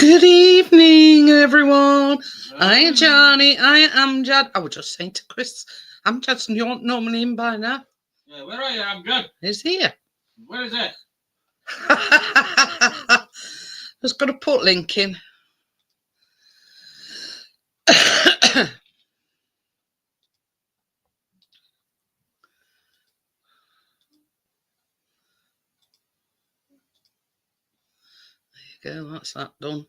Good evening, everyone. I am Johnny. I am Amjad. I was just saying to Chris, Amjad's not normally in by now. Yeah, where are you, Amjad? He's here. Where is it? Just got to put link in. There you go, that's that done.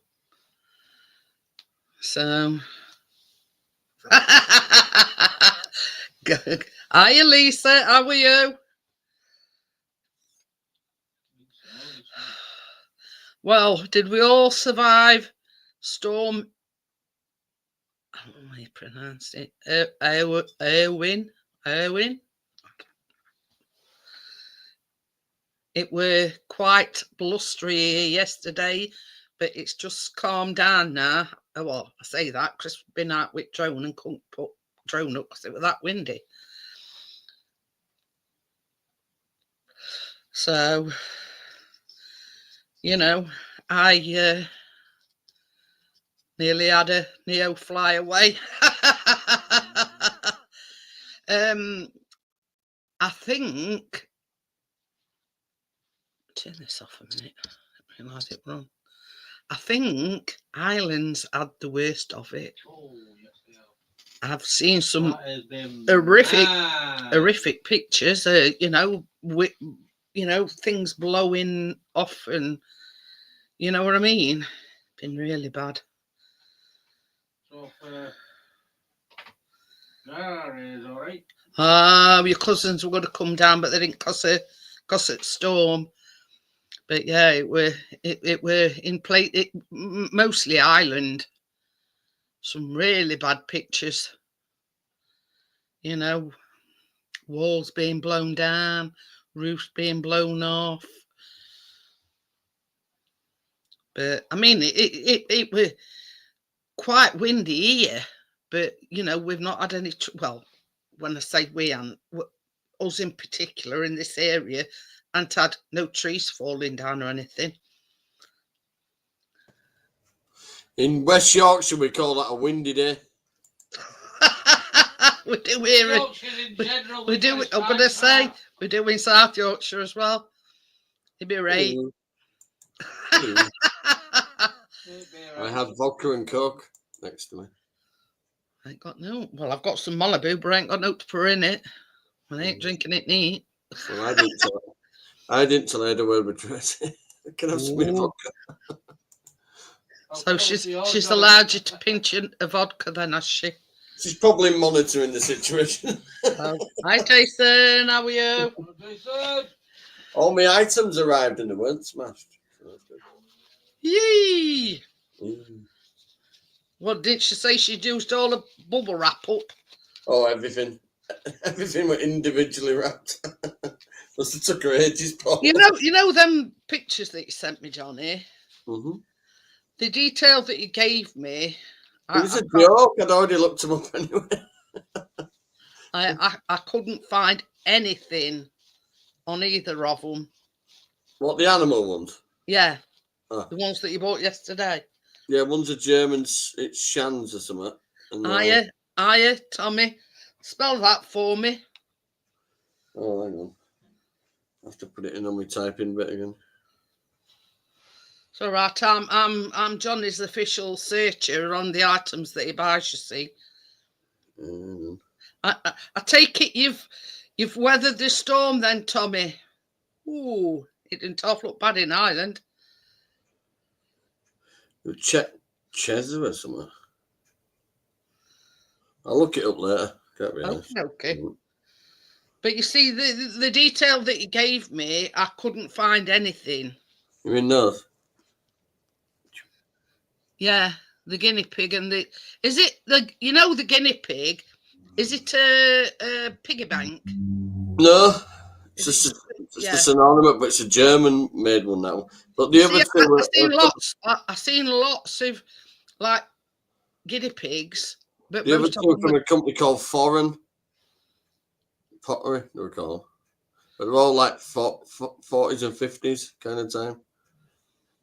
So, hiya Lisa, how are you? Well, did we all survive Storm? I don't know how you pronounced it. Erwin. It were quite blustery here yesterday, but it's just calmed down now. Oh, well, I say that because I've been out with drone and couldn't put drone up because it was that windy. So, you know, I nearly had a Neo fly away. I think. Turn this off a minute. I didn't realise it wrong. I think Islands had the worst of it. Oh, yes, they are. I've seen some horrific pictures. Things blowing off, and you know what I mean. Been really bad. So, is all right. Your cousins were going to come down, but they didn't cause a storm. But yeah, it were in place. Mostly island. Some really bad pictures. You know, walls being blown down, roofs being blown off. But I mean, it were quite windy here. But you know, we've not had any. Well, when I say we and us in particular in this area, and had no trees falling down or anything. In West Yorkshire, we call that a windy day. We do here. We do. I'm going to say we do in South Yorkshire as well. It'd be rain. I have vodka and Coke next to me. I ain't got no. Well, I've got some Malibu, but I ain't got no to pour in it. I ain't drinking it neat. Well, I didn't tell her the word with Tracy. Can I have some vodka? So she's allowed you to pinch a vodka then, has she? She's probably monitoring the situation. Hi Jason, how are you? All my items arrived and they weren't smashed. Yee! What did she say? She used all the bubble wrap up. Oh, everything. Everything were individually wrapped. Must have took her ages, probably. You know them pictures that you sent me, Johnny? Mm-hmm. The detail that you gave me. It was a joke. I'd already looked them up anyway. I couldn't find anything on either of them. What, the animal ones? Yeah. Oh. The ones that you bought yesterday. Yeah, one's a German. It's Shans or something. Hiya, Tommy. Spell that for me. Oh, hang on. I have to put it in on my typing bit again. It's all right. I'm Johnny's official searcher on the items that he buys. You see. I take it you've weathered the storm then, Tommy. Ooh, it didn't half look bad in Ireland. Chesa or something. I'll look it up later. Can't be honest. Okay. But you see, the detail that you gave me, I couldn't find anything. You mean North? Yeah, the guinea pig and the the guinea pig? Is it a piggy bank? No, it's just an ornament, but it's a German-made one now. But the other two, I've seen lots of like guinea pigs. But the other two are from a company called Foreign Pottery, they were called. But they're all like 40s and 50s kind of time.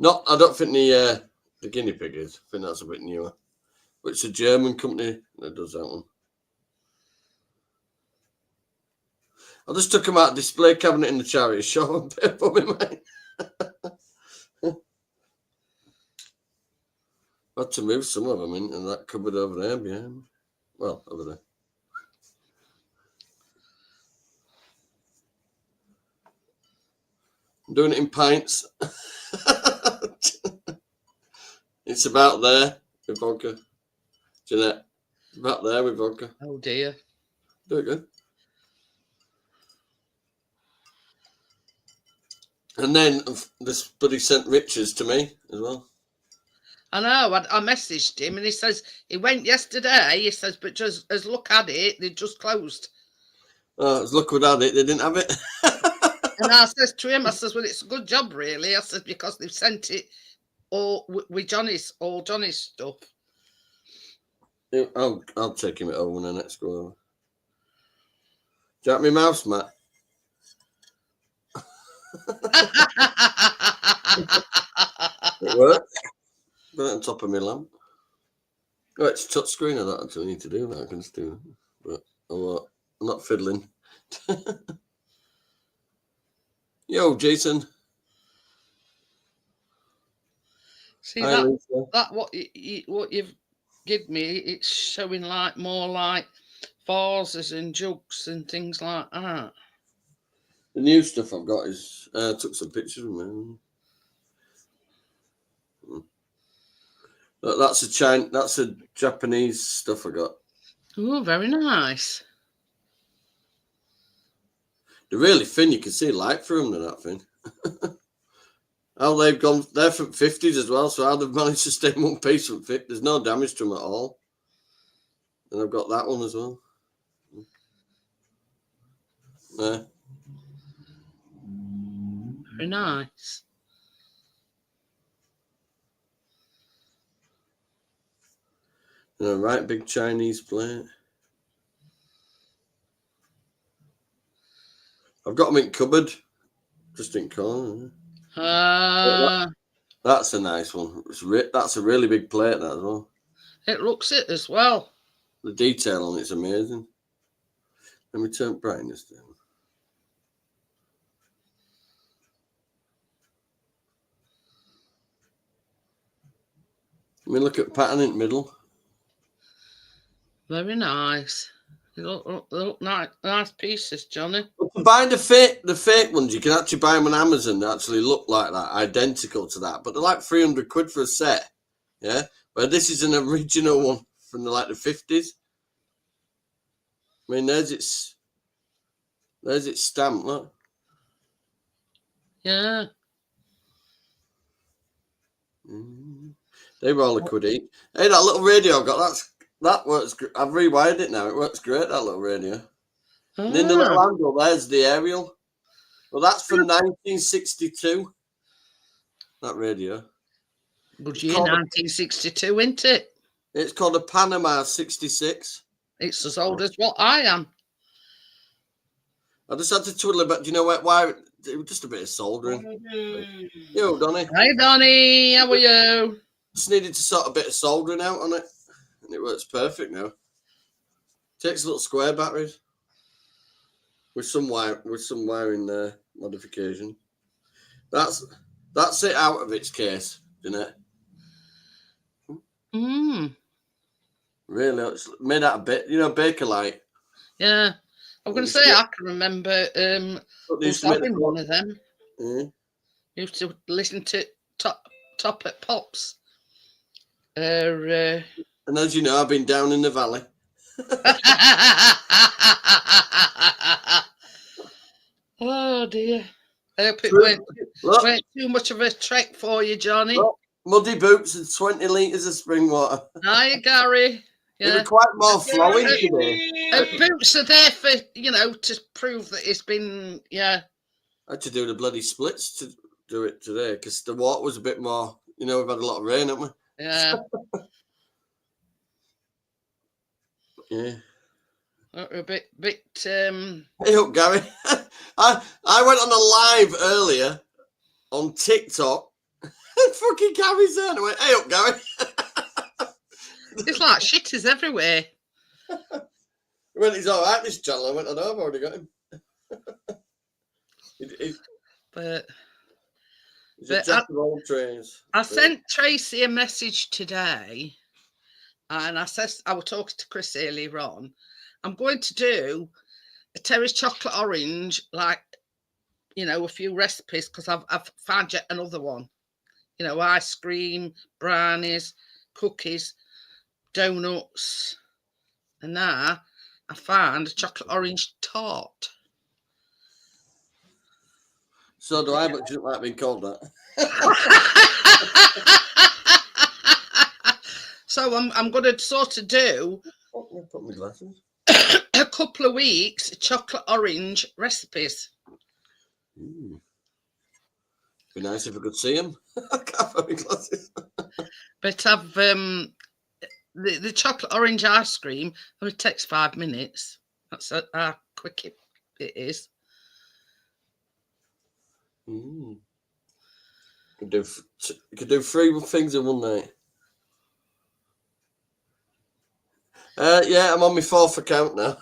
I don't think The guinea pig is. I think that's a bit newer. But it's a German company that does that one. I just took them out of the display cabinet in the charity shop and paid for me, mate. I had to move some of them into that cupboard over there behind me. Well, over there. I'm doing it in pints. It's about there with vodka. Jeanette, it's about there with vodka. Oh, dear. Do it good. And then this buddy sent riches to me as well. I know. I messaged him and he says he went yesterday. He says, but just as look at it, they just closed. Oh, as look at it, they didn't have it. And I says to him, I says, well, it's a good job, really. I says because they've sent it all with Johnny's stuff. I'll take him over when I next go over. Do you like my mouse, Matt? It works. Got it on top of my lamp. Oh, it's touch screen. I don't actually need to do that. I can just do it. But I'm not fiddling. Yo, Jason. See, that what you've given me, it's showing like more like vases and jugs and things like that. The new stuff I've got is I took some pictures of them. That's a Japanese stuff I got. Oh, very nice. They're really thin. You can see light through them. They're that thin. How they've gone, they're from 50s as well. So how they've managed to stay in one piece from 50. There's no damage to them at all. And I've got that one as well. Yeah. Very nice. And a right big Chinese plate. I've got them in cupboard. Just in corner. That's a nice one. That's a really big plate, that as well. It looks it as well. The detail on it's amazing. Let me turn brightness down. Let me look at pattern in the middle. Very nice. They look nice pieces, Johnny. To buy the fake ones, you can actually buy them on Amazon. They actually look like that, identical to that, but they're like 300 quid for a set. Yeah, but this is an original one from the 50s. I mean, there's its stamp. Look. Yeah. They were all a quid each. Hey, that little radio I've got, that works. I've rewired it now. It works great, that little radio. And in the little handle, there's the aerial. Well, that's from 1962. That radio. Good year, 1962, isn't it? It's called a Panama 66. It's as old as what I am. I just had to twiddle a bit. Do you know why? It was just a bit of soldering. Yo, Donny. Hi, Donny. How are you? Just needed to sort a bit of soldering out on it. And it works perfect now. Takes little square batteries. With some wiring modification. That's it out of its case, isn't it? Really, it's made out of Bakelite. Yeah, I'm going to say I can remember having one of them. Used to listen to Top at Pops. And as you know, I've been down in the valley. Oh dear! I hope it weren't too much of a trek for you, Johnny. Look, muddy boots and 20 litres of spring water. Hiya, Gary. Yeah. They were quite more flowing today. Boots are there for to prove that it's been I had to do the bloody splits to do it today because the water was a bit more. We've had a lot of rain, haven't we? Yeah. Yeah. A bit. Hey up, Gary. I went on a live earlier on TikTok. And fucking Gary's there. And I went, hey up, Gary. It's like shitters everywhere. He went, he's all right, this channel. I went, I know, I've already got him. But he's a jack of all trades. I sent Tracy a message today, and I said, I was talking to Chris earlier on. I'm going to do a Terry's chocolate orange, like, you know, a few recipes, because I've found yet another one. You know, ice cream, brownies, cookies, donuts, and now I found a chocolate orange tart. So do I, but you don't like being called that. So I'm going to sort of do Put my glasses. a couple of weeks chocolate orange recipes. Be nice if I could see them. I can't put my glasses. But I've the chocolate orange ice cream only takes 5 minutes. That's how quick it is. You could do 3 things in one night. Yeah, I'm on my 4th account now.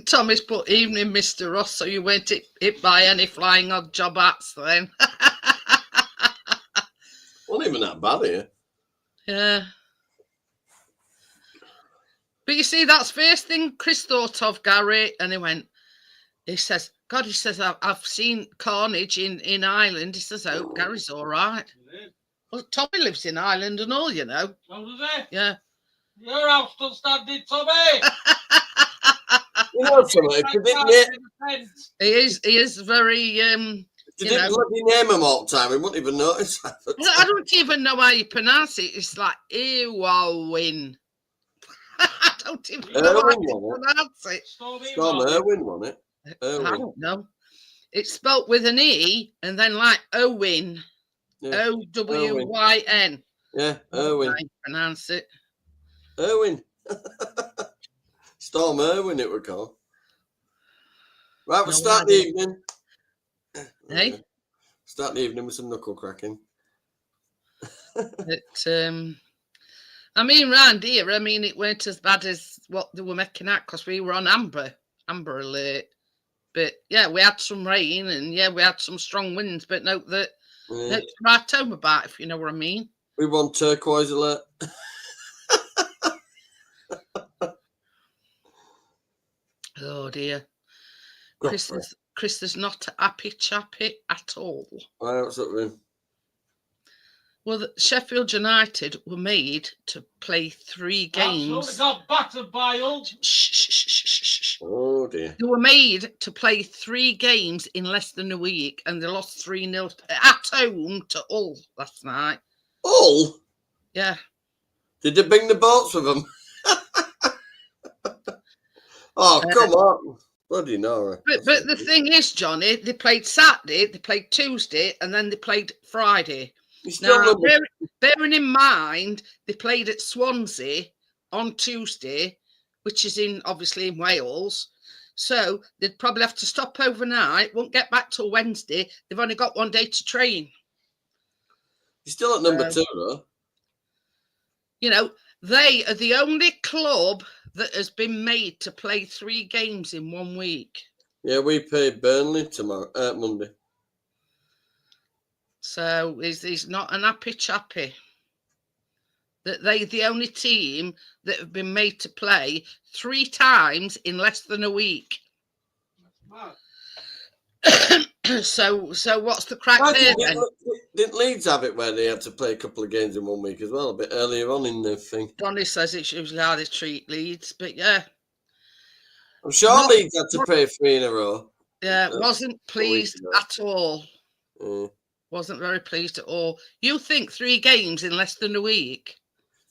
Thomas put evening, Mr. Ross, so you weren't hit by any flying odd job hats then. Wasn't even that bad here. Yeah. But you see, that's first thing Chris thought of, Gary, and he says, God, he says, I've seen carnage in Ireland. He says, oh, Gary's all right. Well, Tommy lives in Ireland and all, you know. So does he? Yeah. Your house still standing, Tommy. You know something? He is very If you didn't bloody name him all the time, we wouldn't even notice. I don't even know how you pronounce it. It's like Irwin. I don't even know how you pronounce it. Storm Irwin, wasn't it? I don't know. It's spelt with an E and then like Owen. Yeah. Owyn. Yeah, Irwin. I pronounce it. Irwin. Storm Irwin, it would call. Right, we'll start the evening. Hey? Start the evening with some knuckle cracking. I mean, round here, it weren't as bad as what they were making out because we were on amber alert. But yeah, we had some rain and yeah, we had some strong winds, but no to write home about, if you know what I mean. We won turquoise alert. Oh dear. Chris is not a happy chappy at all. Why, what's up with him? Well, Sheffield United were made to play 3 games. Absolutely got battered by Hull. Shh. Oh dear. They were made to play 3 games in less than a week, and they lost 3-0 at home to Hull last night. Hull? Yeah. Did they bring the boats with them? Oh, come on. Bloody Nora. But the thing is, Johnny, they played Saturday, they played Tuesday, and then they played Friday. Now, bearing in mind, they played at Swansea on Tuesday, which is obviously in Wales. So they'd probably have to stop overnight, won't get back till Wednesday. They've only got 1 day to train. You're still at number 2, though. You know, they are the only club that has been made to play 3 games in 1 week. Yeah, we play Burnley Monday. So he's not an happy chappy. That they're the only team that have been made to play 3 times in less than a week. So what's the crack there then? Didn't Leeds have it where they had to play a couple of games in 1 week as well, a bit earlier on in the thing? Donny says it's usually how they treat Leeds, but yeah. I'm sure Leeds had to play 3 in a row. Yeah, wasn't pleased at all. Wasn't very pleased at all. You think 3 games in less than a week?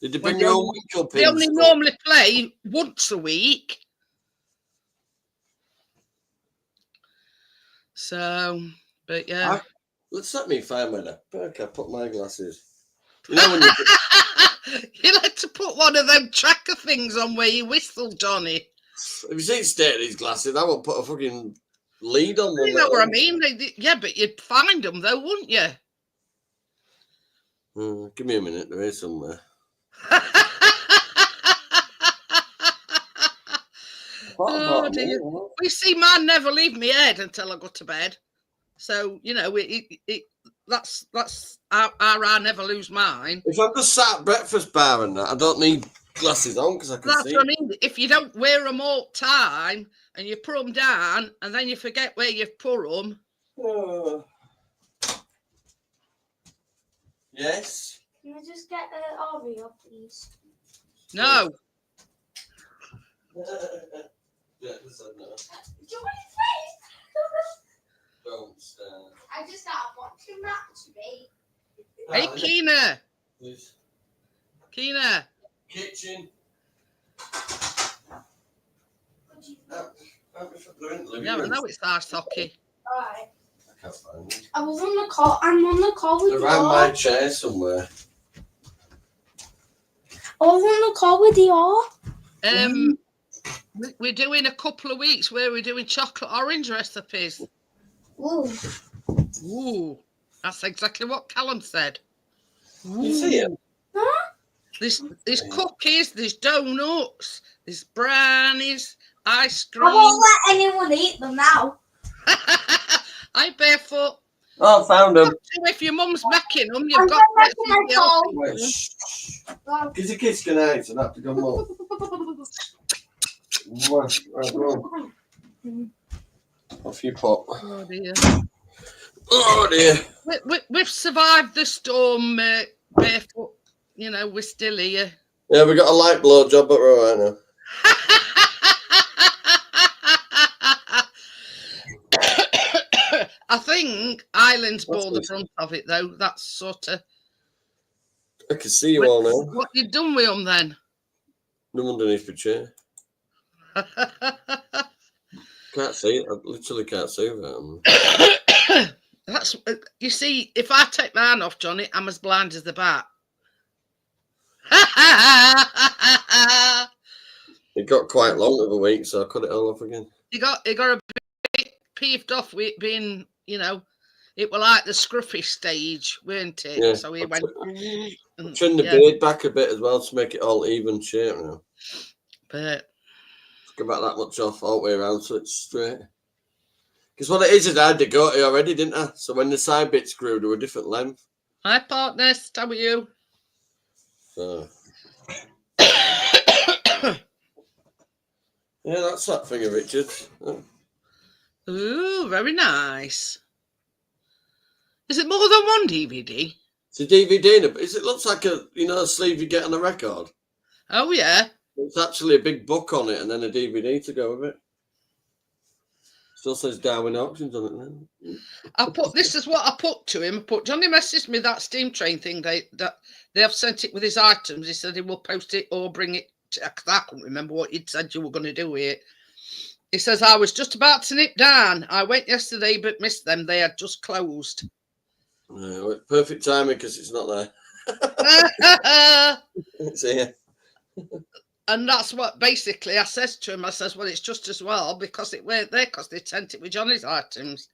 Did they bring their own week up? They only normally play once a week. So, but yeah. Let's let me find my perk. I put my glasses. You know when you like to put one of them tracker things on where you whistle, Johnny. If you see State these glasses, I won't put a fucking lead on one. You know what I mean? Yeah, but you'd find them though, wouldn't you? Give me a minute. There is somewhere. Oh dear. We see man never leave me head until I go to bed. So you know, that's how I never lose mine. If I'm just sat at breakfast bar and that, I don't need glasses on because I can That's see. what I mean. If you don't wear them all the time and you put them down and then you forget where you've put them. Yes. Can I just get an Oreo, please? No. Yeah, listen, no. Johnny, please! Don't stand. I just started watching that today. Hey, Keena. Please. Keena. Kitchen. Yeah, I know it's ice hockey. Alright. I can't find it. I was on the call. I'm on the call with Around you. my chair somewhere. I was on the call with you. We're doing a couple of weeks where we're doing chocolate orange recipes. Ooh. Ooh, that's exactly what Callum said. You see it? Huh? There's cookies, there's donuts, there's brownies, ice I cream. won't let anyone eat them now. I barefoot. Oh, I found them. If your mum's making them, I'm you've got going back to my somebody else phone. eating Wait, them. shh. Because the kids can eat, so I have to go more. Off you pop. Oh dear. Oh dear. We've survived the storm, barefoot. You know, we're still here. Yeah, we got a light blow job, but we're all right now. I think Ireland's bore the brunt of it, though. That's sort of. I can see you all now. What you done with them then? No underneath the chair. Can't see it. I literally can't see that. That's you see. If I take mine off, Johnny, I'm as blind as the bat. It got quite long of a week, so I cut it all off again. He got a bit peeved off with it being, you know, it was like the scruffy stage, weren't it? Yeah, So he went. Trim the beard back a bit as well to make it all even shape now. But Give about that much off all the way around so it's straight. Because what it is I had the goatee already, didn't I? So when the side bits grew, they were a different length. hi, partners. How are you? So. Yeah, that's that thing of Richard's. Oh. Ooh, very nice. Is it more than one DVD? It's a DVD, it looks like a sleeve you get on a record. Oh yeah. It's actually a big book on it and then a DVD to go with it. Still says Darwin Auctions on it now. This is what I put to him. Johnny messaged me that steam train thing. They have sent it with his items. He said he will post it or bring it. Because I couldn't remember what you'd said you were going to do with it. He says, I was just about to nip down. I went yesterday but missed them. They had just closed. Perfect timing because it's not there. It's here. And that's what basically I says to him. I says, well, it's just as well because it weren't there because they sent it with Johnny's items.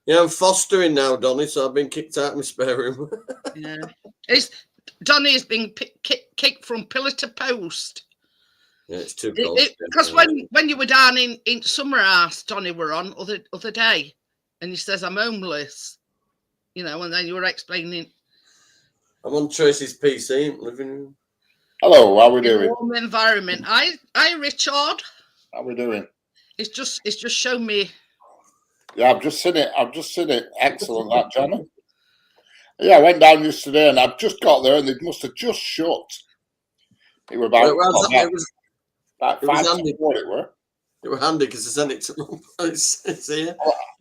Yeah, I'm fostering now, Donny, so I've been kicked out of my spare room. Yeah. Johnny has been kicked from pillar to post. Yeah, it's too cold. Because when you were down in Summer House, Johnny were on other day, and he says, I'm homeless. You know, and then you were explaining. I'm on Tracy's PC living room. Hello, how we doing? Warm environment. Hi, Richard. How we doing? It's just shown me. Yeah, I've just seen it. Excellent, that, Johnny. Yeah, I went down yesterday and I've just got there and they must have just shut. It was about, about 5 to 4 it were. It was handy because I sent it to Mum. It's here.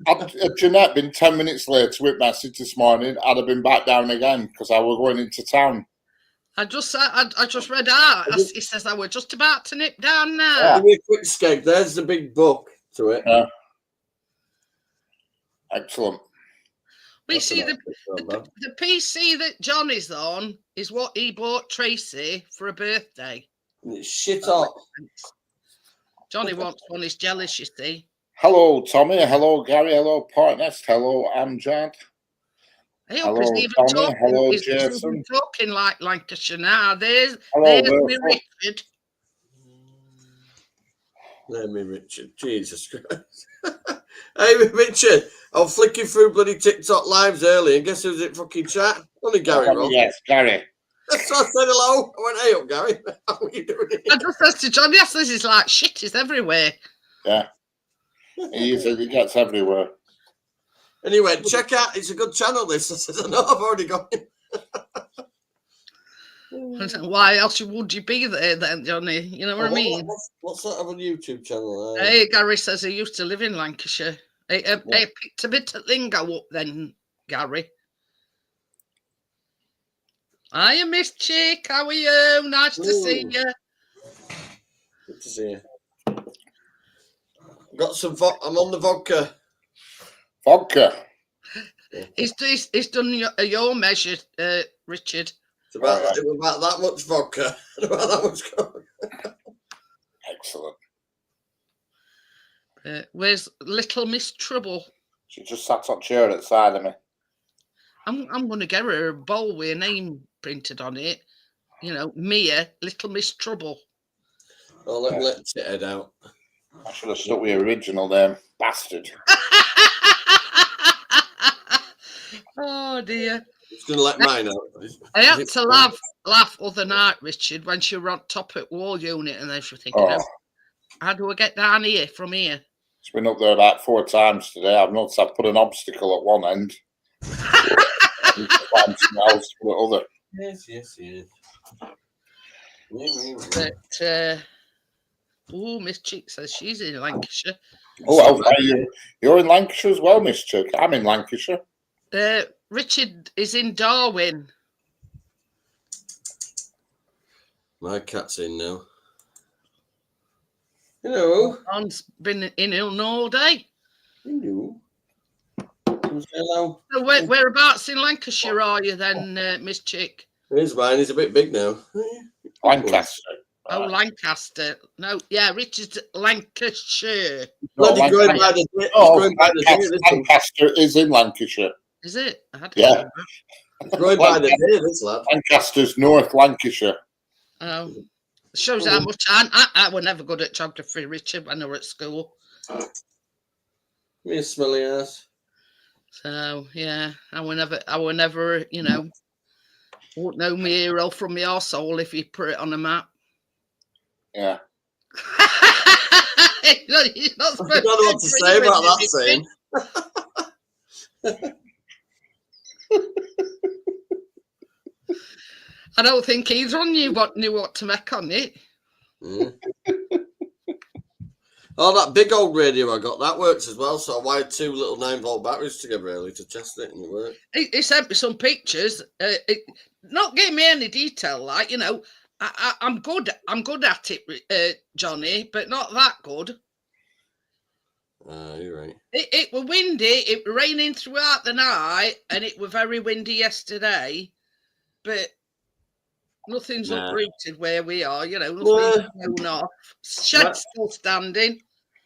Had Jeanette been 10 minutes late to it message this morning, I'd have been back down again because I was going into town. I just read out. He says I were just about to nip down now. Yeah. Give me a quick skeg. There's the big book to it. Yeah. Excellent. We see the PC that Johnny's on is what he bought Tracy for a birthday. And it's shit hot. Johnny wants one. He's jealous, you see. Hello, Tommy. Hello, Gary. Hello, Partnest. Hello, Amjad. I hope Hello, he's even Tommy. talking. Hello, He's even Jason. talking like Lancashire now. There's Hello, me, Bertha. Richard. Let me, Richard. Jesus Christ. Hey, Richard. I'm flicking through bloody TikTok lives early, and guess who's in fucking chat? Only Gary Ross. Yes, Gary. So I said hello. I went, hey up, Gary. How are you doing? I just said to John, yes, this is like shit is everywhere. Yeah. He gets everywhere. And he went, check out, it's a good channel, this. I said, I know, I've already got it. I said, why else would you be there then, Johnny? You know what I mean? What's that on YouTube channel? Hey, Gary says he used to live in Lancashire. Hey, picked a bit of lingo up then, Gary. Hiya, Miss Chick. How are you? Nice to see you. Good to see you. Got some I'm on the vodka. Vodka. He's done your measure, Richard. It's about that much vodka. About that much coke. Excellent. Where's little Miss Trouble? She just sat on chair at the side of me. I'm going to get her a bowl with a name printed on it. You know, Mia, Little Miss Trouble. Oh, let it head out. I should have stuck with the original name. Bastard. Oh, dear. It's going to let mine out. I had to laugh other night, Richard, when she were on top at wall unit and everything. Oh. How do I get down here from here? It's been up there about 4 times today. I've noticed I've put an obstacle at one end. Other. Yes. But, Miss Chick says she's in Lancashire. Oh, you're in Lancashire as well, Miss Chick. I'm in Lancashire. Richard is in Darwin. My cat's in now. Hello. John's been in all day. Hello. Hello. So whereabouts in Lancashire are you then, Miss Chick? Here's mine. He's a bit big now. Lancaster. Oh, Lancaster. No, yeah, Richard's Lancashire. Bloody going by the day. Lancaster is in Lancashire. Is it? Yeah. Going by the day, this lad. Lancaster's North Lancashire. Oh. Shows how much I were never good at geography, Richard, when I were at school. Me a smelly ass. So yeah, I were never, you know, won't know me hero from my arsehole if you put it on a map. Yeah. He's not supposed I don't know what to say about that saying. I don't think either on you knew what to make on it. Yeah. Oh, that big old radio I got, that works as well. So I wired 2 little 9-volt batteries together early to test it, and it worked. He sent me some pictures. Not giving me any detail, like, you know, I'm good at it, Johnny, but not that good. You're right. It were windy. It were raining throughout the night, and it were very windy yesterday. But nothing's uprooted where we are. You know, nothing's blown off. Shed's still standing.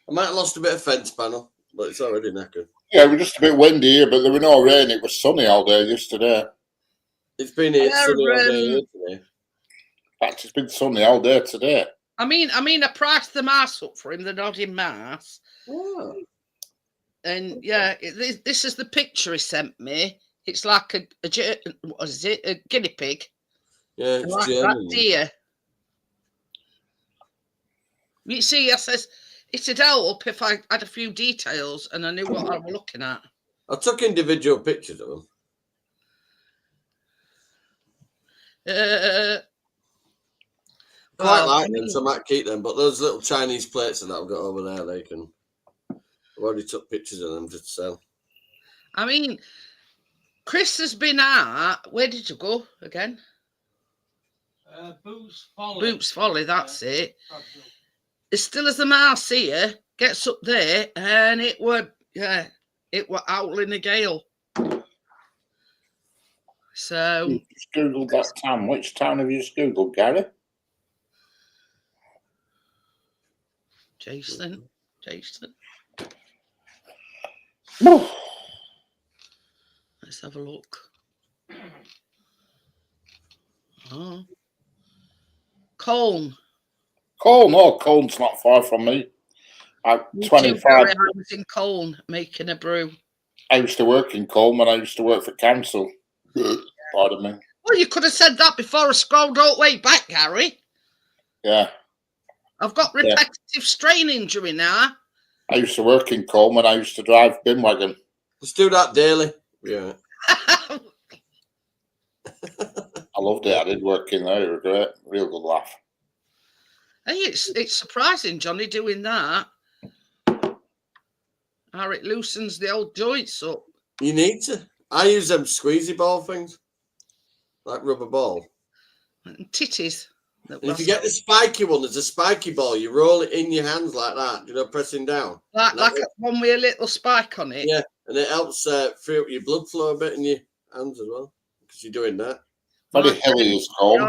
I might have lost a bit of fence panel, but it's already knackered. Yeah, it was just a bit windy here, but there was no rain. It was sunny all day yesterday. It's been sunny all day here today. In fact, it's been sunny all day today. I mean, I priced the mass up for him, the nodding mass. Oh. And yeah, this is the picture he sent me. It's like a what is it? A guinea pig. Yeah, it's like German. That deer. You see, I says it'd help if I had a few details and I knew what I was looking at. I took individual pictures of them. Quite like them, so I might keep them. But those little Chinese plates that I've got over there, they can. I've already took pictures of them just to sell. I mean, Chris has been out. Where did you go again? Boots Folly. Boots Folly, that's it. As still as the mouse here, gets up there and it were howling a gale. So You just Googled that town. Which town have you just Googled, Gary? Jason. Let's have a look. Oh. Colne. Colne, oh, Colne's not far from me. I'm 25. I was in Colne making a brew. I used to work in Colne when I used to work for council. Pardon me. Well, you could have said that before I scrolled all the way back, Gary. Yeah. I've got repetitive strain injury now. I used to work in Colne when I used to drive bin wagon. Let's do that daily. Yeah. I loved it. I did work in there. It was great. Real good laugh. Hey, it's surprising, Johnny, doing that. How it loosens the old joints up. You need to. I use them squeezy ball things. Like rubber ball. And titties. And if you get the spiky one, there's a spiky ball. You roll it in your hands like that, you know, pressing down. Like one with a little spike on it. Yeah, and it helps free up your blood flow a bit in your hands as well, because you're doing that. Very hilly is Colne.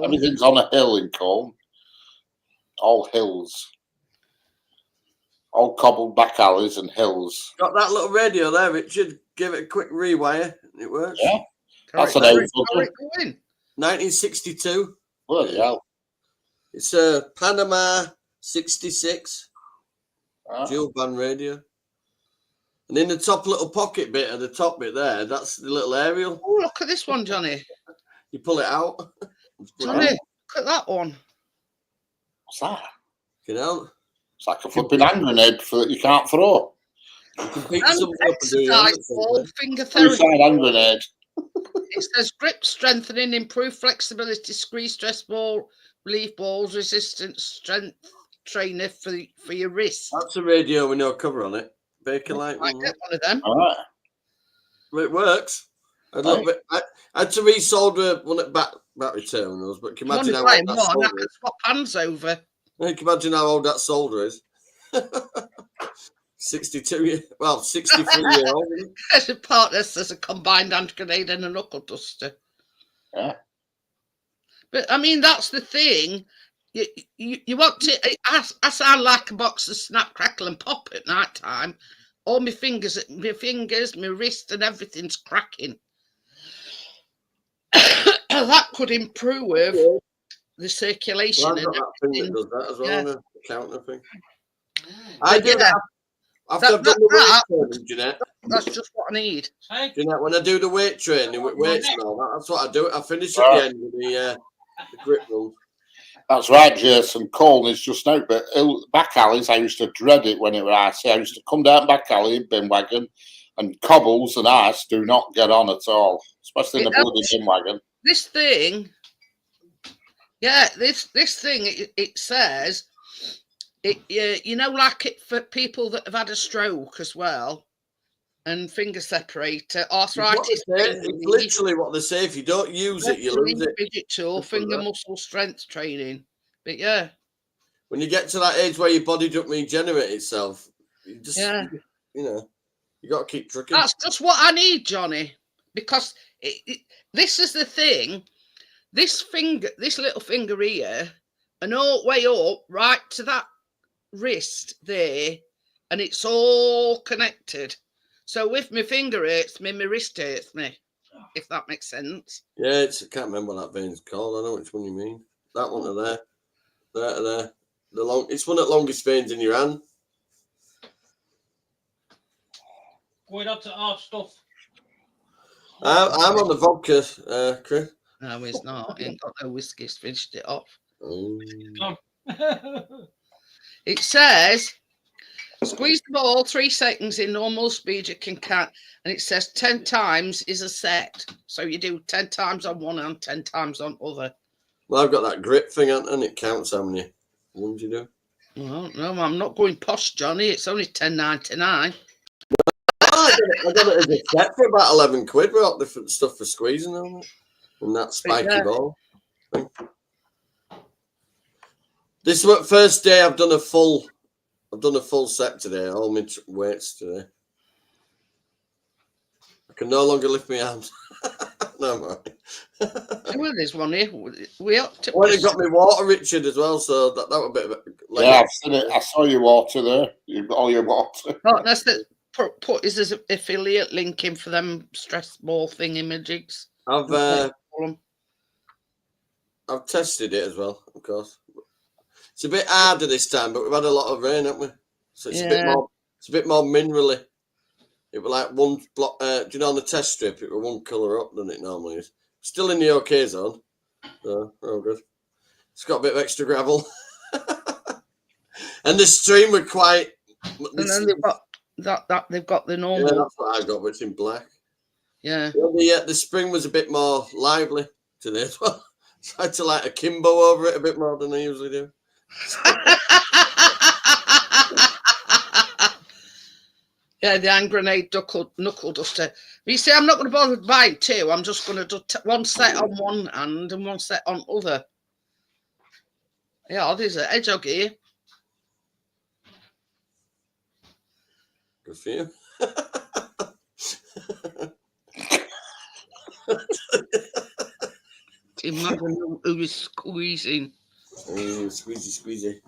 Everything's on a hill in Colne. All hills. All cobbled back alleys and hills. Got that little radio there, Richard. Give it a quick rewire. It works. Yeah. That's an old 1962. Bloody hell. It's a Panama 66 dual band radio. And in the top little pocket bit of the top bit there, that's the little aerial. Oh, look at this one, Johnny. You pull it out. Johnny, look at that one. What's that? You know? It's like a flipping hand grenade that you can't throw. You can pick something up and do finger therapy. Suicide hand grenade. It says grip strengthening, improved flexibility, squeeze stress ball, relief balls, resistance, strength trainer for your wrist. That's a radio with no cover on it. Baker Light. I get one of them. All right. Well, it works. A little bit. I had to resolder one at battery terminals, but can you imagine how old that solder I can swap hands over. You can imagine how old that solder is. 63 63 year old. As a partner, there's a combined hand grenade and a knuckle duster. Yeah. But I mean, that's the thing. You want to. I sound like a box of snap, crackle, and pop at night time. All my fingers, my wrist, and everything's cracking. That could improve the circulation. Well, I've got that thing that does that as well, the counter thing. I do that. After I've done the weight training, Jeanette. That's just what I need. Jeanette, when I do the weight training with weights and all that, that's what I do. I finish at the end with the grip run. That's right, Jason. Colne is just out, but back alleys, I used to dread it when it was icy. I used to come down back alley in bin wagon, and cobbles and ice do not get on at all, especially in the bloody bin wagon. This thing, this thing, it says, you know, like it for people that have had a stroke as well, and finger separator, arthritis. It's literally what they say. If you don't use it, you lose it. Digital finger muscle strength training. But yeah, when you get to that age where your body doesn't regenerate itself, you just, you know, you got to keep trucking. That's just what I need, Johnny, because this is the thing. This little finger here, and all the way up right to that wrist there, and it's all connected. So if my finger hurts me, my wrist hurts me, if that makes sense. Yeah, I can't remember what that vein's called. I know which one you mean. That one to there. There to there. It's one of the longest veins in your hand. Going on to our stuff. I'm on the vodka, Chris. No, he's not. He ain't got no whiskey. He's finished it off. It says, squeeze the ball 3 seconds in normal speed you can count. And it says 10 times is a set. So you do 10 times on one hand, 10 times on other. Well, I've got that grip thing, and it counts how many ones you do. Well, no, I'm not going posh, Johnny. It's only $10.99. I got it as a set for about 11 quid with all different stuff for squeezing on it. And that spiky ball thing. This is what first day I've done a full set today, all my weights today. I can no longer lift my arms. No more. Well, there's one here. We up to. Well, you got me water, Richard, as well. So that was a bit of a. Yeah, I've seen it. I saw your water there. You've got all your water. Oh, that's the put his affiliate link in for them stress ball thing images. I've tested it as well, of course. It's a bit harder this time, but we've had a lot of rain, haven't we? So it's a bit more. It's a bit more minerally. It was like one block. Do you know on the test strip? It was one colour up than it normally is. Still in the OK zone. So all good. It's got a bit of extra gravel, and the stream were quite. And then they've got that they've got the normal. Yeah, that's what I got, but it's in black. Yeah. The spring was a bit more lively today as well. Tried to like akimbo over it a bit more than I usually do. Yeah, the hand grenade knuckle duster. You see, I'm not going to bother buying two. I'm just going to do one set on one hand and one set on other. Yeah, there's an hedgehog here. Good for you. Imagine who is squeezing. Squeezy.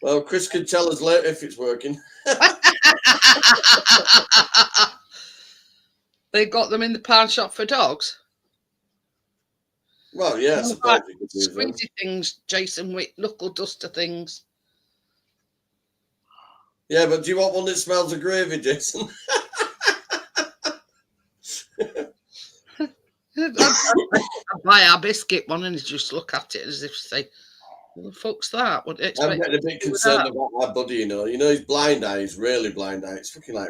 Well, Chris can tell us later if it's working. They got them in the pound shop for dogs. Well, yeah, I suppose you could use them. Squeezy things, Jason Wick, knuckle duster things. Yeah, but do you want one that smells of gravy, Jason? I'd buy our biscuit one and just look at it as if to say, what the fuck's that? What I'm getting a bit concerned about our buddy, you know. You know, his blind eye is really blind eye. It's fucking like...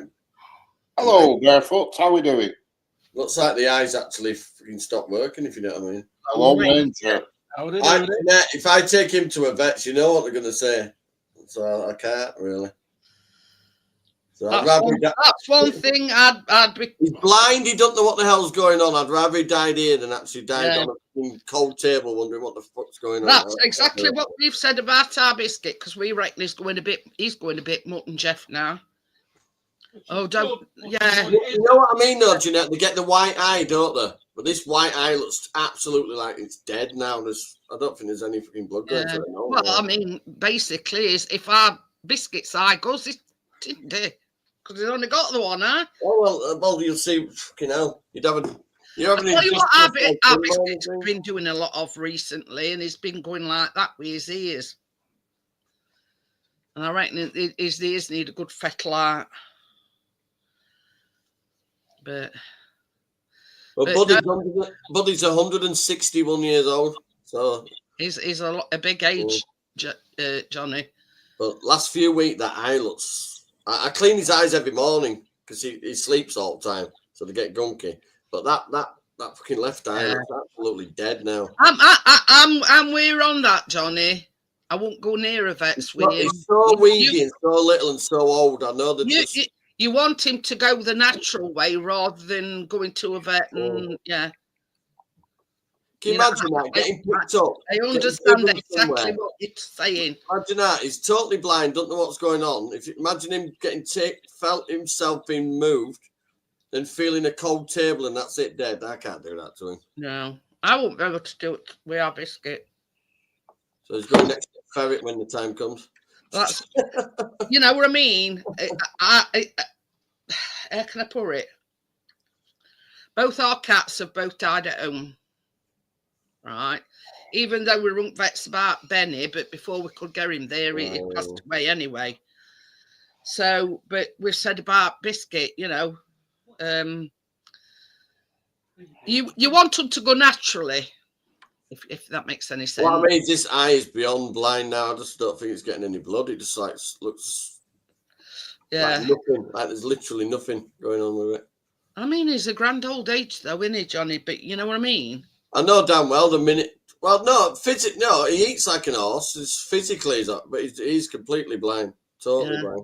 Hello, Barefoot. How are we doing? Looks like the eyes actually fucking stopped working, if you know what I mean. Hello, Ranger. If I take him to a vet, you know what they're going to say. So I can't, really. So that's one thing I'd be... He's blind, he doesn't know what the hell's going on. I'd rather he died here than actually died on a cold table wondering what the fuck's going on. That's exactly what we've said about our biscuit, because we reckon he's going a bit Mutt and Jeff now. Oh, don't... Yeah. You know what I mean, though, Jeanette? They get the white eye, don't they? But this white eye looks absolutely like it's dead now. I don't think there's any fucking blood going to it. Well, I mean, basically, is if our biscuit's eye goes, it didn't do. Because he's only got the one, huh? Oh, well, you'll see. Fucking hell. I'll tell you what our biscuit's been doing a lot of recently, and he's been going like that with his ears. And I reckon his ears need a good fettle out. But Buddy's 161 years old, so he's a big age, Johnny. But last few weeks, that eye looks. I clean his eyes every morning because he sleeps all the time, so they get gunky. But that fucking left eye looks absolutely dead now. I'm we're on that, Johnny. I won't go near a vet's with you. He's so weedy and so little and so old. I know that. You want him to go the natural way rather than going to a vet and Can you imagine that getting picked up? I understand exactly what you're saying. Imagine that he's totally blind, don't know what's going on. If you imagine him felt himself being moved, then feeling a cold table and that's it, dead. I can't do that to him. No, I won't be able to do it with our biscuit. So he's going next to ferret when the time comes. That's, you know what I mean? How can I put it? Both our cats have both died at home, right? Even though we rung vets about Benny, but before we could get him there, he passed away anyway. So, but we've said about Biscuit, you know, you want them to go naturally. If that makes any sense. Well, I mean, this eye is beyond blind now. I just don't think it's getting any blood. It just like looks like nothing. Like there's literally nothing going on with it. I mean, he's a grand old age though, isn't he, Johnny? But you know what I mean? I know damn well the minute. Well, no, he eats like an horse. But he's completely blind, totally blind.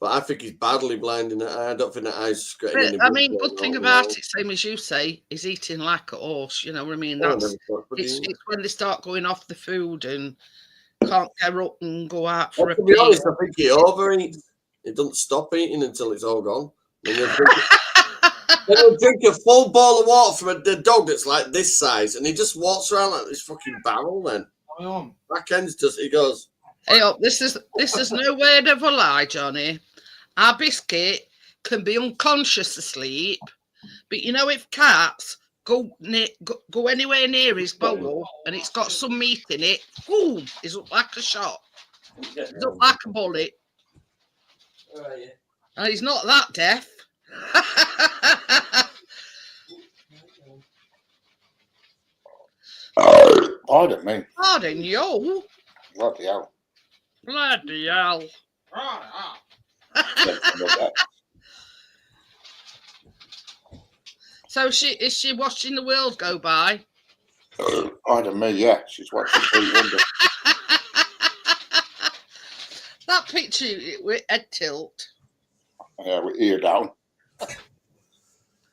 But I think he's badly blind in that eye. I don't think that eye's getting any. I mean, good thing about it, same as you say, is eating like a horse. You know what I mean? It's when they start going off the food and can't get up and go out for a pee. To be honest, I think he overeats. He doesn't stop eating until it's all gone. Then he'll drink a full bowl of water from a dog that's like this size, and he just walks around like this fucking barrel. Then back end's he goes. Hey, this is no word of a lie, Johnny. our Biscuit can be unconscious asleep, but you know, if cats go anywhere near his bowl and it's got some meat in it, boom, he's up like a shot. He's up like a bullet. And he's not that deaf. Pardon me. Pardon you. Bloody hell. Bloody hell. So is she watching the world go by? Pardon me, yeah. She's watching Pete Wonder. That picture with head tilt. Yeah, with ear down.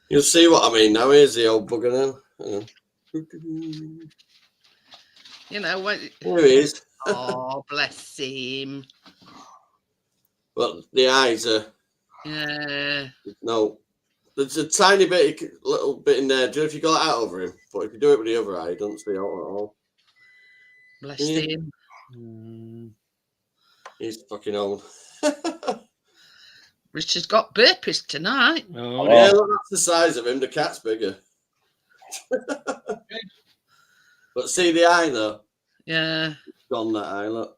You'll see what I mean now. Here's the old bugger now. You know when. There he is. Oh, bless him. Well, the eyes are. Yeah. No. There's a tiny bit, little bit in there. Do you know if you got that out over him? But if you do it with the other eye, you don't see out at all. Bless him. Mm. He's fucking old. Richard's got burpees tonight. Oh, Yeah, look, that's the size of him. The cat's bigger. But see the eye though? Yeah. It's gone, that eye, look.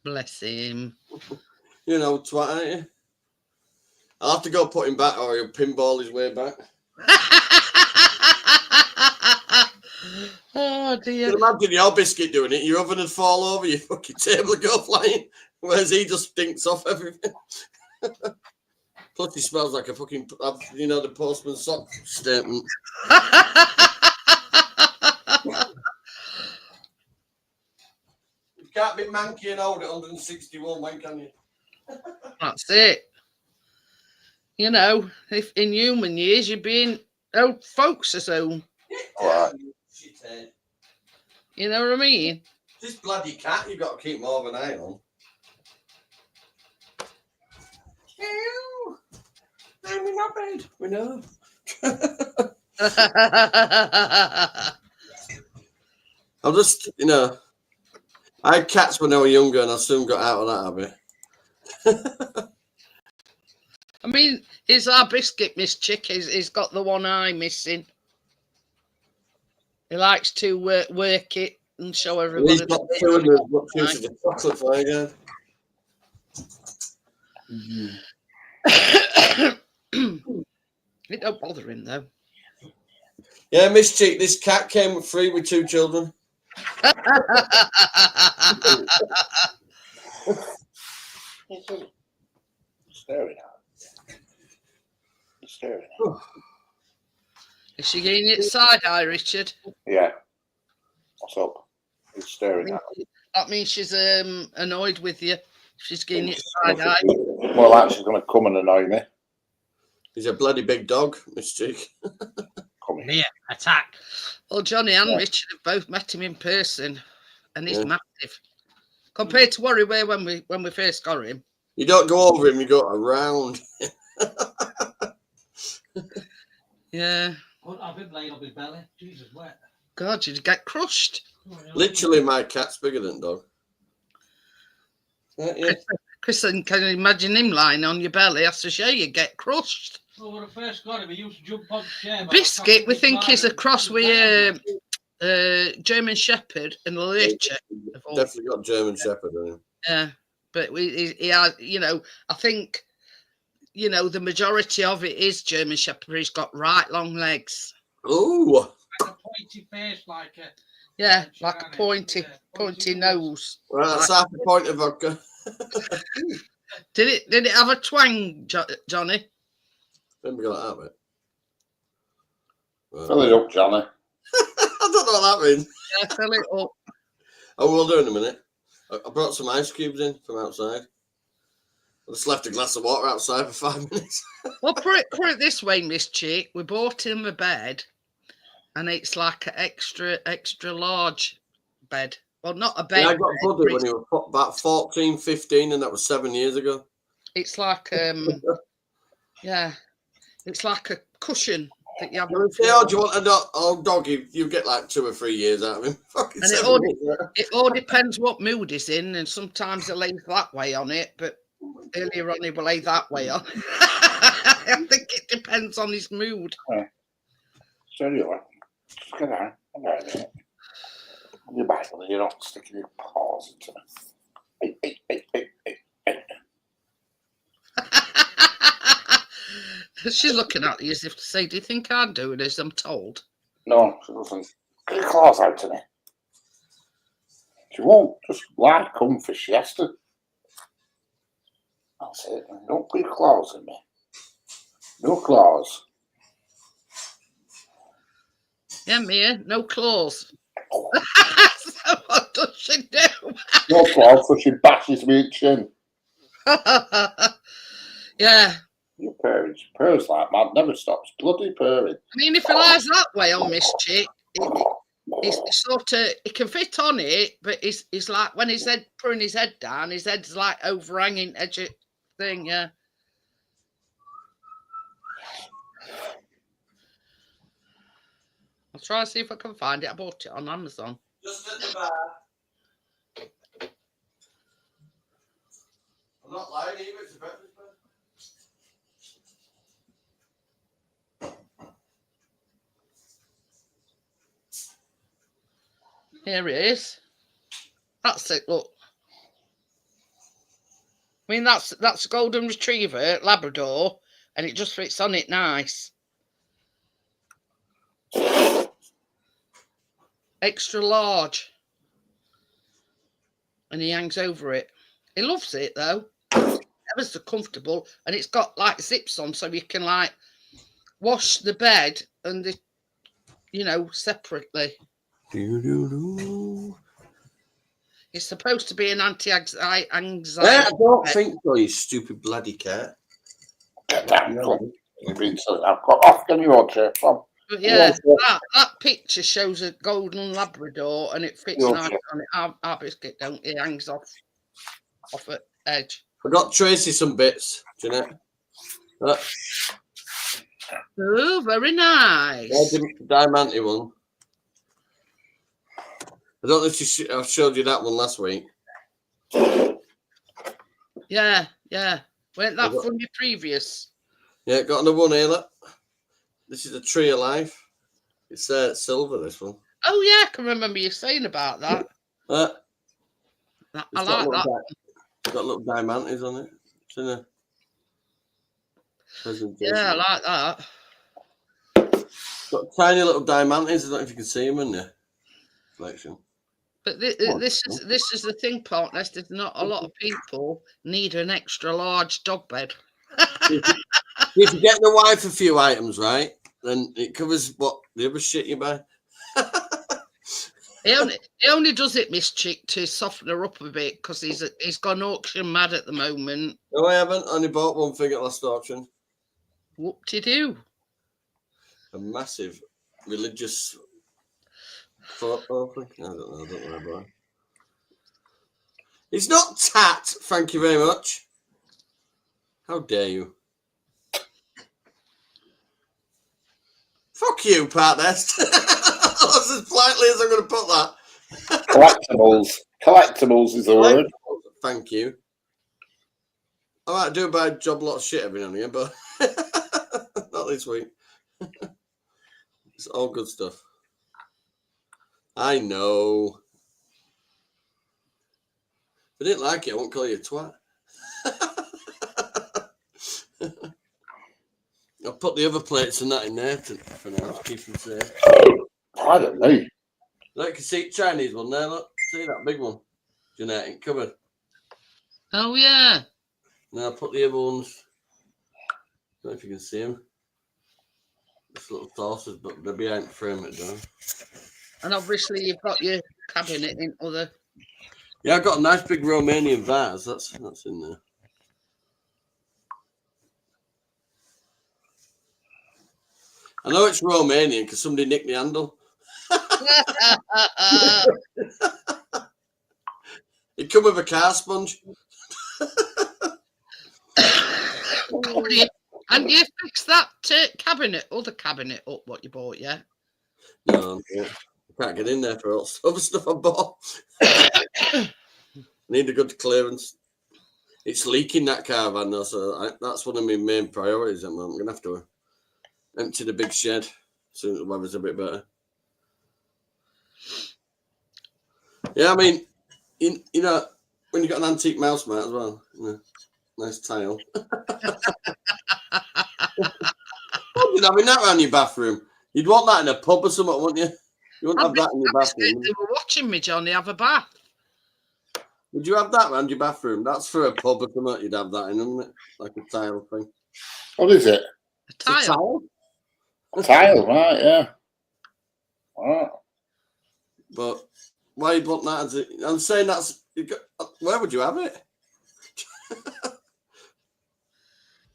Bless him. You know, twat, aren't you? I'll have to go put him back or he'll pinball his way back. Oh dear. You can imagine your Biscuit doing it. Your oven would fall over, your fucking table would go flying. Whereas he just stinks off everything. Plus he smells like a fucking, you know, the postman's sock statement. You can't be manky and old at 161, when can you? That's it. You know, if in human years you'd be in old folks' home. Right. You know what I mean? This bloody cat, you've got to keep more of an eye on. Ew. I'm in our bed. We know. I'll just, you know, I had cats when I was younger and I soon got out of that habit. I mean, is our Biscuit, Miss Chick? He's got the one eye missing. He likes to work it and show everybody. He's got two of the chocolate for you again. It don't bother him though. Yeah, Miss Chick, this cat came free with 2 children. Staring at. Staring at. Is she getting it side eye, Richard? Yeah. What's up? He's staring at. That means she's annoyed with you. She's getting it side eye. Well, that's going to come and annoy me. He's a bloody big dog, Miss Chick. Come here. Here, attack. Well, Johnny and Richard have both met him in person, and he's massive compared to what he were when we first got him. You don't go over him, you go around. Yeah. I've been laying up his belly. Jesus, wet. God, you'd get crushed. Literally, my cat's bigger than dog. Yeah. Chris, can you imagine him lying on your belly? I said, yeah, you get crushed. Well, when I first got him, he used to jump on the chair. Biscuit, we think is a cross with German Shepherd and Lurcher. Definitely got German Shepherd in him. Yeah, but he has, you know, I think, you know, the majority of it is German Shepherd. He's got right long legs. Ooh. Like a pointy face, like a... Yeah, like a pointy nose. Right, that's half a point of vodka. Did it have a twang, Johnny? Let me go like that bit. Fill it up, Johnny. I don't know what that means. Yeah, fill it up. Oh, we'll do in a minute. I brought some ice cubes in from outside. I just left a glass of water outside for 5 minutes. Well, put it this way, Miss Chick. We bought him a bed, and it's like an extra large bed. Well, not a bed. Yeah, I got Buddy when he was about 14, 15, and that was 7 years ago. It's like yeah, it's like a cushion that you have. Say, oh, do you want a dog? You get like 2 or 3 years out of him. And it all depends what mood he's in, and sometimes he lays that way on it. But earlier on he will lay that way on. I think it depends on his mood. Seriously. Just get down. Your Bible, you're not sticking your paws into it. Hey. She's looking at you as if to say, do you think I'd do it as I'm told? No, she doesn't. Get your claws out to me. She won't. Just lie comfy. She has to. That's it. Don't put your claws in me. No claws. Yeah, Mia, no claws. So what does she do? No claws, so she bashes me in the chin. Yeah. Your purring. She purrs like mad. Never stops. Bloody purring. I mean, if he lies that way on Miss Chick, it's sort of, he can fit on it, but he's like, when his head, putting his head down, his head's like overhanging edge of thing, yeah. I'll try and see if I can find it. I bought it on Amazon. Just at the bar. I'm not lying either, it's a breakfast bar. Here it is. That's it, look. I mean, that's a golden retriever, Labrador, and it just fits on it nice. Extra large. And he hangs over it. He loves it, though. Ever so comfortable. And it's got, like, zips on, so you can, like, wash the bed and the, you know, separately. It's supposed to be an anti-anxiety. I don't think so, you stupid bloody cat. Get down. You've been so I've got off. Can you watch it? Come. But yeah, that picture shows a golden Labrador and it fits nice on it. Our biscuit don't. It hangs off the edge. I got Tracy some bits, Jeanette. Oh, very nice. Diamante one. I don't know if I showed you that one last week. Yeah. Weren't that from your previous? Yeah, got another one here. Look. This is a Tree of Life. It's silver, this one. Oh, yeah, I can remember you saying about that. I like that. It's got little diamantes on it. It's in a presentation. Yeah, I like that. Got tiny little diamantes. I don't know if you can see them in the collection. But this is the thing, partners. There's not a lot of people need an extra large dog bed. If you get the wife a few items, right, then it covers what the other shit you buy. He only does it, Miss Chick, to soften her up a bit because he's gone auction mad at the moment. No, I haven't. Only bought one thing at last auction. Whoop-de-doo. A massive religious photo. I don't know about it. It's not tat, thank you very much. How dare you? Fuck you, Pat Nest. That's as politely as I'm going to put that. Collectibles. Collectibles is the word. Thank you. I might do a job lot of shit every now and again, but not this week. It's all good stuff. I know. If I didn't like it, I won't call you a twat. I'll put the other plates and that in there for now to keep them safe. I don't know. Look, you can see Chinese one there. Look, see that big one, Genetic cupboard. Oh yeah. Now I'll put the other ones. I don't know if you can see them. This little saucers, but they're behind the frame it down. And obviously you've got your cabinet in other. Yeah, I've got a nice big Romanian vase. That's in there. I know it's Romanian because somebody nicked the handle. It come with a car sponge. And you fixed that cabinet, other cabinet up what you bought, yeah? No, I can't get in there for all the other stuff I bought. Need a good clearance. It's leaking, that caravan, though, so that's one of my main priorities. I'm going to have to empty the big shed as soon as the weather's a bit better. Yeah, I mean, you know, when you've got an antique mouse mat as well, nice tile. You'd having that around your bathroom. You'd want that in a pub or something, wouldn't you? You wouldn't have that in your bathroom. They were watching me, Johnny, have a bath. Would you have that around your bathroom? That's for a pub or something. You'd have that in, wouldn't it? Like a tile thing. What is it? A tile. A tile, right? Yeah. Right. But why you'd want that? I'm saying where would you have it?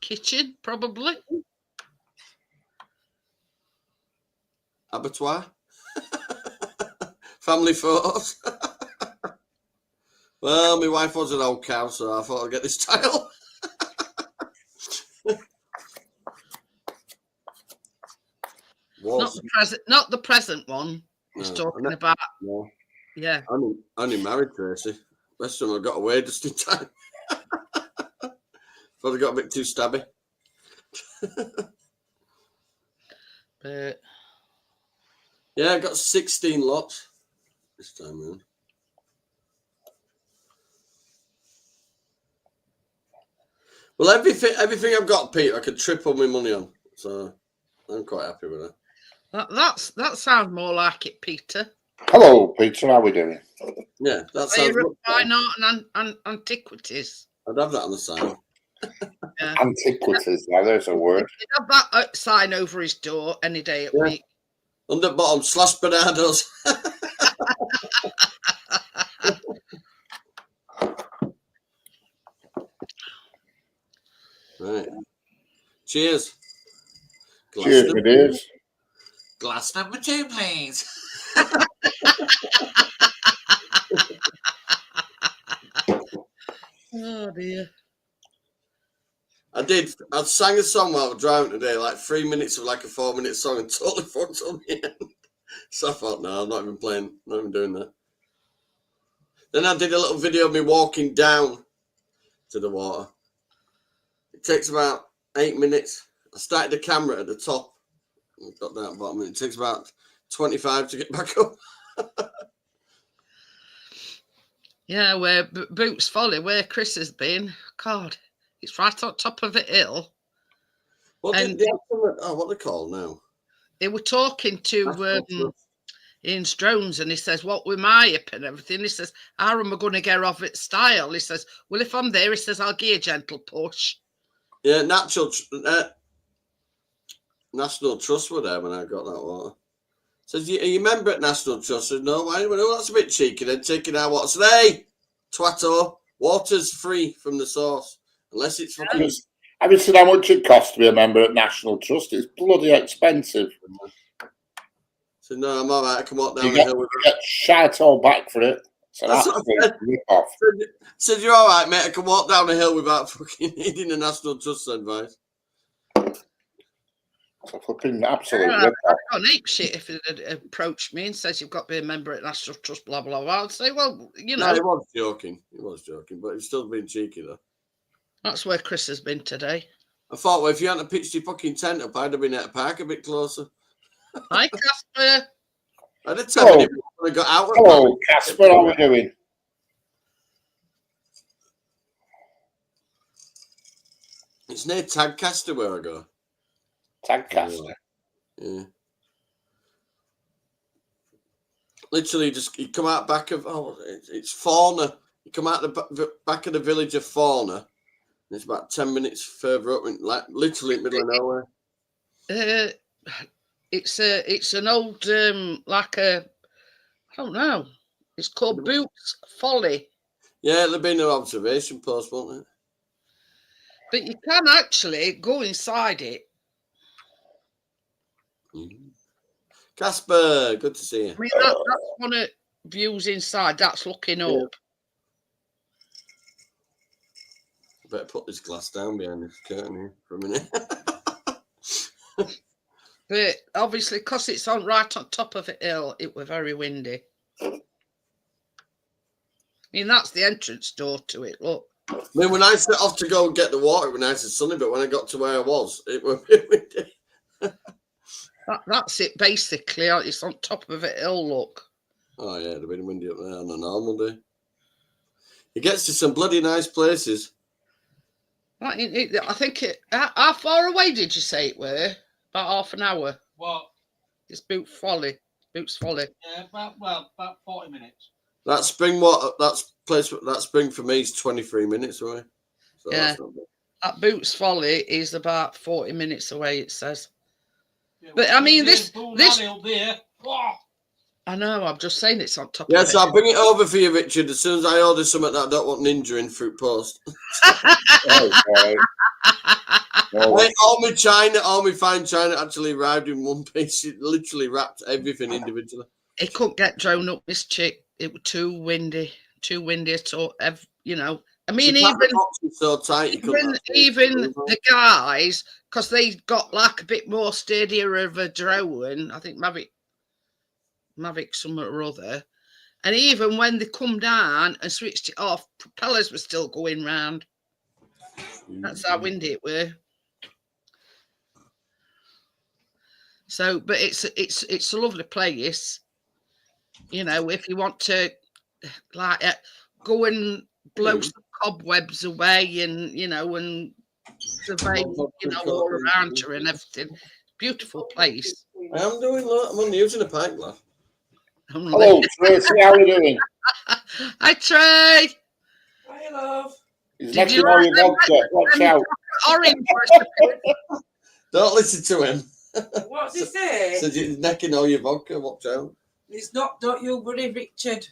Kitchen, probably. Abattoir. Family photos. Well, my wife was an old cow, so I thought I'd get this tile. Not the present one. He's talking about. No. Yeah. I only married Tracy. Rest of them I got away just in time. Thought I got a bit too stabby. But yeah, I got 16 lots this time around. Well, everything I've got, Peter, I could triple my money on, so I'm quite happy with that. That sounds more like it, Peter. Hello, Peter. How are we doing? Yeah, that Are sounds. you fine art and antiquities? I'd have that on the side. Yeah. Antiquities. Now, there's a word. He'd have that sign over his door any day at week. On the bottom, / Bernardo's. Right. Cheers. Cheers, my dears. Glass number 2, please. Oh dear. I sang a song while I was driving today, like 3 minutes of like a 4-minute song, and totally fucked on the end. So I thought, no, I'm not even playing, not even doing that. Then I did a little video of me walking down to the water. It takes about 8 minutes. I started the camera at the top. Got down at the bottom. It takes about 25 to get back up. Yeah, where Boots Folly, where Chris has been. God, it's right on top of a hill. What are they called now? They were talking to Ian's drones, and he says, "What with my hip and everything?" He says, "How am I going to get off it style?" He says, "Well, if I'm there," he says, "I'll give you a gentle push." Yeah, National Trust were there when I got that water. Says, are you a member at National Trust? I said, no, why? Well, that's a bit cheeky. Then taking our water. I said, hey, twatto, water's free from the source. Unless it's fucking... Have you seen how much it costs to be a member at National Trust? It's bloody expensive. So no, I'm all right. I can walk down you the hill with get shite all back for it. So that's rip-off. Said, you're all right, mate. I can walk down the hill without fucking needing a National Trust advice. It's a fucking absolute I've rip-off. got an ape shit if it had approached me and says you've got to be a member at National Trust, blah, blah, blah. I'd say, well, you know. No, he was joking. He was joking, but he's still being cheeky, though. That's where Chris has been today. I thought, well, if you hadn't pitched your fucking tent up, I'd have been at a park a bit closer. Hi, Casper. I'd have told him when I got out. Hello, Casper. How are we doing? It's near Tadcaster where I go. Tadcaster. Yeah. Literally, you come out back of it's Fauna. You come out the back of the village of Fauna. And it's about 10 minutes further up, like literally in the middle of nowhere. It's an old like a I don't know. It's called Boots Folly. Yeah, there'll be no observation post, won't there? But you can actually go inside it. Casper, good to see you. I mean, that's one of views inside. That's looking up. Better put this glass down behind this curtain here for a minute. But obviously, because it's right on top of a hill, it was very windy. I mean, that's the entrance door to it. Look. I mean, when I set off to go and get the water, it was nice and sunny, but when I got to where I was, it was a bit windy. That's it, basically. It's on top of a hill, look. Oh, yeah, it'd been windy up there on a normal day. It gets to some bloody nice places. I think how far away did you say it were? About half an hour. What? It's Boots Folly. Yeah, about 40 minutes. That spring for me is 23 minutes away. So Yeah. that's not bad. At Boots Folly is about 40 minutes away, it says. Yeah, But I mean, this. Up there. Oh. I know. I'm just saying it's on top. Yeah, of so I'll bring it over for you, Richard, as soon as I order something that I don't want Ninja in fruit post. All my china, all my fine china actually arrived in one piece. It literally wrapped everything individually. It couldn't get drawn up, this chick. It was too windy. So, you know. I mean, The box was so tight, even the guys, because they got like a bit more steadier of a drone. I think Mavic something or other. And even when they come down and switched it off, propellers were still going round. That's how windy it were. So, but it's a lovely place. You know, if you want to like go and blow some cobwebs away and, you know, and survey, you know, all around you and everything. Beautiful place. I am doing that. I'm only using a pint glass. Hello, Tracy. How are you doing? Hi, Trey. Hi, love. He's necking all your vodka. Watch out. Orange. Don't listen to him. What's he say? Says he's necking all your vodka. Watch out. It's not, don't you worry, Richard.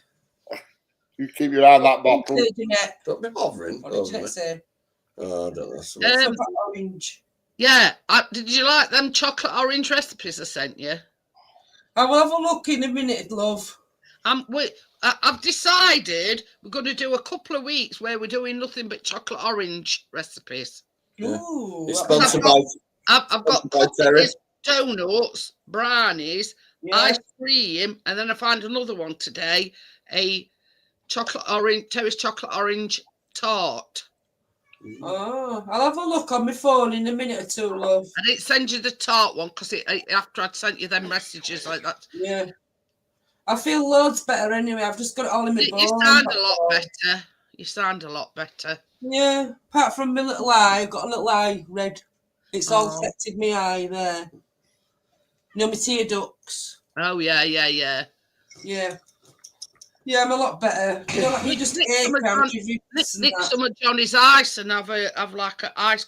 You keep your eye on that bottle. Don't be bothering. What did you say? Oh, I don't know. Orange. Yeah. Did you like them chocolate orange recipes I sent you? I will have a look in a minute, love. I've decided we're going to do a couple of weeks where we're doing nothing but chocolate orange recipes. Yeah. Ooh, It's sponsored by. I've got cookies, donuts, brownies, ice cream, and then I found another one today, a Terry's chocolate orange tart. Oh, I'll have a look on my phone in a minute or two, love. I didn't send you the tart one because after I'd sent you them messages like that. Yeah. I feel loads better anyway. I've just got it all in my phone. You sound a lot better. You sound a lot better. Yeah. Apart from my little eye, I've got a little eye red. It's all affected my eye there. You know, my tear ducts. Oh, yeah. Yeah. Yeah, I'm a lot better. You know, like you just nick some of Johnny's ice and have like an ice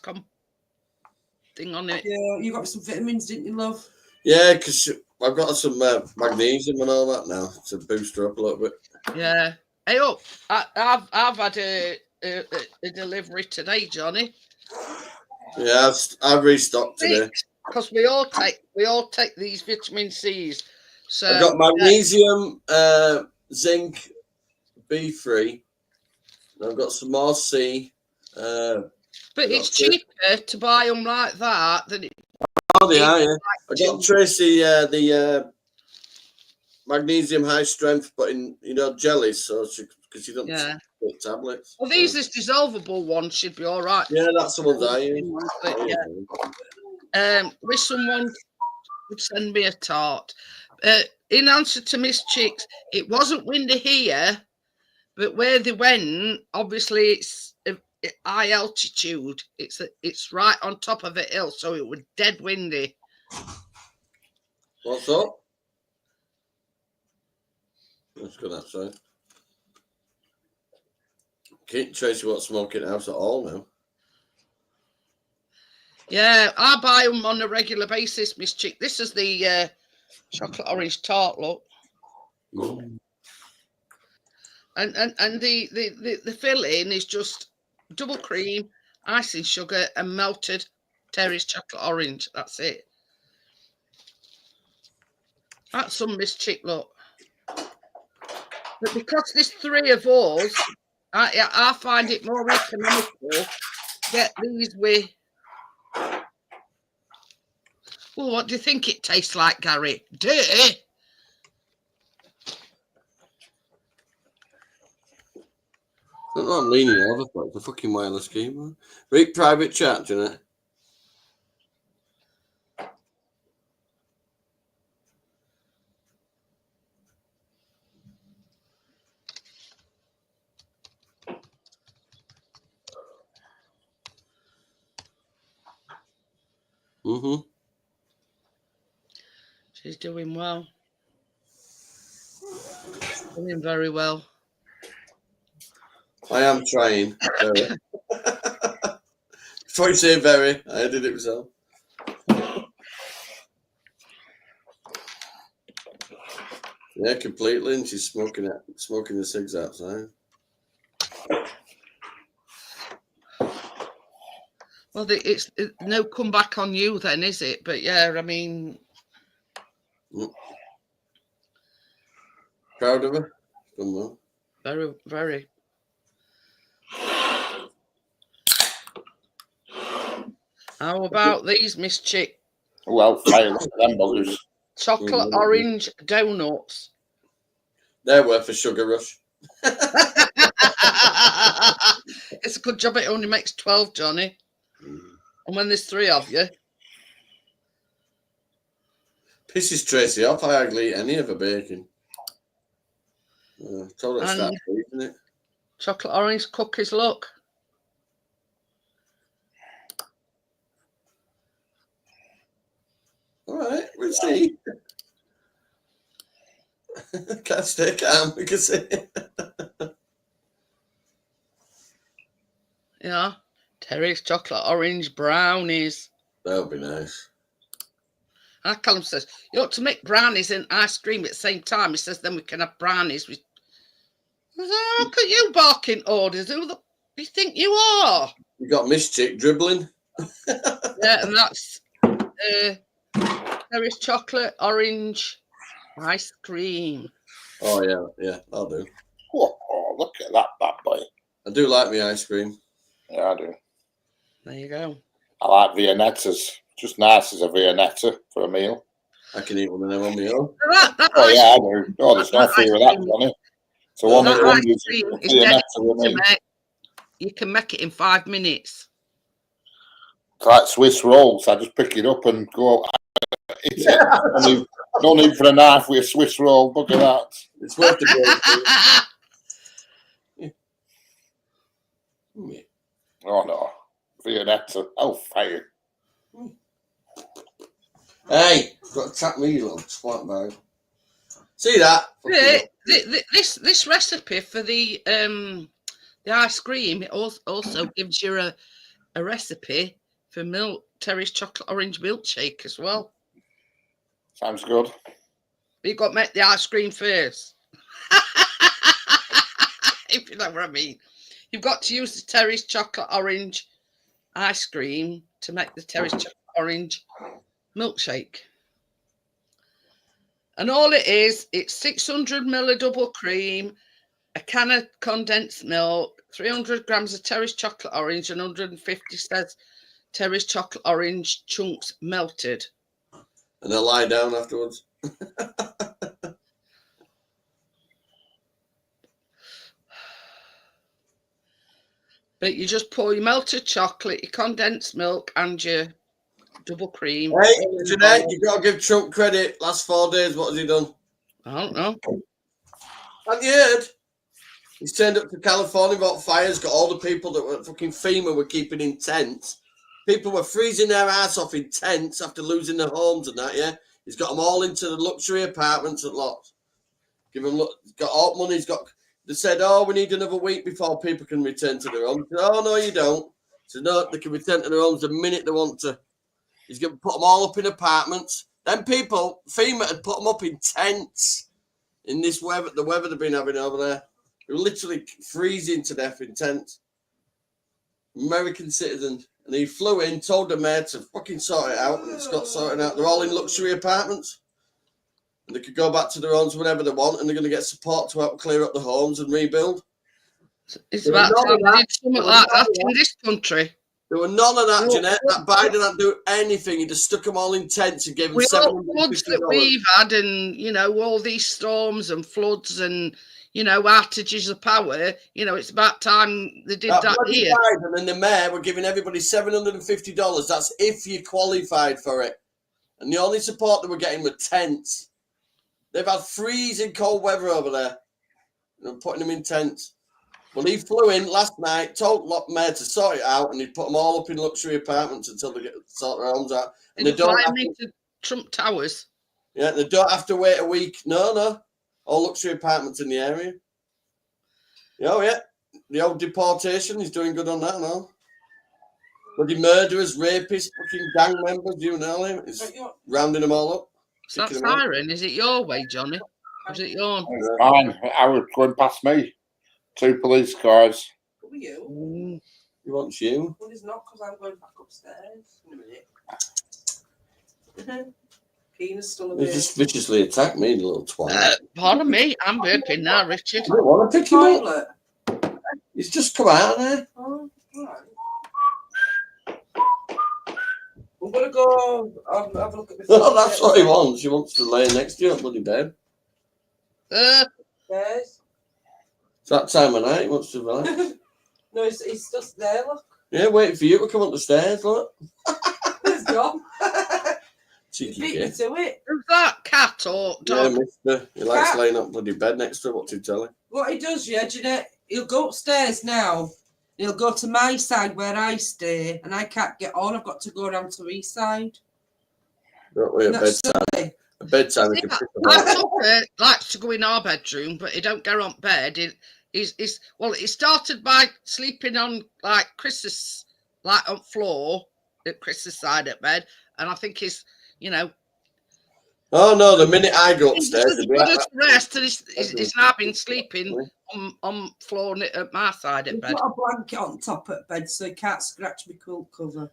thing on it. Yeah, you got some vitamins, didn't you, love? Yeah, because I've got some magnesium and all that now to boost her up a little bit. Yeah. Hey, look, I've had a delivery today, Johnny. Yeah, I've restocked today. Because we all take these vitamin C's. So I've got magnesium, zinc, B3. I've got some more C. But it's cheaper to buy them like that than it. Oh, they are, yeah. I got Tracy the magnesium high strength, but in jellies, so because she doesn't take tablets. Well, these is dissolvable ones should be all right. Yeah, that's the ones I use. Wish someone would send me a tart. In answer to Miss Chicks, it wasn't windy here, but where they went, obviously it's high altitude. It's right on top of a hill, so it was dead windy. What's up? That's good outside. Tracy won't smoke in the house at all now. Yeah, I buy them on a regular basis, Miss Chick. This is the chocolate orange tart, look. And the filling is just double cream, icing sugar, and melted Terry's chocolate orange. That's it. That's some Miss Chick, look. But because there's three of us, I find it more economical to get these with. Well, what do you think it tastes like, Gary? Dirty. don't know, I'm leaning over, but it's a fucking wireless keyboard. Read private chat, Janet. Mm-hmm. She's doing well. Doing very well. I am trying. Very. Before you say very, I did it myself. Yeah, completely. And she's smoking the cigs outside. Well, it's no comeback on you then, is it? But yeah, I mean, Proud of her. Come on. very, very. How about these, Miss Chick? Well, fine, them buggers. Chocolate orange donuts. They're worth a sugar rush. It's a good job it only makes 12, Johnny. And when there's 3 of you. Pisses Tracy off. I hardly eat any of her bacon. Told her to start eating it. Chocolate orange cookies, look. All right, we'll see. Can't stay calm, we can see. Yeah. Terry's chocolate orange brownies. That would be nice. And Callum says, you ought to make brownies and ice cream at the same time. He says, then we can have brownies. I said, look at you barking orders. Who do you think you are? You got Miss Chick dribbling. Yeah, and that's Terry's chocolate orange ice cream. Oh, yeah, I'll do. Oh, look at that bad boy. I do like my ice cream. Yeah, I do. There you go. I like Viennettas. Just nice as a Viennetta for a meal. I can eat one of them on my own. Oh, yeah, I do. Oh, there's no fear of that, Johnny. So one of ice is cream is Viennetta with to me. make. You can make it in 5 minutes. It's like Swiss rolls. I just pick it up and go. Eat it. No need for a knife with a Swiss roll. Look at that. It's worth the go. Oh, no. Viennetta. Oh, fire. Hey, got to tap me, love. Splat bag. See that? This recipe for the ice cream, it also gives you a recipe for Terry's chocolate orange milkshake as well. Sounds good. But you've got to make the ice cream first. If you know what I mean. You've got to use the Terry's chocolate orange ice cream to make the Terry's chocolate orange milkshake. And all it is, it's 600 ml of double cream, a can of condensed milk, 300 grams of Terry's chocolate orange, and 150 says Terry's chocolate orange chunks melted. And they'll lie down afterwards. But you just pour your melted chocolate, your condensed milk, and your double cream. Hey, Jeanette, you got to give Trump credit. Last 4 days, what has he done? I don't know. Haven't you heard? He's turned up to California, bought fires, got all the people that were fucking FEMA were keeping in tents. People were freezing their ass off in tents after losing their homes and that, yeah? He's got them all into the luxury apartments at lots. Give them, look, he's got all money, they said, oh, we need another week before people can return to their homes. Said, oh, no, you don't. So no, they can return to their homes the minute they want to. He's going to put them all up in apartments. Then people, FEMA had put them up in tents in this weather, the weather they've been having over there. They were literally freezing to death in tents. American citizens. And he flew in, told the mayor to fucking sort it out, and it's got sorted out. They're all in luxury apartments. And they could go back to their homes whenever they want, and they're going to get support to help clear up the homes and rebuild. It's about something like that in this country. There were none of that, Jeanette. That Biden didn't do anything. He just stuck them all in tents and gave them With all the $750. floods that we've had, and you know, all these storms and floods, and you know, outages of power. You know, it's about time they did that bloody here. Biden and the mayor were giving everybody $750. That's if you qualified for it. And the only support they were getting were tents. They've had freezing cold weather over there. And putting them in tents. Well, he flew in last night, told mayor to sort it out, and he'd put them all up in luxury apartments until they get sort their homes out. And they don't have to Trump Towers. Yeah, they don't have to wait a week. No. All luxury apartments in the area. Oh, yeah. The old deportation, he's doing good on that now. Bloody murderers, rapists, fucking gang members, you know him. He's rounding them all up. So that siren, is it your way, Johnny? Or is it yours? Mine. I was going past me. 2 police cars. Who are you? He wants you. Well, it's not because I'm going back upstairs in a minute. Keena's still a He bit. just viciously attacked me, the little twat. Pardon me, I'm burping now, Richard. I don't want to pick him up. Toilet. He's just come out of there. Oh, right. I'm going to go have a look at this. Oh, that's what he wants. He wants to lay next to you on bloody bed. Stairs. It's that time of night. He wants to relax. No, he's just there, look. Yeah, waiting for you to come up the stairs, look. He's gone. Cheeky Beat me kid. to it. Is that cat or Yeah, dog? mister. He likes Cat. laying up bloody bed next to her, what to tell him. What he does, yeah, Jeanette, he'll go upstairs now. He'll go to my side where I stay, and I can't get on. I've got to go around to his side. Don't wait at That's bedtime. silly. At bedtime, he See, can pick My them up. tucker likes to go in our bedroom, but he don't go on bed. He started by sleeping on like Chris's, like on floor at Chris's side at bed, and I think he's, you know, Oh, no, the minute I go he's upstairs, just he'll be got like us that. rest, and he's now been sleeping on floor at my side at He's bed. got a blanket on top at bed so he can't scratch my quilt cover.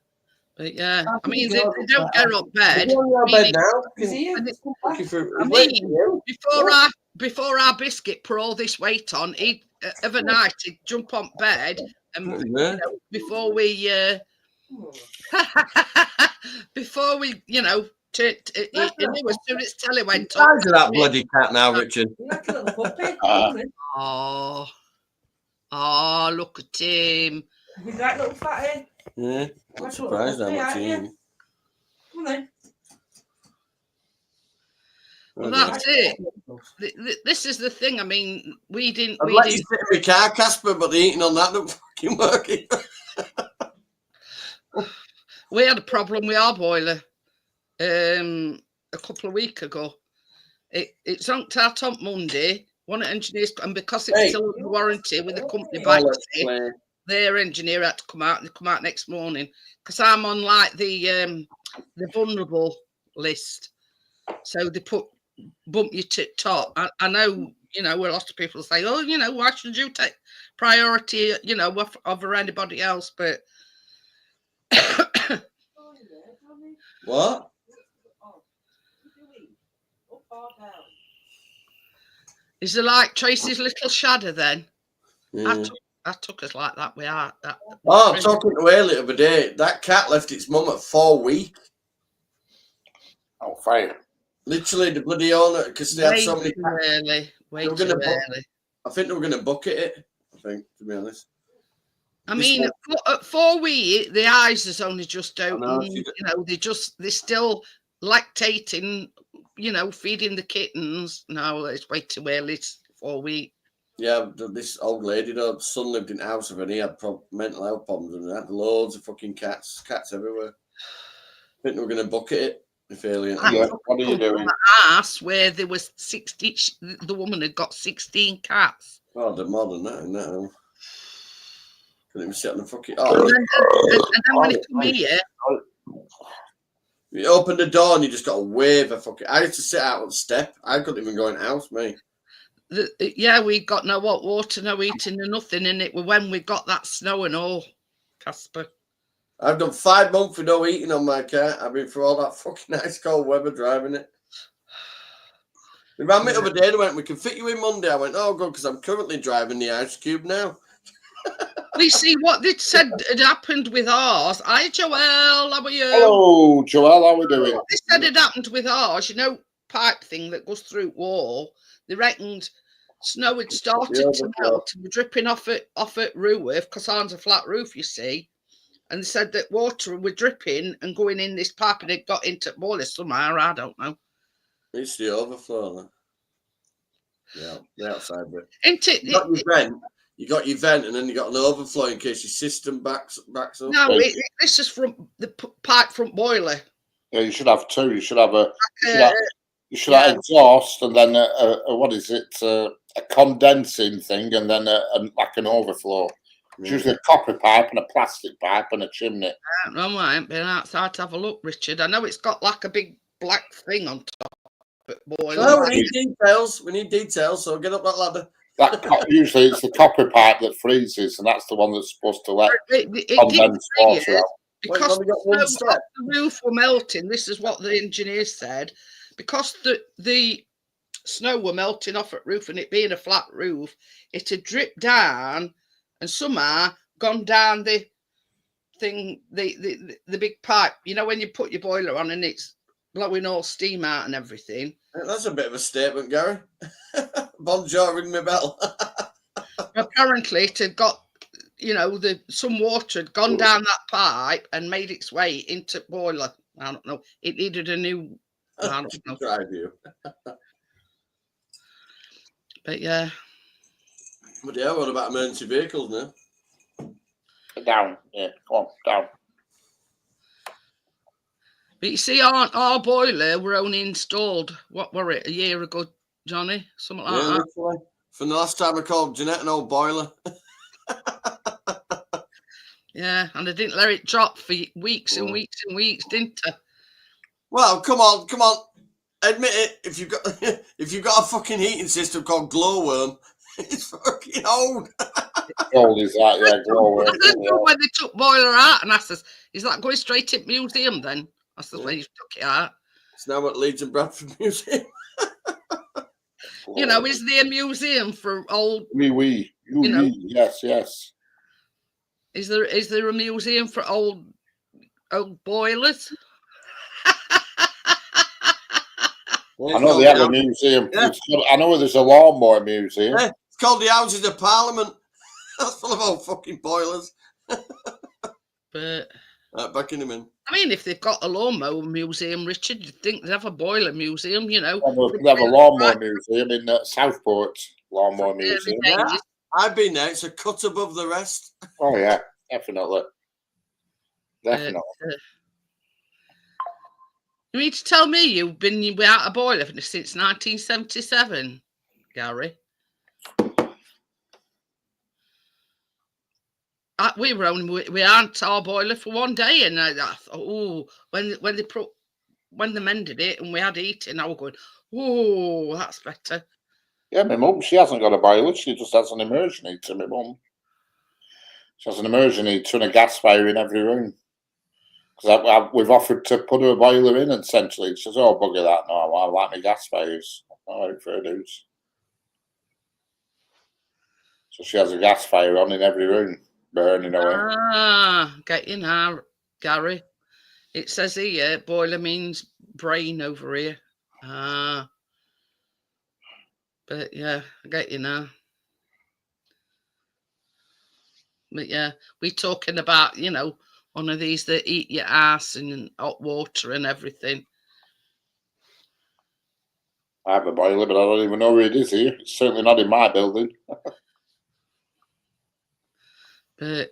But yeah, I mean, think they he's don't get up bed. He's on your bed now. Is he? And it- Looking for- I he's waiting mean, for you. before our biscuit put all this weight on, he'd of a night he'd jump on bed and Yeah. you know, before we before we you know he knew as soon as telly went Size up. of that bloody cat now, Richard. He's like a little puppy. isn't Oh, look at him. he? He's like a little fatty. Yeah, I'm surprised how much he is. Come on then. Well, that's it. This is the thing. I mean, we didn't. I'd let you sit in my car, Casper, but the eating on that don't fucking work. We had a problem with our boiler a couple of weeks ago. It zonked out on Monday. One of the engineers, and because it's still under warranty with the company by their engineer had to come out, and they come out next morning because I'm on like the vulnerable list. So they bump you to top. I know, you know, a lot of people say, oh, you know, why should you take priority, you know, over anybody else? But What? is it like Tracy's little shadow then? Yeah. I took us like that. We are. Oh, I'm talking to Haley the other day. That cat left its mum at 4 weeks. Oh, fair. Literally, the bloody owner, because they had so many cats. Early. Way They were too gonna book- early. I think they were going to bucket it. I think, to be honest. I This mean, at 4 weeks, the eyes is only just know, open. she- You know, they're still lactating. You know, feeding the kittens. No, it's way too early. It's 4 weeks. Yeah, this old lady, though, son lived in the house of her, and he had mental health problems and that. Loads of fucking cats everywhere. I think they were going to bucket it. If Haley and Yeah, what are you doing? Ass where there was 60. The woman had got 16 cats. Oh, they're more than that in that home. Couldn't even sit on the fucking. And Oh, then when it come here, you opened the door and you just got a wave of fucking. I had to sit out on the step. I couldn't even go in the house, me. yeah, we got no hot water, no eating, no nothing. And it was when we got that snow and all, Casper. I've done 5 months with no eating on my car. I've been through all that fucking ice cold weather driving it. They ran me the other day. They went, we can fit you in Monday. I went, oh, good, because I'm currently driving the Ice Cube now. We see what they said had happened with ours. Hi, Joelle, how are you? Hello, Joel. How are we doing? What they said had happened with ours, you know, pipe thing that goes through wall. They reckoned snow had started to melt and were dripping off at roof because ours a flat roof, you see. And they said that water were dripping and going in this pipe and it got into boiler somehow. I don't know. It's the overflow then. Yeah, the outside bit. You got your vent, and then you got an overflow in case your system backs up. No, this is from the pipe front boiler. Yeah, you should have two. You should have you should have exhaust, and then what is it? A condensing thing, and then like an overflow. It's usually a copper pipe and a plastic pipe and a chimney. I don't know. I ain't been outside to have a look, Richard. I know it's got like a big black thing on top. No, we need details. We need details. So get up that ladder. Usually it's the copper pipe that freezes, and that's the one that's supposed to let condensed water out. Because the roof were melting. This is what the engineers said. Because the snow were melting off at roof, and it being a flat roof, it had dripped down and somehow gone down the thing, the big pipe. You know when you put your boiler on and it's blowing all steam out and everything. That's a bit of a statement, Gary. Bonjour, ring me bell. Apparently, it had got, some water had gone down that pipe and made its way into boiler. I don't know. It needed a new. I don't know. Drive you. But yeah. But yeah, what about emergency vehicles now? Down, yeah, come on, down. But you see, our boiler were only installed, what were it, a year ago, Johnny? Something like that. Literally. From the last time I called Jeanette an old boiler. Yeah, and I didn't let it drop for weeks and weeks and weeks, didn't I? Well, come on. Admit it. If you've got a fucking heating system called Glowworm, it's fucking old. Old is that, yeah, Glowworm. When they took boiler out, and I says, "Is that going straight to the museum then?" I said, "When you took it out." It's now at Leeds and Bradford Museum. Is there a museum for old? Yes. Is there a museum for old boilers? I know they have a museum. Yeah. I know there's a lawnmower museum. Yeah, it's called the Houses of Parliament. That's full of old fucking boilers. But back in a minute. I mean, if they've got a lawnmower museum, Richard, you'd think they'd have a boiler museum, They have a lawnmower museum in Southport. Lawnmower museum. Yeah, I've been there. It's a cut above the rest. Oh yeah, definitely. You mean to tell me you've been without a boiler since 1977, Gary? We aren't our boiler for one day, and I thought, when they mended it and we had heating, I was going, oh, that's better. Yeah, my mum, she hasn't got a boiler. She just has an immersion heater. My mum, she has an immersion heater and a gas fire in every room. Because we've offered to put her a boiler in, and essentially she says, "Oh, bugger that! No, I like my gas fires. I like fair dues." So she has a gas fire on in every room, burning away. Get you now, Gary. It says here, boiler means brain over here. But yeah, I get you now. But yeah, we're talking about, one of these that eat your ass and hot water and everything. I have a boiler, but I don't even know where it is here. It's certainly not in my building. But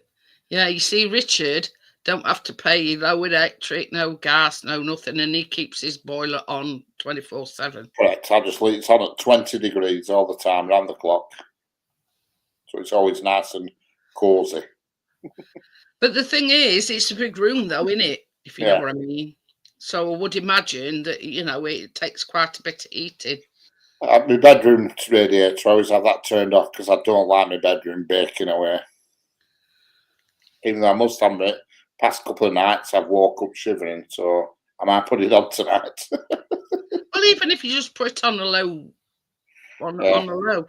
yeah, you see, Richard don't have to pay no electric, no gas, no nothing, and he keeps his boiler on 24/7. Correct. I just leave it on at 20 degrees all the time, round the clock. So it's always nice and cosy. But the thing is, it's a big room, though, isn't it? If you know what I mean. So I would imagine that, it takes quite a bit of heating. My bedroom radiator, I always have that turned off because I don't like my bedroom baking away. Even though I must admit, past couple of nights I've woke up shivering, so I might put it on tonight. Well, even if you just put it on a low, on the low,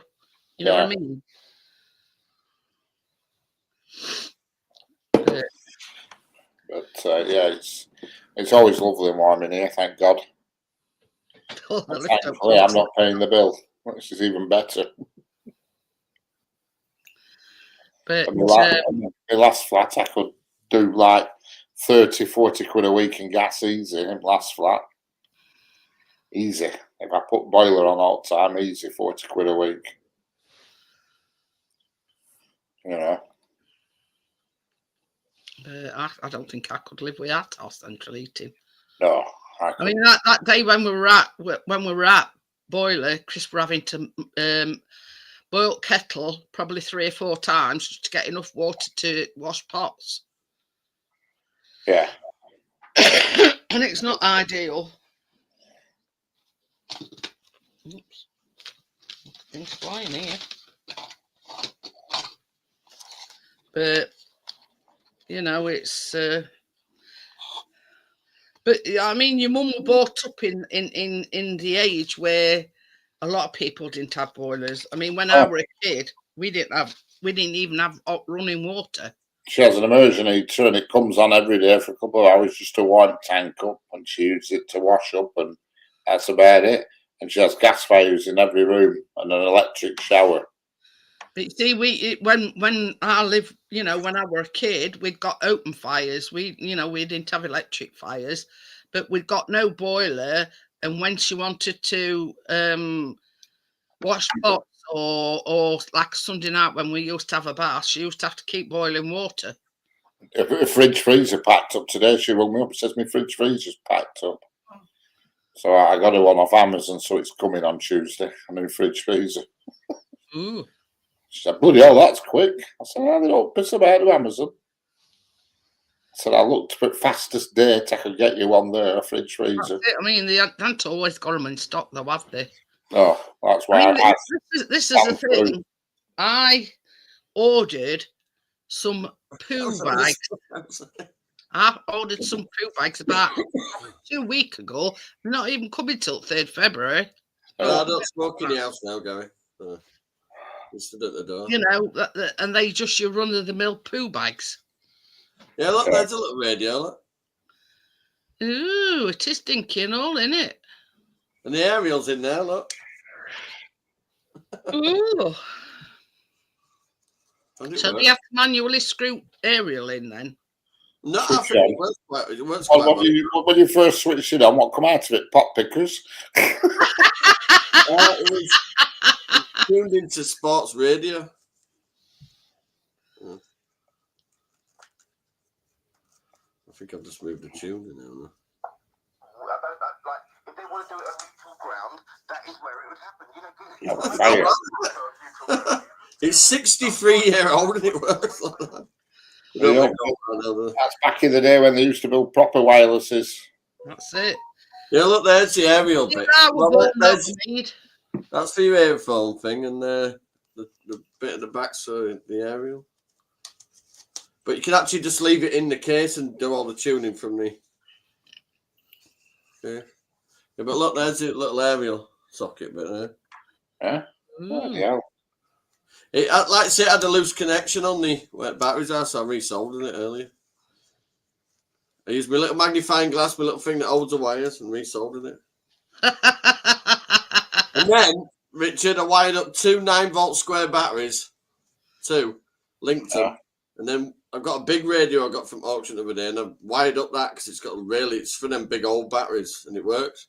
you know what I mean? But it's always lovely and warm in here, thank God. Oh, Thankfully, I'm not paying the bill, which is even better. But And my last flat, I could do like 30, 40 quid a week in gas easy in last flat. Easy. If I put boiler on all the time, easy, 40 quid a week. You know. I don't think I could live without our central heating. No. I mean, that day when we were at boiler, Chris were having to boil kettle probably 3 or 4 times just to get enough water to wash pots. Yeah. And it's not ideal. Oops. Things flying here. But, you know, it's... but, I mean, your mum was brought up in the age where a lot of people didn't have boilers. I mean, when I was a kid, we didn't even have hot running water. She has an immersion heater and it comes on every day for a couple of hours just to warm tank up, and she uses it to wash up, and that's about it. And she has gas fires in every room and an electric shower. But you see, when I lived, you know, when I was a kid, we'd got open fires. We didn't have electric fires, but we'd got no boiler. And when she wanted to wash pots or like Sunday night when we used to have a bath, she used to have to keep boiling water. If a fridge freezer packed up today, she rung me up and says my fridge freezer's packed up. So I got her one off Amazon, so it's coming on Tuesday, a new fridge freezer. Ooh. She said, bloody hell, that's quick. I said, they don't piss about to Amazon. I said, I looked for fastest date I could get you one there, a fridge freezer. I mean, they haven't always got them in stock, though, have they? No, that's why this is the thing. I ordered some poo bags. I ordered some poo bags about 2 weeks ago. They're not even coming till 3rd February. I don't smoke in the house now, Gary. You stood at the door. You know, and they just your run-of-the-mill poo bags. Yeah, look, there's a little radio, look. Ooh, it is dinky and all, isn't it? And the aerial's in there, look. Ooh. So work? they have to manually screw aerial in then? No, I think it works quite well. When you first switched it on, what come out of it? Pot pickers? It was tuned into sports radio. Yeah. I think I've just moved the tune in now. Like, if they want to do it on neutral ground, that is where it would happen. You know, It's 63-year-old and it works like that. Yeah, that's back in the day when they used to build proper wirelesses. That's it. Yeah, look, there's the aerial bit. That's for your earphone thing, and the bit at the back, so the aerial. But you can actually just leave it in the case and do all the tuning from the. Yeah, but look, there's the little aerial socket bit there. Yeah. Yeah. It, like I say, it had a loose connection on the where the batteries are, so I resoldered it earlier. I used my little magnifying glass, my little thing that holds the wires, and resoldered it. And then, Richard, I wired up 2 9-volt square batteries, 2, linked them. And then I've got a big radio I got from auction the other day, and I've wired up that because it's for them big old batteries, and it works.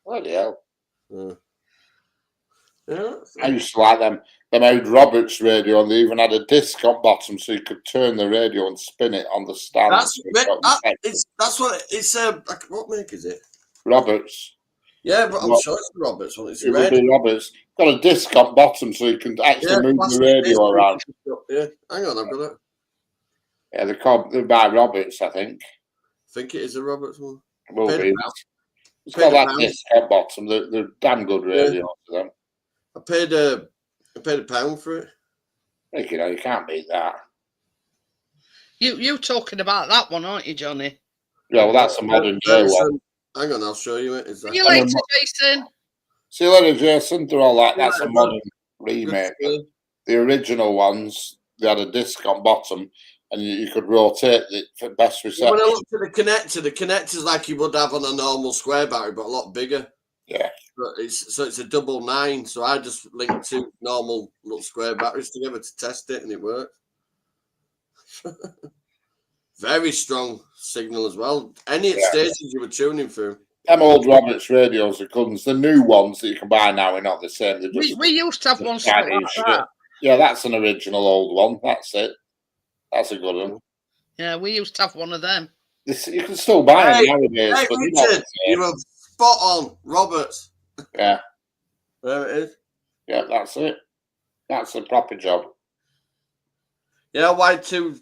Bloody hell. Yeah. I used to like them. They made Roberts radio, and they even had a disc on bottom, so you could turn the radio and spin it on the stand. That's what it's. What make is it? Roberts. Yeah, but I'm sure it's the Roberts one. It would be Roberts. Got a disc on bottom, so you can actually move the radio around. Yeah, hang on, I've got it. Yeah, they're by Roberts, I think. I think it is a Roberts one. It will be. It's got that disc on bottom. They're damn good radio to them. I paid £1 for it. You know, you can't beat that. You talking about that one, aren't you, Johnny? Yeah, well, that's a modern day one. Hang on, I'll show you it. See you later, Jason. See you later, Jason. They're all like that's a modern remake. The original ones, they had a disc on bottom, and you could rotate it for best reception. When I looked at the connector's like you would have on a normal square battery, but a lot bigger. Yeah. But it's a 99. So I just linked 2 normal little square batteries together to test it, and it worked. Very strong signal as well. Any stations you were tuning through. Them old Roberts radios are guns. The new ones that you can buy now are not the same. They're just, We used to have one spot Chinese like shit. that. Yeah, that's an original old one. That's it. That's a good one. Yeah, we used to have one of them. You can still buy them nowadays. Hey, but they're not Richard, the same. you were spot on. Roberts. Yeah. There it is. Yeah, that's it. That's a proper job. Yeah, wired two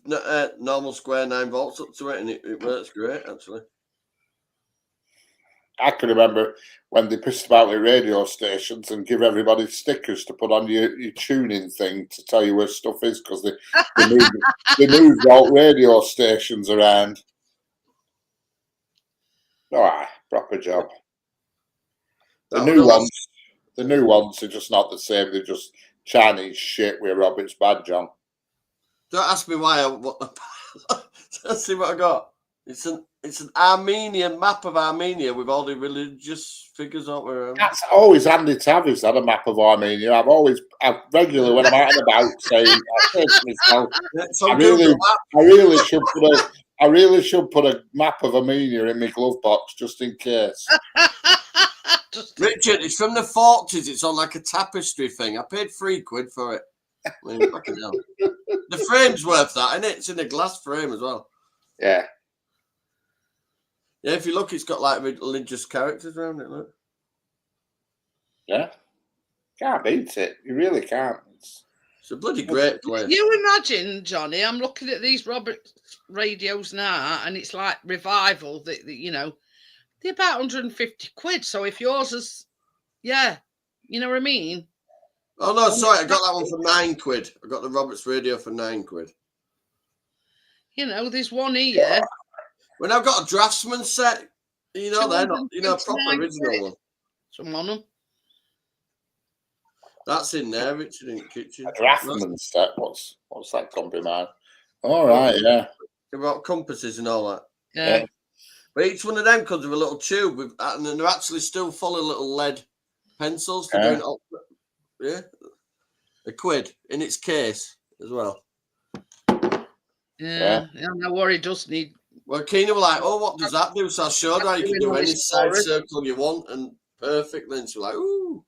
normal square 9 volts up to it, and it works great, actually. I can remember when they pissed about with radio stations and give everybody stickers to put on your tuning thing to tell you where stuff is, because they moved all radio stations around. All right, proper job. The new ones are just not the same. They're just Chinese shit with Robert's badge on. Don't ask me why. Let's see what I got. It's an Armenian map of Armenia with all the religious figures out there. That's always handy to have. Is that a map of Armenia? I've regularly when I'm out and about saying, I say to myself, I really should put a map of Armenia in my glove box just in case. Richard, it's from the 40s. It's on like a tapestry thing. I paid £3 for it. I mean, fucking hell. The frame's worth that, isn't it? It's in a glass frame as well. Yeah. Yeah, if you look, it's got like religious characters around it. Look. Yeah. Can't beat it. You really can't. It's a bloody great place. You imagine, Johnny, I'm looking at these Roberts radios now, and it's like Revival, that you know, they're about £150. So if yours is, yeah, you know what I mean? Oh, no, sorry, I got that one for £9. I got the Roberts radio for £9. You know, there's one here. When I've got a Draftsman set, you know, they're not, you know, proper original one. Some on them. That's in there, Richard, in the kitchen. A Draftsman set. What's that company, man? All right, yeah. They've got compasses and all that. Yeah. But each one of them comes with a little tube, and they're actually still full of little lead pencils for doing it. Yeah. £1 in its case as well. Yeah. No worry, does need. Well, Keena were like, oh, what does that do? So I showed her you can do any side circle you want, and perfectly. And she was like, ooh.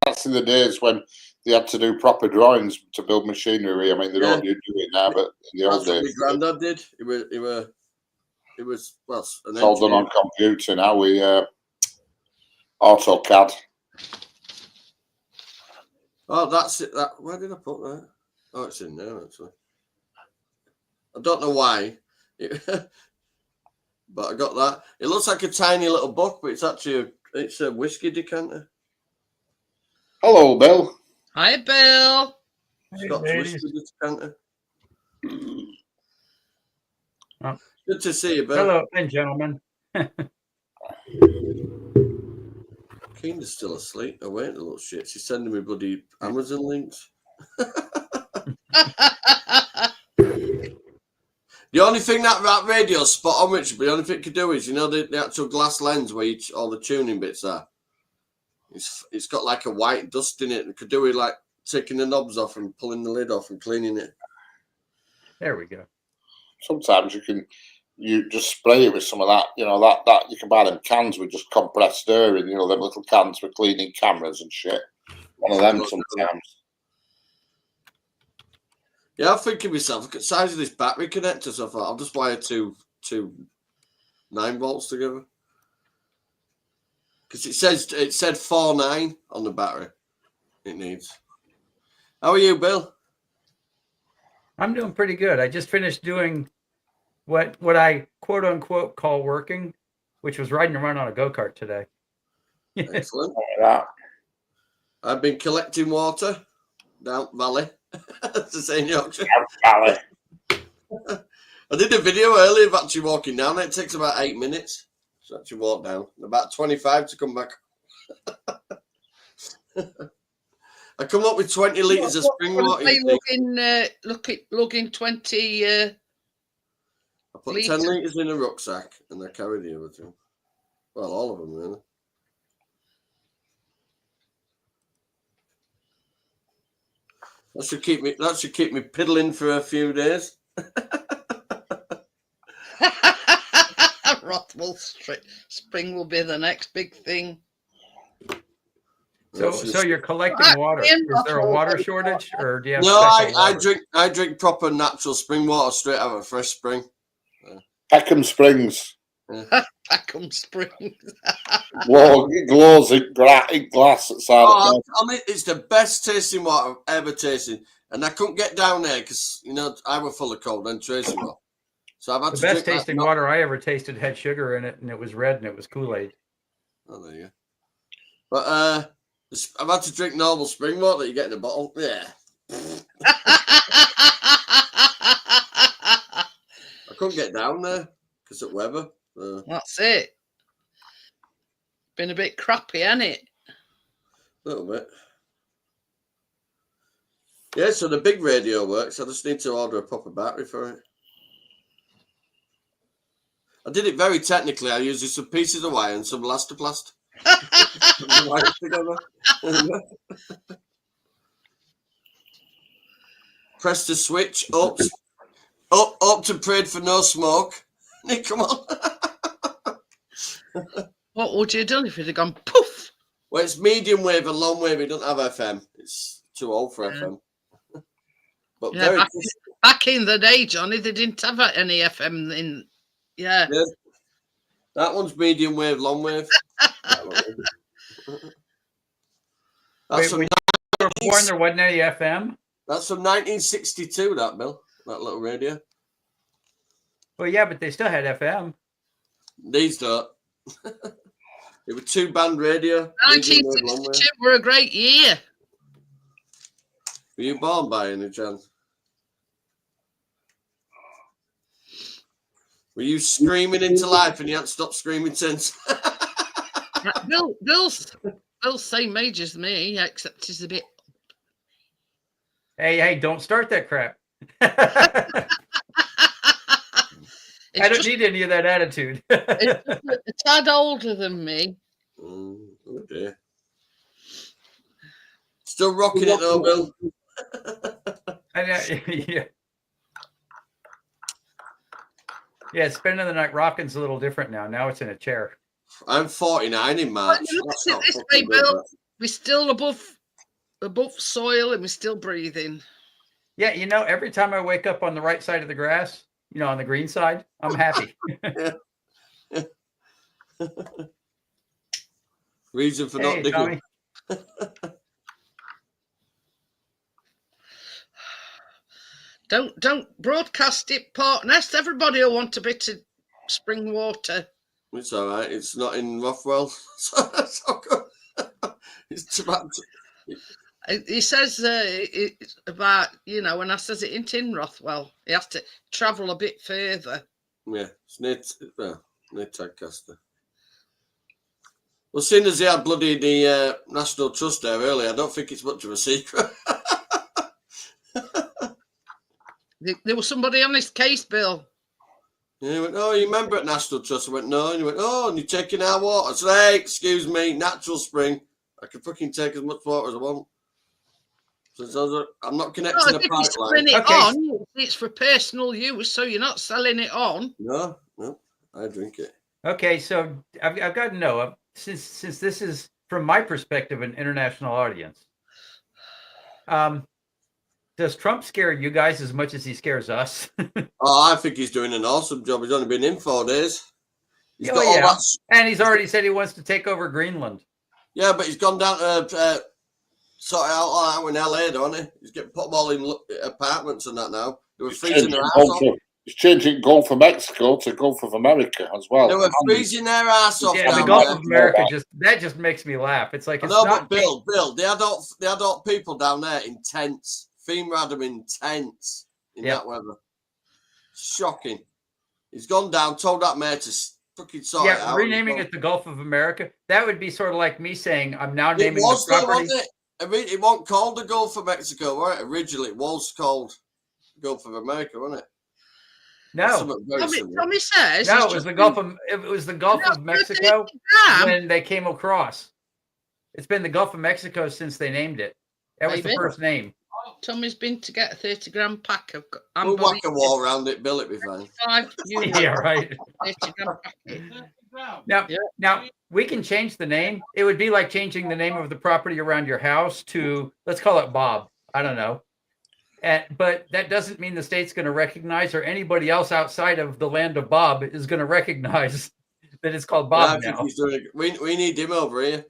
That's in the days when they had to do proper drawings to build machinery. I mean, they don't do it now, but in the old days. That's what my granddad did. It was well, it's all done on computer now. We AutoCAD. Oh, that's it. Where did I put that? Oh, it's in there actually. I don't know why, but I got that. It looks like a tiny little book, but it's actually it's a whiskey decanter. Hello, Bill. Hi, Bill. Scotch whiskey decanter. Oh. Good to see you, Bill. Hello, gentlemen. Keena's still asleep. Oh, wait, the little shit. She's sending me bloody Amazon links. The only thing that radio's spot on, Richard, but the only thing it could do is, you know, the actual glass lens where all the tuning bits are. It's got like a white dust in it. It could do it like taking the knobs off and pulling the lid off and cleaning it. There we go. Sometimes you just spray it with some of that, you know, that you can buy them cans with just compressed air in, you know, them little cans for cleaning cameras and shit. One of them sometimes. Yeah, I'm thinking myself, look at the size of this battery connector. So I thought I'll just wire two 9 volts together. Because it said 4.9 on the battery. It needs. How are you, Bill? I'm doing pretty good. I just finished doing what I quote unquote call working, which was riding around on a go-kart today. Excellent. Yeah. I've been collecting water down valley. That's the same Yorkshire. Valley. I did a video earlier of actually walking down. It takes about 8 minutes to actually walk down. About 25 to come back. I come up with 20 litres of spring water. Lug in 20. I put 10 litres in a rucksack and I carry the other two. Well, all of them, really. That should keep me piddling for a few days. Rothwell Spring will be the next big thing. So you're collecting water. Is there a water shortage, or do you have? No, water? I drink proper natural spring water straight out of a fresh spring. Peckham Springs. Peckham Springs. Whoa, it glows in glass outside. I mean, it's the best tasting water I've ever tasted, and I couldn't get down there because I was full of cold and Tracy was. So I've had the to best drink tasting water I ever tasted had sugar in it, and it was red, and it was Kool-Aid. Oh, there you go. But I've had to drink normal spring water that you get in a bottle. Yeah. I couldn't get down there because of weather. That's it. Been a bit crappy, hasn't it? A little bit. Yeah, so the big radio works. I just need to order a proper battery for it. I did it very technically. I used some pieces of wire and some elastoplast. Press the switch up to prayed for no smoke. Nick, come on. What would you have done if it had gone poof? Well, it's medium wave and long wave. It doesn't have FM. It's too old for FM. But yeah, back in the day, Johnny, they didn't have any FM in. Yeah. That one's medium wave, long wave. Wait, when you were born, there wasn't any FM? That's from 1962, that, Bill. That little radio. Well, yeah, but they still had FM. These don't. It was 2-band radio. 1962 were a great year. Were you born by any chance? Were you screaming into life and you hadn't stopped screaming since? Bill's same age as me, except he's a bit. Hey, don't start that crap. I don't need any of that attitude. It's a tad older than me. Oh dear. Still rocking it though, Bill. Yeah. Yeah, spending the night rocking's a little different now. Now it's in a chair. I'm 49 in March. Look at it this way, Bill. We're still above soil and we're still breathing. Yeah, every time I wake up on the right side of the grass, on the green side, I'm happy. Reason for not digging. Don't broadcast it, Port Nest. Everybody will want a bit of spring water. It's all right. It's not in Rothwell. So that's all good. It's about. He says it's about, when I says it ain't in Rothwell, he has to travel a bit further. Yeah, it's near Tadcaster. Well, seeing as he had bloody the National Trust there earlier, I don't think it's much of a secret. There was somebody on this case, Bill. Yeah, he went, oh, you remember at National Trust? I went, no. And he went, oh, and you're taking our water. I said, hey, excuse me, natural spring. I can fucking take as much water as I want. So I'm not connecting a pipeline. It's for personal use, so you're not selling it on. No, I drink it. Okay, so I've got to know, since this is, from my perspective, an international audience, does Trump scare you guys as much as he scares us? Oh, I think he's doing an awesome job. He's only been in 4 days. He's got all that... And he's already said he wants to take over Greenland. Yeah, but he's gone down to sort it out in LA, don't he? He's getting put them all in apartments and that now. They were freezing their ass off. He's changing Gulf of Mexico to Gulf of America as well. They were freezing their ass off. Yeah, the Gulf of America just makes me laugh. It's like, it's not. But Bill, they had all people down there in tents. FEMA had them in tents in that weather. Shocking. He's gone down, told that mayor to fucking sort it out. Renaming it the Gulf of America. That would be sort of like me saying, I'm now naming the property. It wasn't called the Gulf of Mexico, was it? Originally, it was called Gulf of America, wasn't it? No. Tommy says. No, it was the Gulf of Mexico when they came across. It's been the Gulf of Mexico since they named it. That was the first name. Tommy's been to get a 30-gram pack of. We'll whack a wall around it, Bill. It'll be fine. 5 units. Yeah, right. 30-gram packet. Now we can change the name. It would be like changing the name of the property around your house to, let's call it Bob. I don't know. But that doesn't mean the state's going to recognize, or anybody else outside of the land of Bob is going to recognize that it's called Bob now. We need him over here.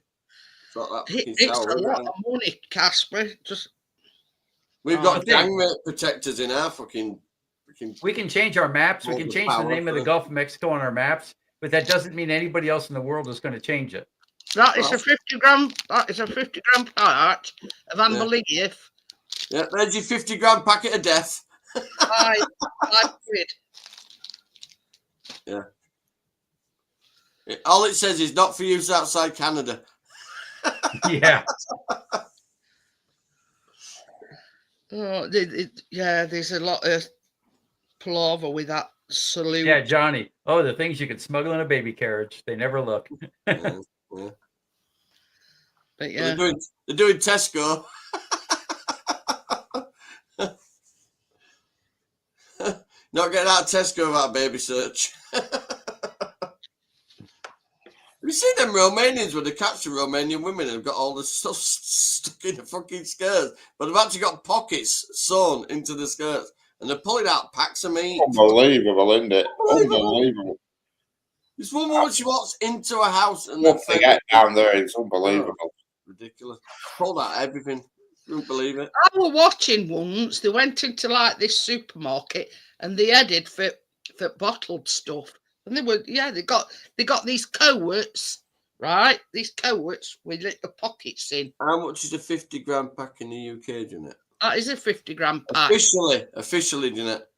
It's a lot of money, Casper. We've got gangway protectors in our fucking. We can change our maps. We can change the name of the Gulf of Mexico on our maps, but that doesn't mean anybody else in the world is going to change it. That is a 50-gram. That is a 50-gram part of Amberleaf. Yeah, there's your 50-gram packet of death. 5 quid. Yeah. All it says is not for use outside Canada. Yeah. Oh, there's a lot of palaver with that salute. Yeah, Johnny. Oh, the things you could smuggle in a baby carriage. They never look. Yeah. But yeah. They're doing Tesco. Not getting out of Tesco without baby search. Have you seen them Romanians where they catch the Romanian women and have got all the stuff stuck in the fucking skirts, but they've actually got pockets sewn into the skirts and they're pulling out packs of meat. Unbelievable, isn't it? Unbelievable. This woman, she walks into a house and what they get down there is unbelievable. Oh, ridiculous. Pulled out everything. Couldn't believe it. I was watching once. They went into like this supermarket and they headed for bottled stuff. And they got these coats, right? These coats with little pockets in. How much is a 50-gram pack in the UK, Jeanette? That is a 50-gram pack. Officially, Jeanette.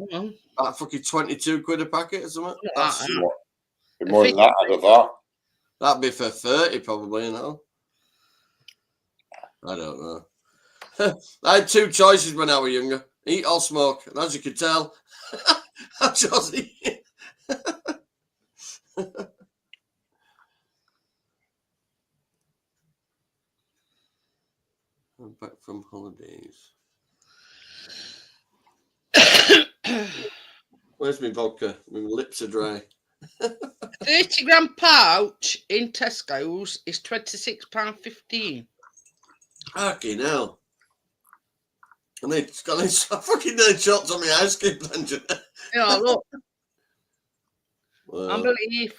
Oh, About fucking 22 quid a packet or something. More than that, I'd have thought. That'd be for 30 probably, you know. I don't know. I had two choices when I was younger. Eat or smoke. And as you can tell, I chose eating. I'm back from holidays. Where's my vodka? My lips are dry. 30-gram pouch in Tesco's is £26.15. Fucking hell. And it's got these fucking shots on my ice cream blender. Yeah, look. Well, Amberleaf,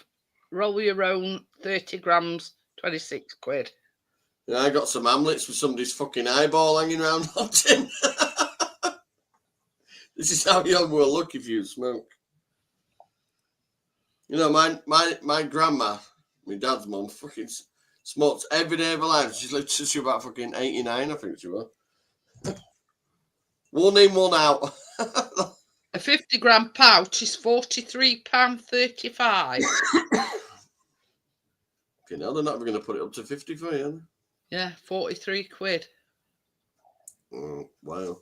roll your own, 30 grams, 26 quid. yeah, I got some amulets with somebody's fucking eyeball hanging around on tin. This is how young we'll look if you smoke. You know, my grandma, my dad's mum, fucking smoked every day of her life. She's lived since she was about fucking 89, I think she was. One in, one out. A 50-gram pouch is £43.35. Okay, now they're not even going to put it up to 50 for you, are they? Yeah, 43 quid. Oh, wow.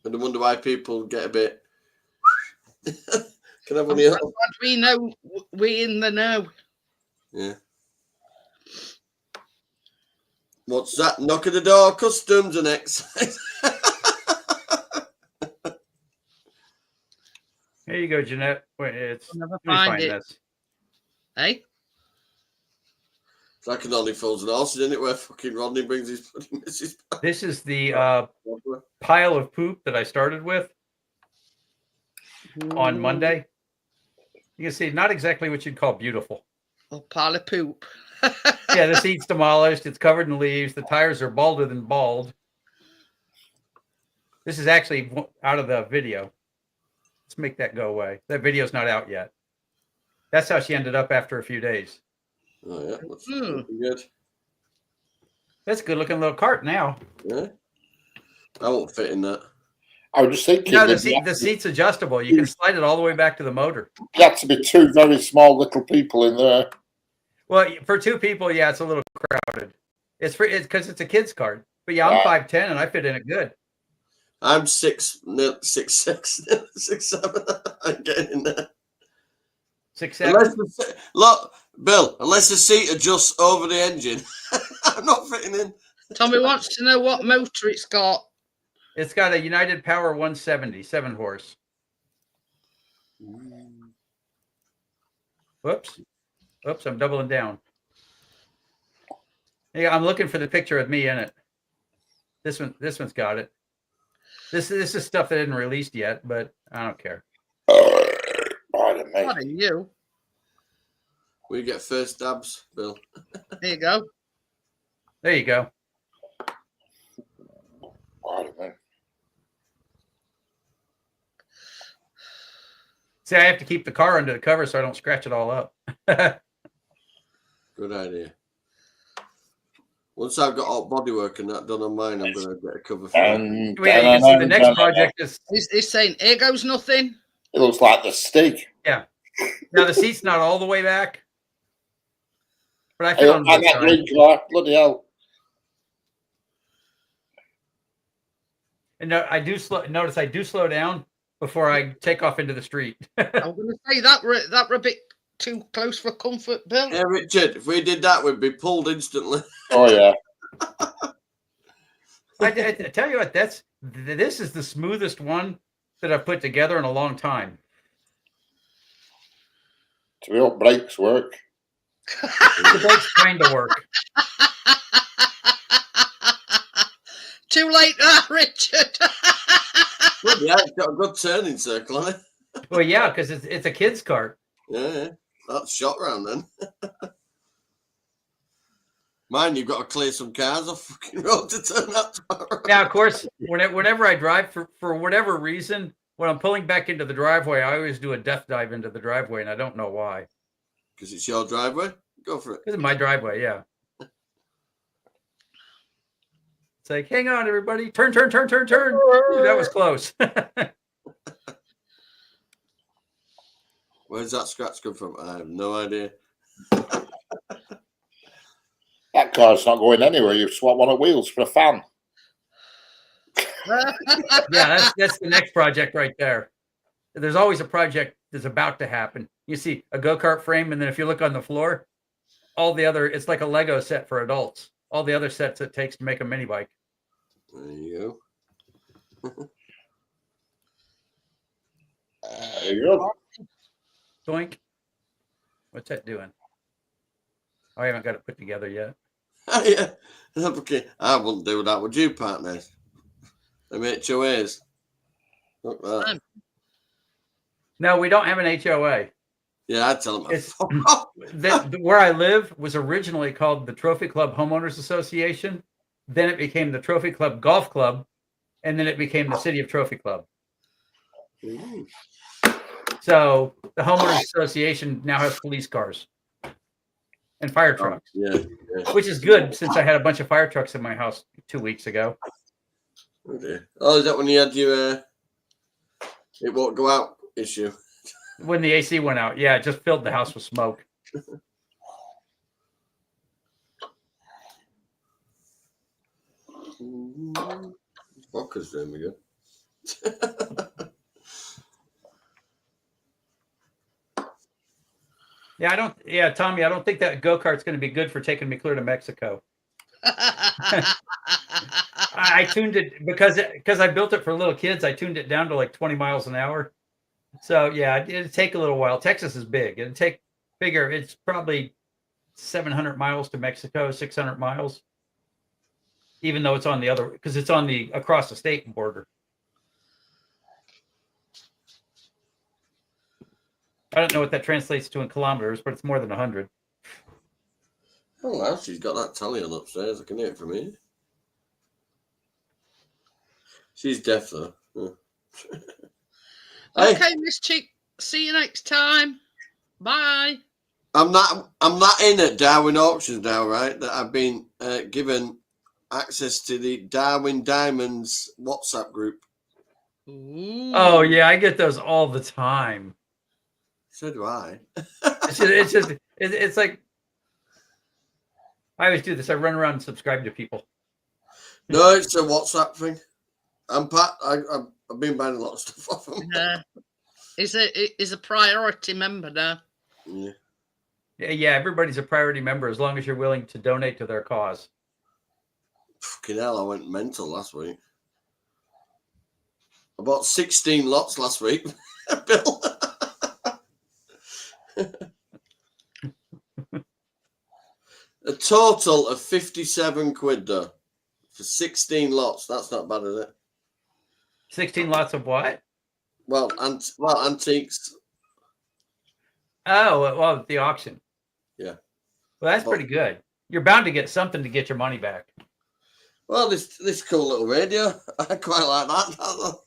And I wonder why people get a bit. Can I have one here? We know, we in the know. Yeah. What's that? Knock at the door, customs and excise. Here you go, Jeanette. Wait, I'll never let me find find it. this. Hey? It's like an Only Fools and Horses, isn't it? Where fucking Rodney brings his fucking missus back. This is the pile of poop that I started with on Monday. You can see not exactly what you'd call beautiful. A pile of poop. Yeah, the seat's demolished. It's covered in leaves. The tires are balder than bald. This is actually out of the video. Let's make that go away. That video's not out yet. That's how she ended up after a few days. Oh, yeah. That's good. That's a good looking little cart now. Yeah. I won't fit in that. I was just thinking. No, the seat's adjustable. You can slide it all the way back to the motor. You have to be two very small little people in there. Well, for two people, yeah, it's a little crowded. It's because it's a kid's cart. But yeah, I'm 5'10" and I fit in it good. I'm 6'6", 6'7". I'm getting in there. 6'7". Look, Bill, unless the seat adjusts over the engine, I'm not fitting in. Tommy wants to know what motor it's got. It's got a United Power 170, 7 horse. Whoops. Oops, I'm doubling down. Yeah, I'm looking for the picture of me in it. This one's got it. This is stuff that isn't released yet, but I don't care. Pardon me. Pardon you. We get first dabs, Bill. There you go. There you go. Pardon me. See, I have to keep the car under the cover so I don't scratch it all up. Good idea. Once I've got all bodywork and that done on mine, I'm going to get a cover for it. You can see the next project is... He's saying, here goes nothing. It looks like the steak. Yeah. Now, the seat's not all the way back. But I feel on that the green car. Bloody hell. And no, I do slow down before I take off into the street. I'm going to say that we're a bit too close for comfort, Bill. Yeah, Richard, if we did that, we'd be pulled instantly. Oh, yeah. I tell you what, this is the smoothest one that I've put together in a long time. To be up, brakes work. The brakes kind of work. Too late, Richard. Yeah, it's got a good turning circle on it. Well, yeah, because it's a kid's cart. Yeah, that's shot round then. Mine, you've got to clear some cars off fucking road to turn that around. Now, of course, whenever I drive, for whatever reason, when I'm pulling back into the driveway, I always do a death dive into the driveway, and I don't know why. Because it's your driveway? Go for it. Because it's my driveway, yeah. It's like, hang on, everybody. Turn. Ooh, that was close. Where's that scratch come from? I have no idea. That car's not going anywhere. You've swapped one of the wheels for a fan. Yeah, that's the next project right there. There's always a project that's about to happen. You see a go-kart frame, and then if you look on the floor, all the other, it's like a Lego set for adults. All the other sets it takes to make a mini bike. There you go. There you go. Doink. What's that doing? Oh, I haven't got it put together yet. Yeah. Okay. I wouldn't do that, would you, partners? Them HOAs. Look at that. No, we don't have an HOA. Yeah, I'd tell them. It's where I live was originally called the Trophy Club Homeowners Association. Then it became the Trophy Club Golf Club, and then it became the City of Trophy Club. Ooh. So the Homeowners Association now has police cars and fire trucks, Yeah. which is good since I had a bunch of fire trucks in my house 2 weeks ago. Okay. Oh, is that when you had your it won't go out issue? When the AC went out, yeah, it just filled the house with smoke. Vodka's doing me good. Yeah, Tommy, I don't think that go-kart's going to be good for taking me clear to Mexico. I tuned it because I built it for little kids. I tuned it down to like 20 miles an hour. So yeah, it'd take a little while. Texas is big. It'd take bigger. It's probably 700 miles to Mexico, 600 miles. Even though it's on the other, because it's on the across the state border. I don't know what that translates to in kilometers, but it's more than 100. Oh, well, she's got that tally on upstairs. I can hear it from here. She's deaf though. Okay, Miss Chick. See you next time. Bye. I'm not in at Darwin Auctions now, right? That I've been given access to the Darwin Diamonds WhatsApp group. Ooh. Oh yeah, I get those all the time. So do I. It's like I always do this. I run around and subscribe to people. No, it's a WhatsApp thing. I've been buying a lot of stuff off them. Yeah. Is a priority member now. Yeah. Yeah, everybody's a priority member as long as you're willing to donate to their cause. Fucking hell, I went mental last week. I bought 16 lots last week, Bill. A total of 57 quid, though, for 16 lots. That's not bad, is it? 16 lots of what? Well, antiques. Oh, well, the auction. Yeah. Well, that's pretty good. You're bound to get something to get your money back. Well, this cool little radio. I quite like that.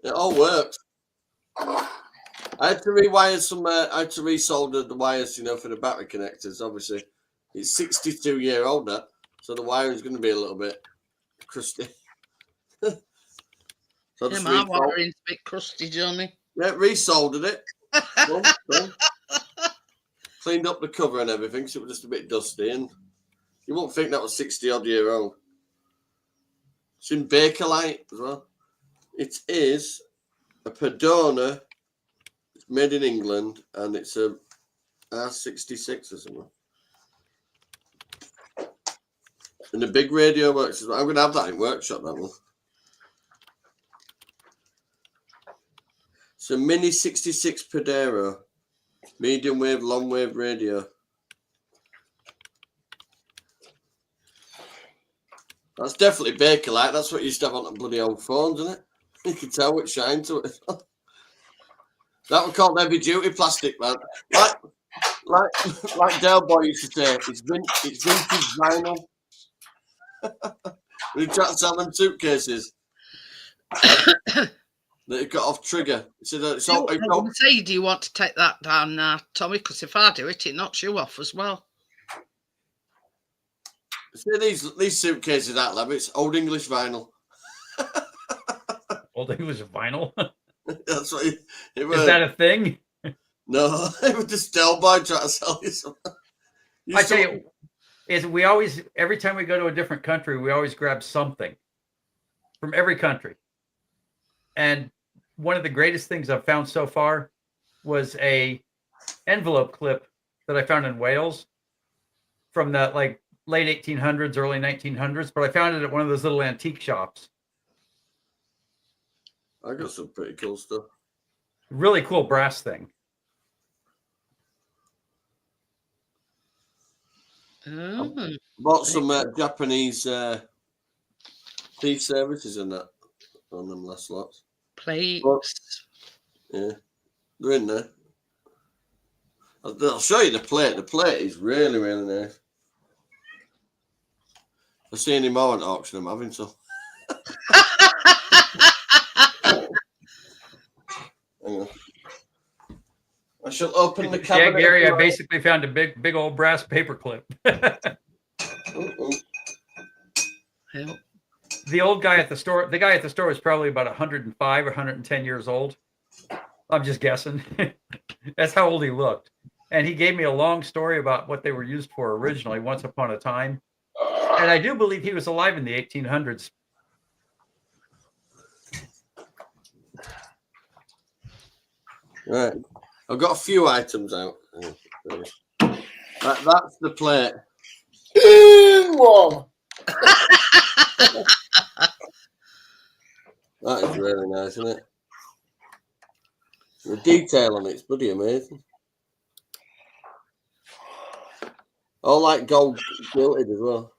It all works. I had to rewire some. I had to resolder the wires, for the battery connectors. Obviously, it's 62-year-old now, so the wiring's going to be a little bit crusty. So Yeah, my wiring's a bit crusty, Johnny. Yeah, resoldered it. Done. Cleaned up the cover and everything, so it was just a bit dusty. And you won't think that was 60-odd-year-old. It's in Bakelite as well. It is a Perdona. It's made in England, and it's a R66 or something. And the big radio works as well. I'm going to have that in workshop, that one. It's a Mini 66 Perdera. Medium wave, long wave radio. That's definitely Bakelite. That's what you used to have on the bloody old phones, isn't it? You can tell which shine to it. That was called heavy duty plastic, man. Like Del Boy used to say, it's vintage vinyl. We tried to sell them suitcases that it got off trigger. He said, say, do you want to take that down now, Tommy? Because if I do it, it knocks you off as well. See these suitcases out there, it's old English vinyl. Old English vinyl? That's what it was. Is that a thing? No, it was just Del Boy trying to sell you something. I tell you, we always, every time we go to a different country, we always grab something from every country. And one of the greatest things I've found so far was a envelope clip that I found in Wales from the late 1800s, early 1900s, but I found it at one of those little antique shops. I got some pretty cool stuff. Really cool brass thing. Bought some Japanese tea services and that on them last lots. Plates. Yeah, they're in there. I'll show you the plate. The plate is really, really nice. If I see any more at auction, I'm having some. Hang on. I shall open the cabinet. Yeah, Gary, I basically found a big old brass paperclip. The old guy at the store, the guy at the store was probably about 105 or 110 years old. I'm just guessing. That's how old he looked. And he gave me a long story about what they were used for originally, once upon a time. And I do believe he was alive in the 1800s. Right. I've got a few items out. That's the plate. One. That is really nice, isn't it? The detail on it's bloody amazing. All like gold gilded as well.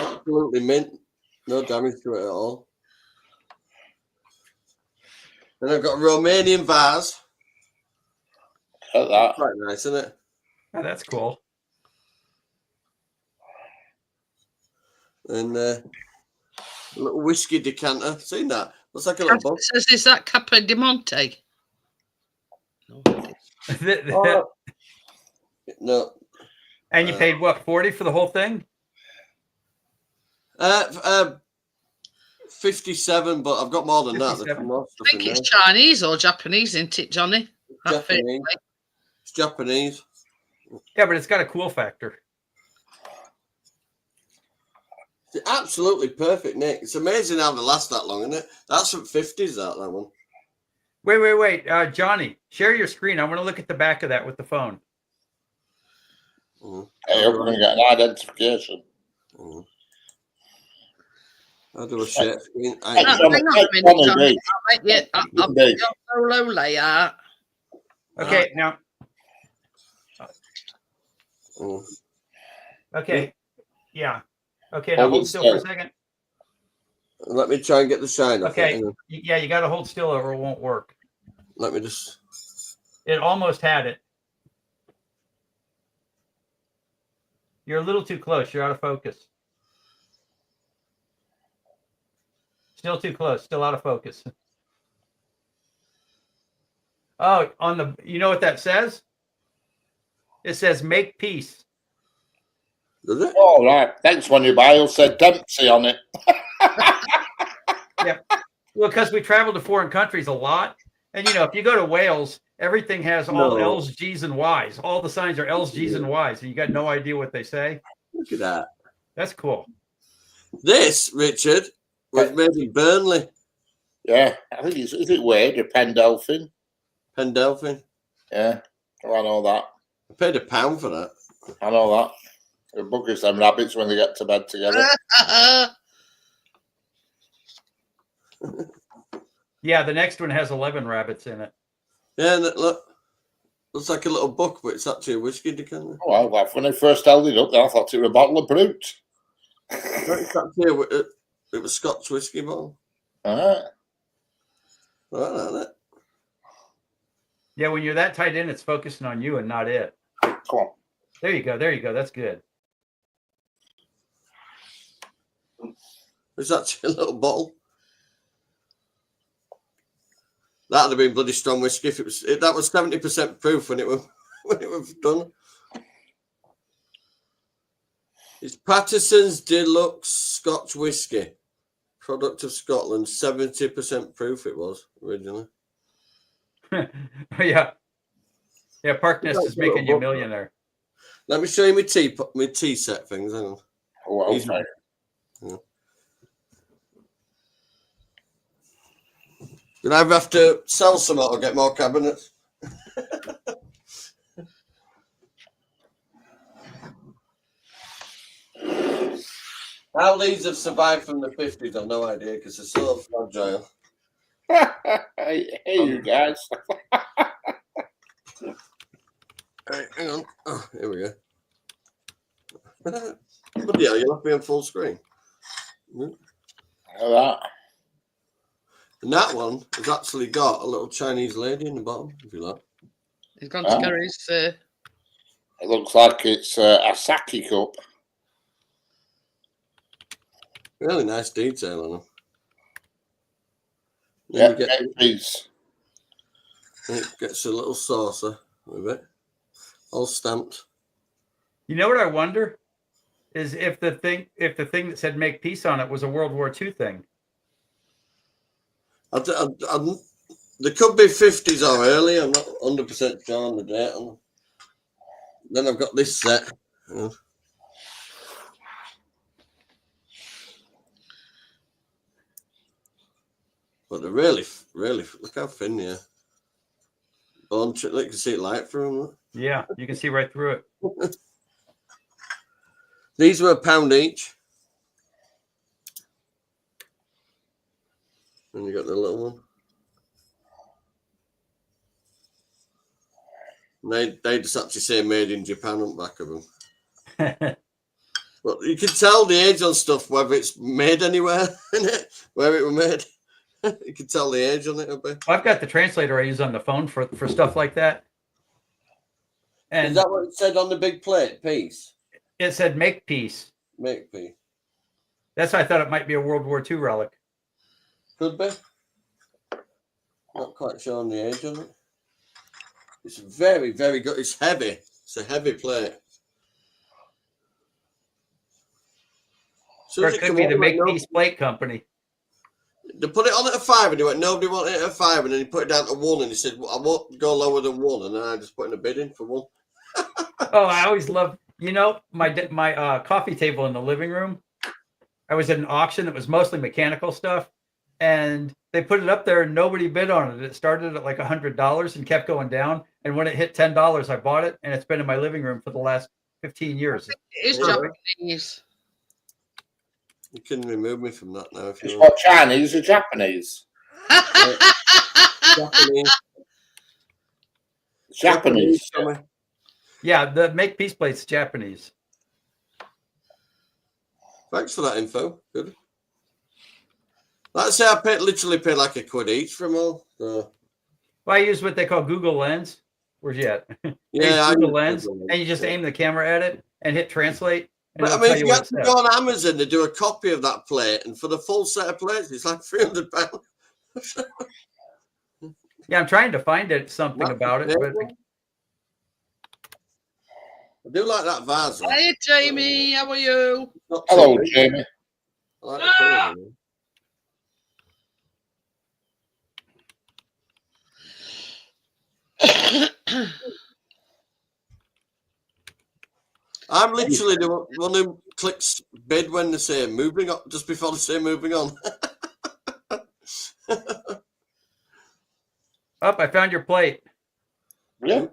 Absolutely mint. No damage to it at all. Then I've got a Romanian vase. Look at that. Quite nice, isn't it? Oh, that's cool. And a little whiskey decanter. Seen that? Looks like a little bottle. Says, is that Capa di Monte? No. And you paid what, 40 for the whole thing? 57, but I've got more than that. There's more stuff I think in it's there. Chinese or Japanese, isn't it, Johnny? Japanese. It's Japanese. Yeah, but it's got a cool factor. It's absolutely perfect, Nick. It's amazing how they last that long, isn't it? That's from 50s, that one. Wait. Johnny, share your screen. I want to look at the back of that with the phone. Hey, we're going to get an identification. I'll do a share screen. Hang on a minute, Tommy. I'll make your solo layout. Okay, now. Oh. Okay. Yeah. Okay, now hold still for a second. Let me try and get the shine off. Okay. Yeah, you got to hold still or it won't work. Let me just. It almost had it. You're a little too close. You're out of focus. Still too close. Still out of focus. Oh, on the, you know what that says? It says make peace. Does it? Oh, right. Thanks when your bio said Dempsey on it. Yeah. Well, because we travel to foreign countries a lot. And, you know, if you go to Wales, everything has all L's, G's, and Y's. All the signs are L's, G's, and Y's. And you got no idea what they say. Look at that. That's cool. This, Richard, was made in Burnley. Yeah. I think is it Wade or Pendelphin? Pendelphin. Yeah. Oh, I know that. I paid £1 for that. I know that. It buggers them rabbits when they get to bed together. Yeah, the next one has 11 rabbits in it. Yeah, and look. Looks like a little book, but it's actually a whiskey decanter. Oh, well, when I first held it up, I thought it was a bottle of Brute. It was Scotch whiskey bottle. Ah. Right, isn't it? Yeah, when you're that tight in, it's focusing on you and not it. Come on. There you go. There you go. That's good. It's actually a little bottle. That'd have been bloody strong whiskey if it was. That was 70% proof when it was done. It's Patterson's Deluxe Scotch whiskey, product of Scotland. 70% proof it was originally. Yeah. Yeah, Park Nest is making you a millionaire. Let me show you my tea set things. Hang on. Oh, okay. Yeah. You'll either have to sell some or get more cabinets. How these have survived from the 50s, I've no idea because they're so fragile. Hey, you guys. Right, hang on. Oh, here we go. Bloody hell, you'll have to be on full screen. Look at that. And that one has actually got a little Chinese lady in the bottom, if you like. He's gone to get his. It looks like it's a sake cup. Really nice detail on them. Yeah, Then piece. it gets a little saucer with it, all stamped. You know what I wonder is if the thing that said "make peace" on it was a World War II thing. There could be 50s or early. I'm not 100% sure on the date on them. Then I've got this set. But they're really, look how thin they are. Bone chip, look, you can see it light through them. Look. Yeah, you can see right through it. These were £1 each. And you got the little one. And they just actually say made in Japan on the back of them. But you can tell the age on stuff, whether it's made anywhere in it, where it was made. You can tell the age on it a bit. I've got the translator I use on the phone for stuff like that. And is that what it said on the big plate piece? It said make peace. Make peace. That's why I thought it might be a World War II relic. Could be. Not quite sure on the age of it. It's very, very good. It's heavy. It's a heavy plate. Or it could be the Make Peace Plate Company. They put it on at a 5 and he went, nobody wanted it at a 5, and then he put it down to 1 and he said, well, I won't go lower than 1, and then I just put in a bid in for 1. Oh, I always love, my coffee table in the living room. I was at an auction that was mostly mechanical stuff, and they put it up there and nobody bid on it. It started at like $100 and kept going down. And when it hit $10, I bought it, and it's been in my living room for the last 15 years. It is Perfect. Japanese. You can remove me from that now if It's you what, want. Chinese or Japanese? Japanese. Japanese. Tommy. Yeah, the make peace plates Japanese. Thanks for that info. Good. Like I say, I literally paid like £1 each for them all. So. Well, I use what they call Google Lens. Where's you at? Yeah, I Google use Lens, Google Lens, and you just yeah. aim the camera at it and hit translate. And But I it'll mean, tell if you you what had it to says. go on Amazon to do a copy of that plate, and for the full set of plates, it's like £300. Yeah, I'm trying to find something That's about it, the but one. I do like that vase. though. Hey, Jamie, how are you? Not too Hello, big. Jamie. I like the colour, you know. I'm literally the one who clicks bid when they say moving on, just before they say moving on. oh, I found your plate. Yeah.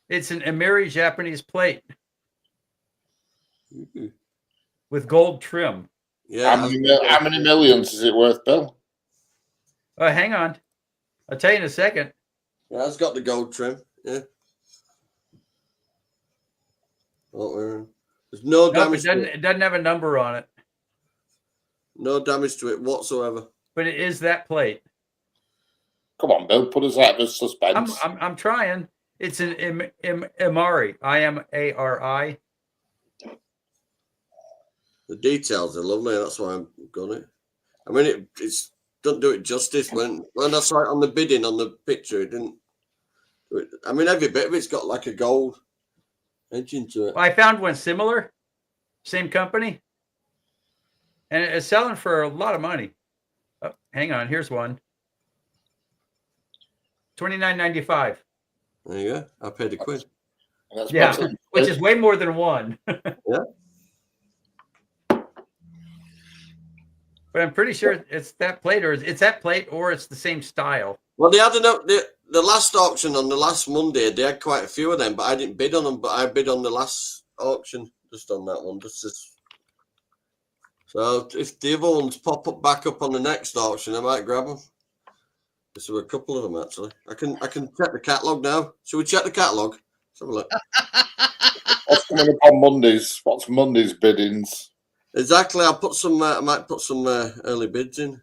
It's an Amiri Japanese plate Ooh. with gold trim. Yeah. How many millions is it worth, Bill? Oh, hang on. I'll tell you in a second. Yeah, it's got the gold trim. Yeah. There's no Nope, damage to it doesn't have a number on it, No damage to it whatsoever. but it is that plate. Come on, Bill. Put us out of suspense. I'm trying. It's an Imari. IMARI. The details are lovely. That's why I've got it. I mean, it's doesn't do it justice. When I saw it on the bidding on the picture, it didn't. I mean, every bit of it's got like a gold edge into it. Well, I found one similar, same company, and it's selling for a lot of money. Oh, hang on, here's one. $29.95. There you go. I paid £1. That's Yeah, massive. which is way more than one. Yeah. But I'm pretty sure it's that plate, or it's that plate, or it's the same style. Well, they had the last auction on the last Monday. They had quite a few of them, but I didn't bid on them. But I bid on the last auction, just on that one. So if the other ones pop up back up on the next auction, I might grab them. There were a couple of them actually. I can check the catalogue now. Should we check the catalogue? Let's have a look. What's coming up on Mondays? What's Monday's biddings? Exactly. I'll put some. I might put some early bids in.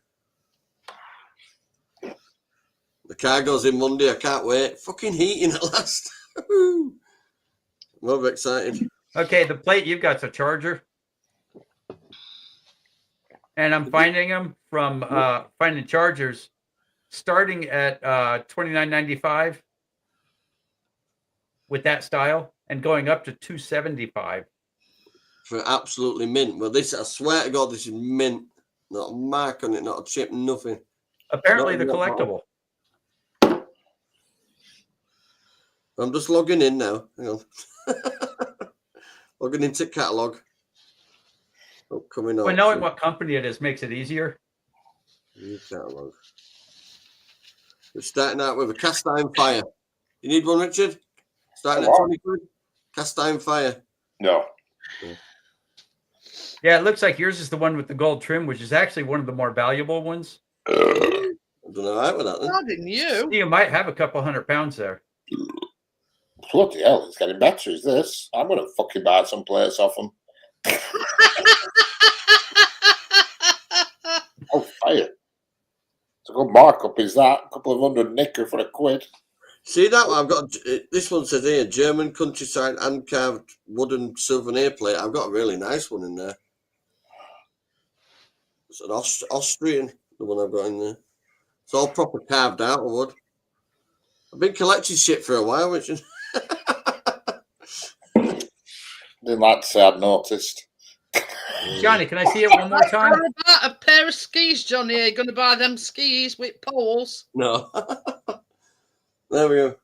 The car goes in Monday. I can't wait. Fucking heating at last. I'm over excited. Okay, the plate you've got's a Charger, and I'm finding them from finding Chargers starting at $29.95 with that style, and going up to $275 for absolutely mint. Well, this, I swear to God, this is mint. Not a mark on it, not a chip, nothing. Apparently, Not the collectible. I'm just logging in now. Hang on. Logging into catalogue. Upcoming Well, auction. knowing what company it is makes it easier. New catalogue. We're starting out with a cast iron fire. You need one, Richard? Starting at 20 quid. Cast iron fire. No. Yeah, it looks like yours is the one with the gold trim, which is actually one of the more valuable ones. I don't know how with that then. Pardon you. You might have a couple £100 there. Bloody hell, it's getting better, is this? I'm going to fucking buy some plates off them. Oh, fire. It's a good markup, is that? A couple of hundred nicker for £1. See that one? I've got this one says here German countryside hand carved wooden souvenir plate. I've got a really nice one in there. It's an Austrian, the one I've got in there. It's all proper carved out of wood. I've been collecting shit for a while, Richard. Didn't like to say I'd noticed. Johnny, can I see it one more time? What about a pair of skis, Johnny? Are you going to buy them skis with poles? No. There we go.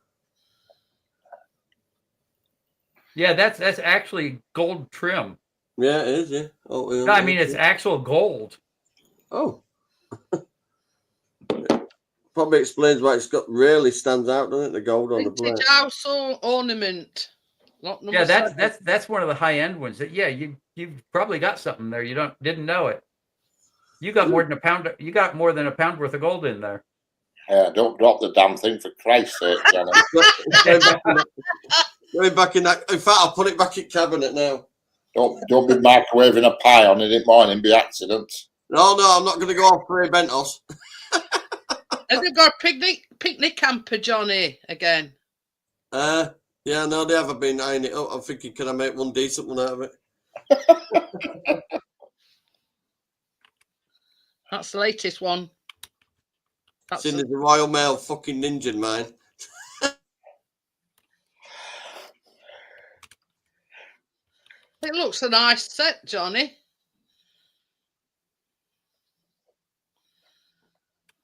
Yeah, that's actually gold trim. Yeah, it is, yeah. Oh, yeah. No, I mean, it's actual gold. Oh. Probably explains why it's got really stands out, doesn't it? The gold on the Vintage plate. house or ornament. Lot number Yeah, seven. that's one of the high end ones. That you've probably got something there. You didn't know it. You got more than a pound. You got more than a pound worth of gold in there. Yeah, don't drop the damn thing for Christ's sake, Johnny. Going back in that. In fact, I'll put it back in cabinet now. Don't be microwaving a pie on it in the morning, be accident. No, I'm not going to go off Ray Bentos. Have you got a picnic camper, Johnny, again? Yeah, no, they haven't been eyeing it up. I'm thinking, can I make one decent one out of it? That's the latest one. That's Seen as the Royal Mail fucking ninja mine. It looks a nice set, Johnny.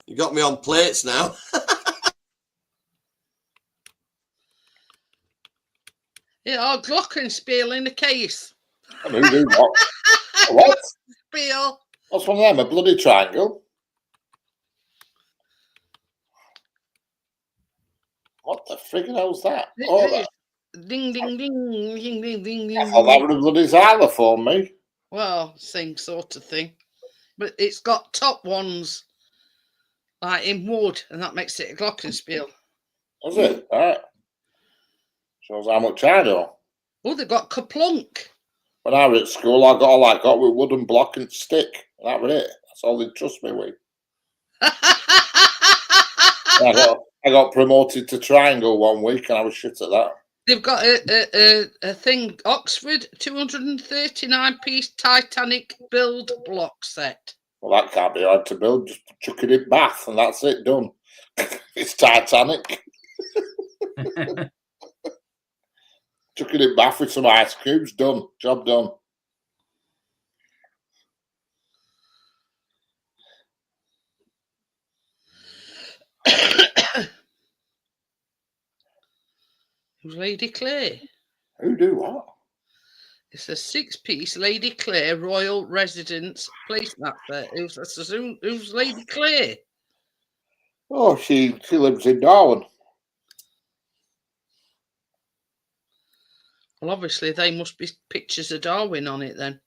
You got me on plates now. Yeah, glockenspiel in a case. I mean, do what? What? Spiel. What's one of them? A bloody triangle? What the friggin' hell's that? Oh, that. Ding, ding, ding, ding, ding, ding, ding. I thought that was a bloody xylophone, me. Well, same sort of thing. But it's got top ones, like in wood, and that makes it a glockenspiel. Was it? All right. Shows how much I know. Oh, they've got kaplunk. When I was at school, I got all I got with wooden block and stick. That was it. That's all they trust me with. I got promoted to triangle one week, and I was shit at that. They've got a thing, Oxford 239-piece Titanic build block set. Well, that can't be hard to build. Just chuck it in bath, and that's it, done. It's Titanic. Chuck it in bath with some ice cubes, done. Job done. Who's Lady Clare? Who do what? It's a 6-piece Lady Clare Royal Residence placemat set. Who's Lady Clare? Oh, she lives in Darwin. Well, obviously, they must be pictures of Darwin on it then.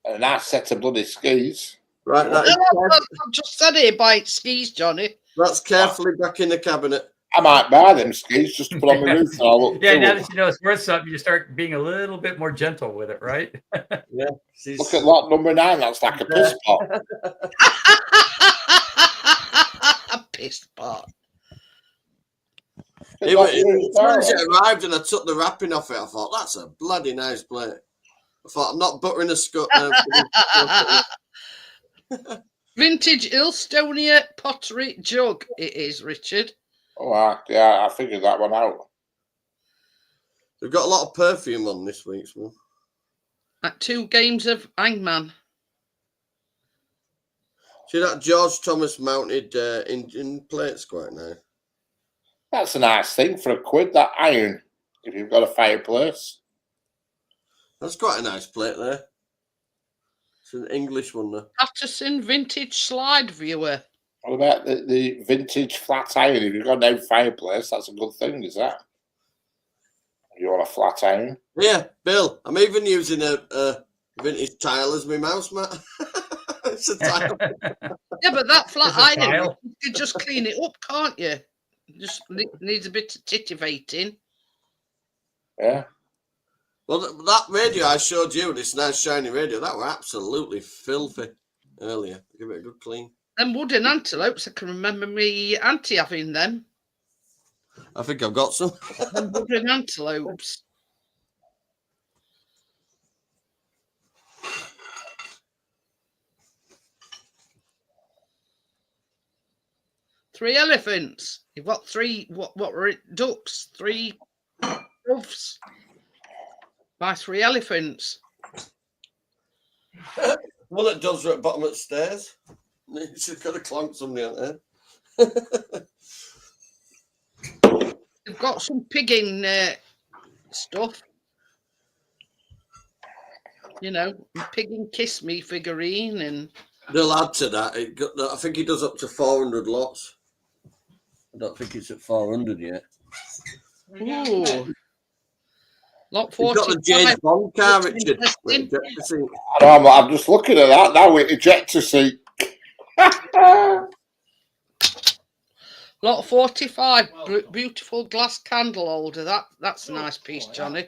And a nice set of bloody skis. Right, I've just said it by skis, Johnny. That's carefully back in the cabinet. I might buy them skis just to put on my roof. And I'll look Yeah, cool. now that you know it's worth something, you start being a little bit more gentle with it, right? Yeah. Look at lot number 9. That's like a piss pot. A piss pot. As soon as it arrived and I took the wrapping off it, I thought, that's a bloody nice plate. I thought, I'm not buttering a scut. Vintage Ilstonia pottery jug it is, Richard. Oh, yeah, I figured that one out. They've got a lot of perfume on this week's one. At 2 games of Hangman. See that George Thomas mounted engine plate's quite nice. That's a nice thing for £1, that iron, if you've got a fireplace. That's quite a nice plate there. It's an English one though. Patterson vintage slide viewer. What about the vintage flat iron? If you've got no fireplace, that's a good thing, is that? You want a flat iron? Yeah, Bill, I'm even using a vintage tile as my mouse mat. It's a tile. Yeah, but that flat It's a iron, tile. you can just clean it up, can't you? Just needs a bit of titivating. Yeah. Well, that radio I showed you, this nice shiny radio, that were absolutely filthy earlier. Give it a good clean. Them wooden antelopes, I can remember me auntie having them. I think I've got some. Them wooden antelopes. Three elephants. You've got 3, what were it? Ducks, 3 doves by 3 elephants. One that does at the bottom of the stairs. She's got to clonk somebody out there. They've got some pigging stuff. You know, pigging kiss me figurine and They'll add to that. I think he does up to 400 lots. I don't think it's at 400 yet. Ooh. Lot He's got 45. the James Bond car, Looks Richard. interesting. I'm just looking at that now with ejector seat. Lot 45. Beautiful glass candle holder. That's a nice piece, Johnny.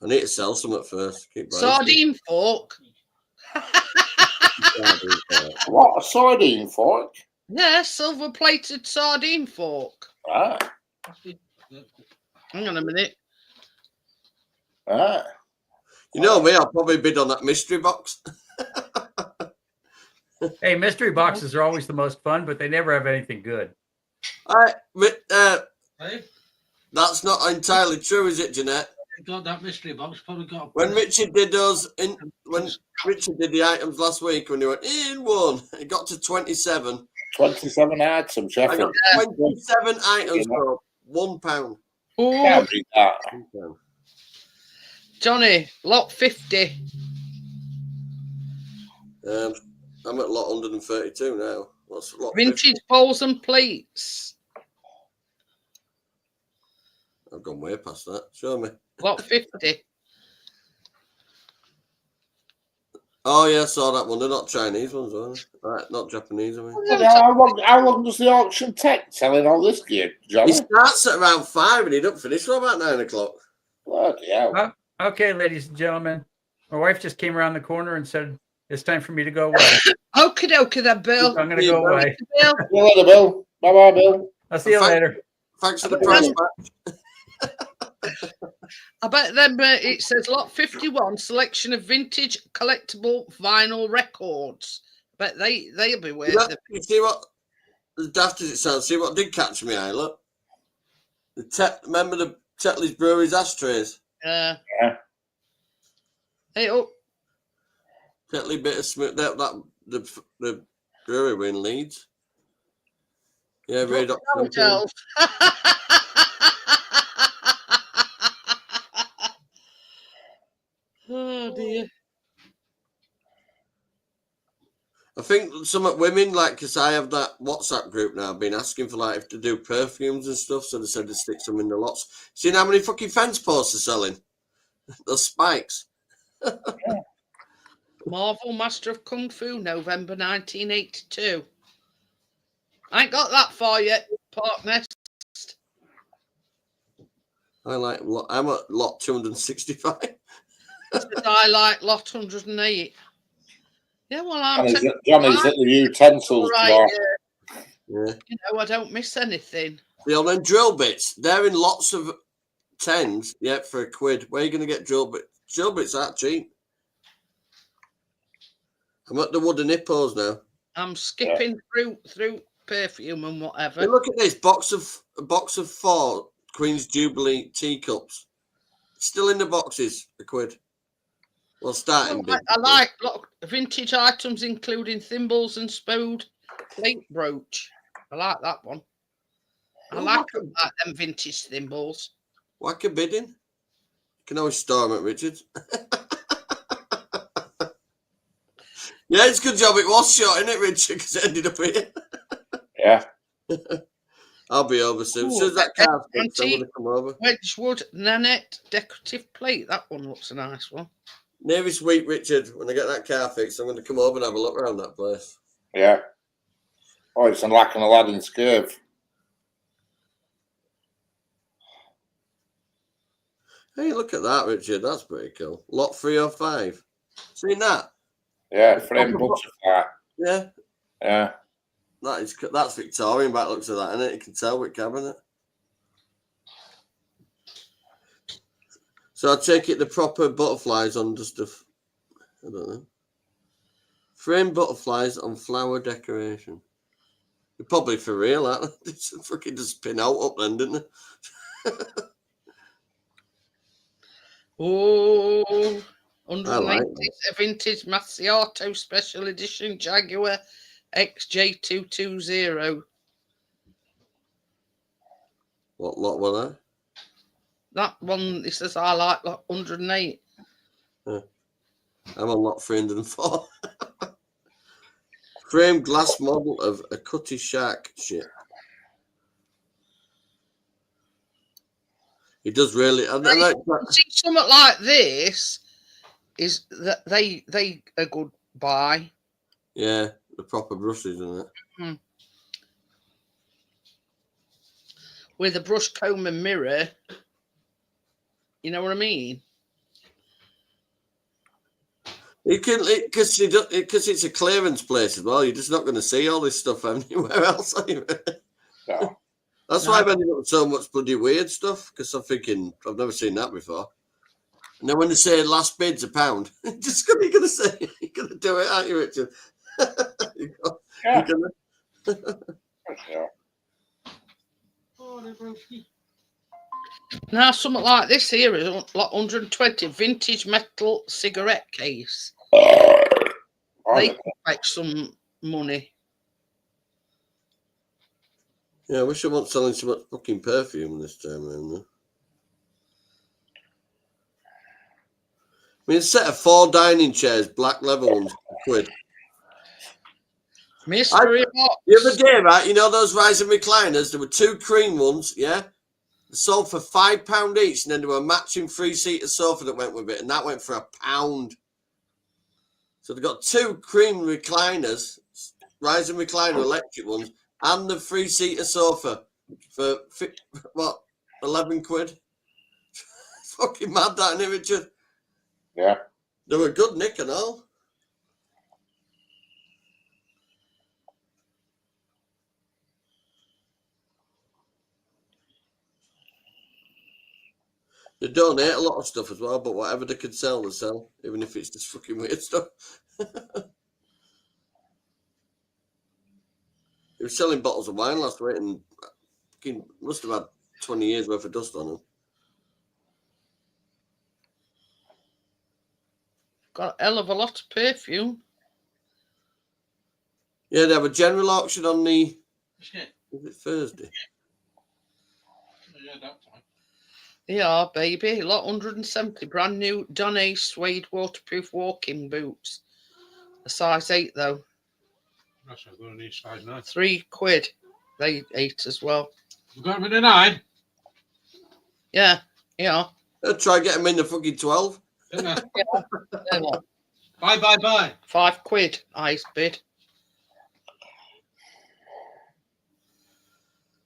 I need to sell some at first. Keep buying Sardine fork. What, a sardine fork? Yeah, silver plated sardine fork. Right. Hang on a minute. Right. You know me, I'll probably bid on that mystery box. Hey, mystery boxes are always the most fun, but they never have anything good. That's not entirely true, is it, Jeanette? Got that mystery box. Probably got. When Richard did when Richard did the items last week, when he went in one, it got to 27. 27 items, I got Sheffield. 27 items for £1. Can't beat that. Johnny, lot 50. I'm at lot 132 now. What's lot Vintage 50? bowls and plates. I've gone way past that. Show me. Lot 50. Oh yeah, I saw that one. They're not Chinese ones, are they? Right, not Japanese. I mean, How long does the auction take selling all this gear, Johnny? he starts at around 5 and he don't finish till about 9 o'clock. Bloody hell. Okay, ladies and gentlemen. My wife just came around the corner and said, it's time for me to go away. Okie dokie then, Bill. I'm going to go away. Bill. See you later, Bill. Bye-bye, Bill. I'll see you later. Thanks for the price match. I bet them it says lot 51 selection of vintage collectible vinyl records. But they'll be worth it. You see what, as daft as it sounds, see what did catch me eye, look. Remember the Tetley's Brewery's ashtrays? Yeah. Hey, Tetley bit of smooth, the brewery were in Leeds. Yeah, Ray Dr. hotels. Oh dear. I think some women, like, because I have that WhatsApp group now, I've been asking for, like, if to do perfumes and stuff, so they said to stick some in the lots. Seen how many fucking fence posts are selling? Those spikes. Marvel Master of Kung Fu, November 1982. I ain't got that far yet, partner. I'm at lot 265. I like lot 108. Yeah, well, I'm Johnny's at the utensils right, drawer. Yeah. You know, I don't miss anything. The old drill bits, they're in lots of 10s, yeah, for £1. Where are you going to get drill bits? Drill bits aren't cheap. I'm at the wooden hippos now. I'm skipping through perfume and whatever. Hey, look at this box of 4 Queen's Jubilee teacups. Still in the boxes, £1. Well, starting big. I like vintage items, including thimbles and spode plate brooch. I like that one. I like them vintage thimbles. Whack a bidding. You can always store them at Richard's. Yeah, it's a good job it was short, isn't it, Richard? Because it ended up here. Yeah. I'll be over soon. As soon as that car's fixed, I'm going to come over. Wedgwood Nanette decorative plate. That one looks a nice one. Nearest week, Richard, when I get that car fixed, I'm going to come over and have a look around that place. Yeah. Oh, it's like an Aladdin's curve. Hey, look at that, Richard. That's pretty cool. Lot 305. Seen that? Yeah, frame butterfly. Yeah. Yeah. That's Victorian back looks of that, isn't it? You can tell with cabinet. So I take it the proper butterflies on just I don't know. Frame butterflies on flower decoration. They're probably for real, aren't they? They fucking just pin out up then, didn't they? Oh, 190 like a vintage Macchiato special edition Jaguar XJ220. What lot were they? That one, it says I like 108. Yeah. I'm on lot 304. frame glass model of a cutty shark shit. He does really. See, something like this is that they a good buy. Yeah, the proper brushes, isn't it? Mm. With a brush comb and mirror. You know what I mean? You can, because it's a clearance place as well. You're just not going to see all this stuff anywhere else. Are you? No. That's why I've ended up with so much bloody weird stuff. Because I'm thinking I've never seen that before. And then when they say last bid's £1, just you're going to say you're going to do it, aren't you, Richard? Yeah. Now something like this here is like 120 vintage metal cigarette case. They could make some money. Yeah, I wish I wasn't selling so much fucking perfume this time around. Though. I mean, a set of 4 dining chairs, black leather ones, £1. Mystery box. The other day, right, you know those rising recliners? There were 2 cream ones, yeah? They sold for £5 each, and then there were a matching 3-seater sofa that went with it, and that went for £1. So they've got 2 cream recliners, rising recliner electric ones, and the 3-seater sofa for, what, £11? Fucking mad, that, isn't it, Richard? Yeah. They were good, Nick, and all. They donate a lot of stuff as well, but whatever they can sell, they sell, even if it's just fucking weird stuff. He was selling bottles of wine last week and fucking must have had 20 years worth of dust on them. Got a hell of a lot of perfume. Yeah, they have a general auction on the, Shit. is it Thursday? Yeah, that time. Yeah, baby. Lot 170 brand new Donnay suede waterproof walking boots. A size 8 though. That's what I'm going to need size 9. £3. They 8 as well. You got them in a 9? Yeah, yeah. I'll try get them in the fucking 12. Didn't I? They're what, Bye. £5 ice bid.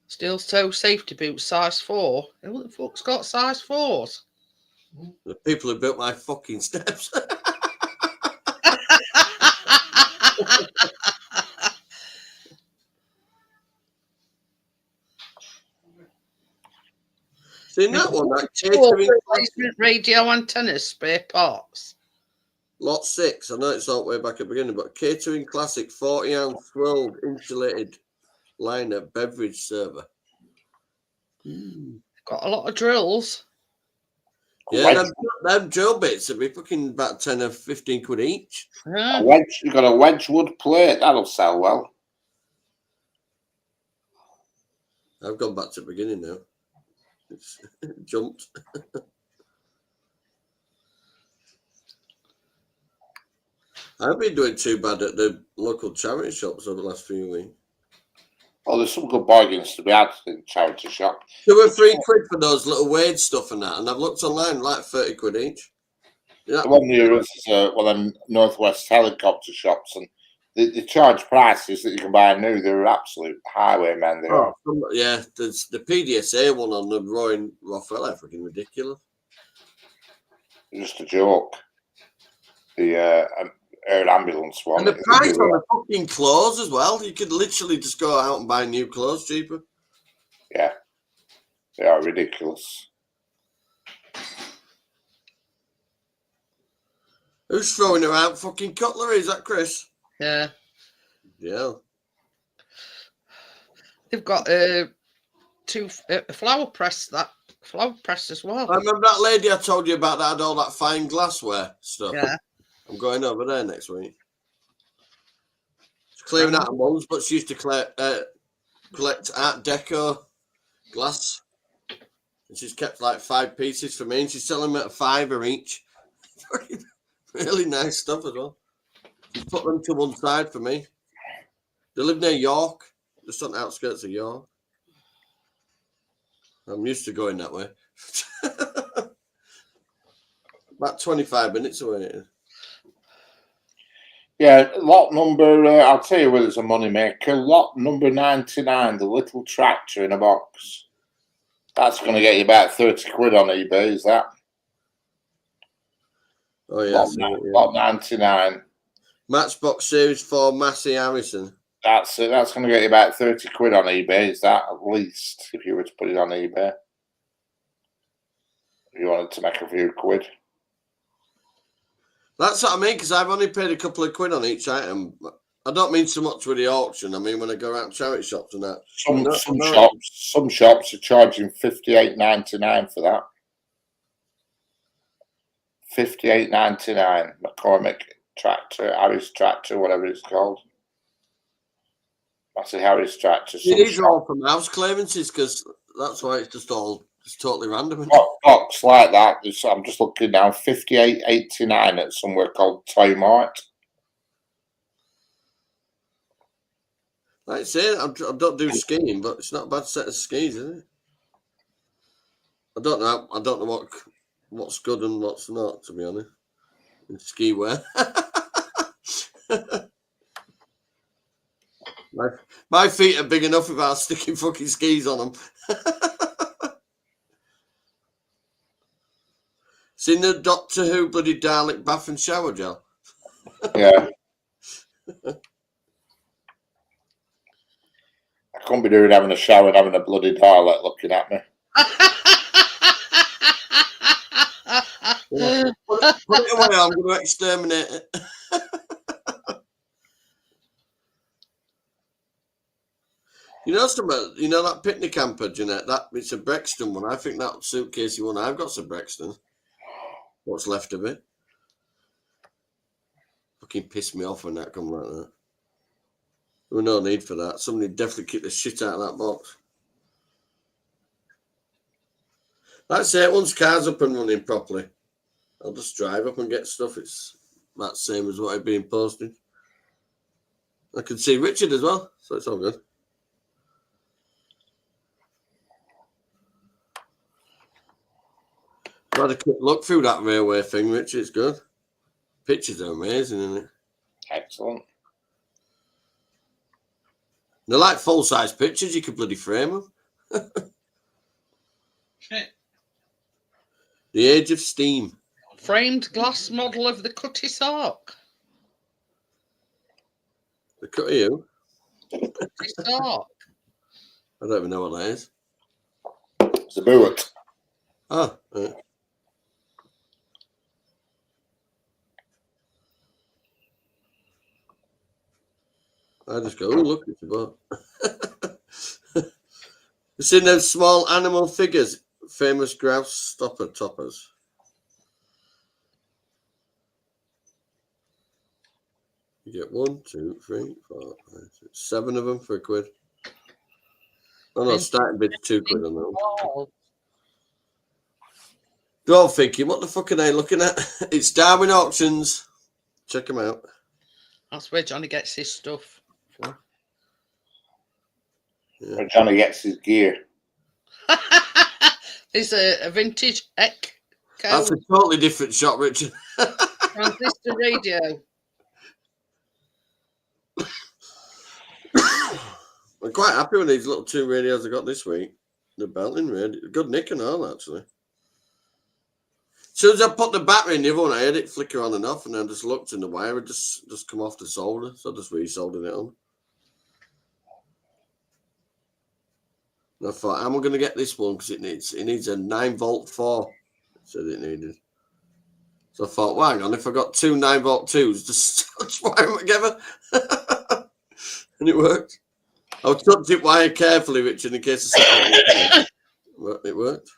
Steel toe safety boots, size 4. Who the fuck's got size 4s? The people who built my fucking steps. Seen that one? That catering Replacement radio antennas, spare parts. lot 6. I know it's all the way back at the beginning, but catering classic 40-ounce swirled insulated liner beverage server. Got a lot of drills. Yeah, them drill bits would be fucking about 10 or 15 quid each. Yeah. You got a Wedgwood plate, that'll sell well. I've gone back to the beginning now. It's jumped. I've been doing too bad at the local charity shops over the last few weeks. Oh, there's some good bargains to be had in charity shop. 2 or 3 quid for those little wage stuff and that, and I've looked online, like 30 quid each. Yeah. The one near us is one of them Northwest helicopter shops, and they charge prices that you can buy new. They're absolute highwaymen. They are. Yeah, there's the PDSA one on the Royal Rockefeller, freaking ridiculous. Just a joke. The air ambulance one. And the price on the fucking clothes as well. You could literally just go out and buy new clothes cheaper. Yeah, they are ridiculous. Who's throwing around fucking cutlery? Is that Chris? Yeah. Yeah. They've got a flower press as well. I remember that lady I told you about that had all that fine glassware stuff. Yeah. I'm going over there next week. She's clearing out her mum's, but she used to collect Art Deco glass. And she's kept like 5 pieces for me, and she's selling them at £5 each. Really nice stuff as well. She's put them to one side for me. They live near York, just on the outskirts of York. I'm used to going that way. About 25 minutes away. Yeah, lot number, I'll tell you whether it's a money maker. Lot number 99, the little tractor in a box. That's going to get you about 30 quid on eBay, is that? Oh, yeah. Lot 99. Matchbox Series 4, Massey Harrison. That's it. That's going to get you about 30 quid on eBay, is that at least, if you were to put it on eBay? If you wanted to make a few quid. That's what I mean, because I've only paid a couple of quid on each item. I don't mean so much with the auction. I mean when I go around charity shops and that. Some shops are charging $58.99 for that. $58.99. McCormick tractor, Harris tractor, whatever it's called. That's a Harris tractor. These are all from house clearances because that's why it's just all totally random. Box like that. I'm just looking now. $58.89 at somewhere called Toy Mart. Like I say, I don't do skiing, but it's not a bad set of skis, is it? I don't know what's good and what's not, to be honest. In ski wear. my feet are big enough without sticking fucking skis on them. Seen the Doctor Who bloody Dalek bath and shower gel? Yeah. I couldn't be doing having a shower and having a bloody Dalek looking at me. Put it away, I'm going to exterminate it. You know something? You know that picnic hamper, Jeanette? It's a Brexton one. I think that suitcasey one I've got's a Brexton. What's left of it? Fucking pissed me off when that come like that. There was no need for that. Somebody definitely kicked the shit out of that box. That's it. Once car's up and running properly, I'll just drive up and get stuff. It's that same as what I've been posting. I can see Richard as well, so it's all good. I had a quick look through that railway thing, Richard. It's good. Pictures are amazing, isn't it? Excellent. They're like full-size pictures. You could bloody frame them. Shit. The Age of Steam. Framed glass model of the Cutty Sark. The cut of you? Cutty Sark. I don't even know what that is. It's a bullet. Oh, right. I just go, oh, look, it's a boat. You've seen those small animal figures, famous grouse stopper toppers. You get 1, 2, 3, 4, 5, 6, 7 of them for £1. Oh no, starting bid's £2 on that. They're all thinking, what the fuck are they looking at? It's Darwin Auctions. Check them out. That's where Johnny gets his stuff. Yeah. Where Johnny gets his gear. There's a vintage Echo That's a totally different shot, Richard. transistor radio. I'm quite happy with these little 2 radios I got this week. The belting radio. Good nick and all, actually. As soon as I put the battery in the other one, I had it flicker on and off, and I just looked and the wire had just come off the solder, so I just resoldered it on. And I thought, am I going to get this one? Because it needs a 9-volt 4. It said it needed. So I thought, well, hang on, if I got 2 9-volt 2s, just wire them together. And it worked. I tucked it wire carefully, Richard, in case I set it. It worked.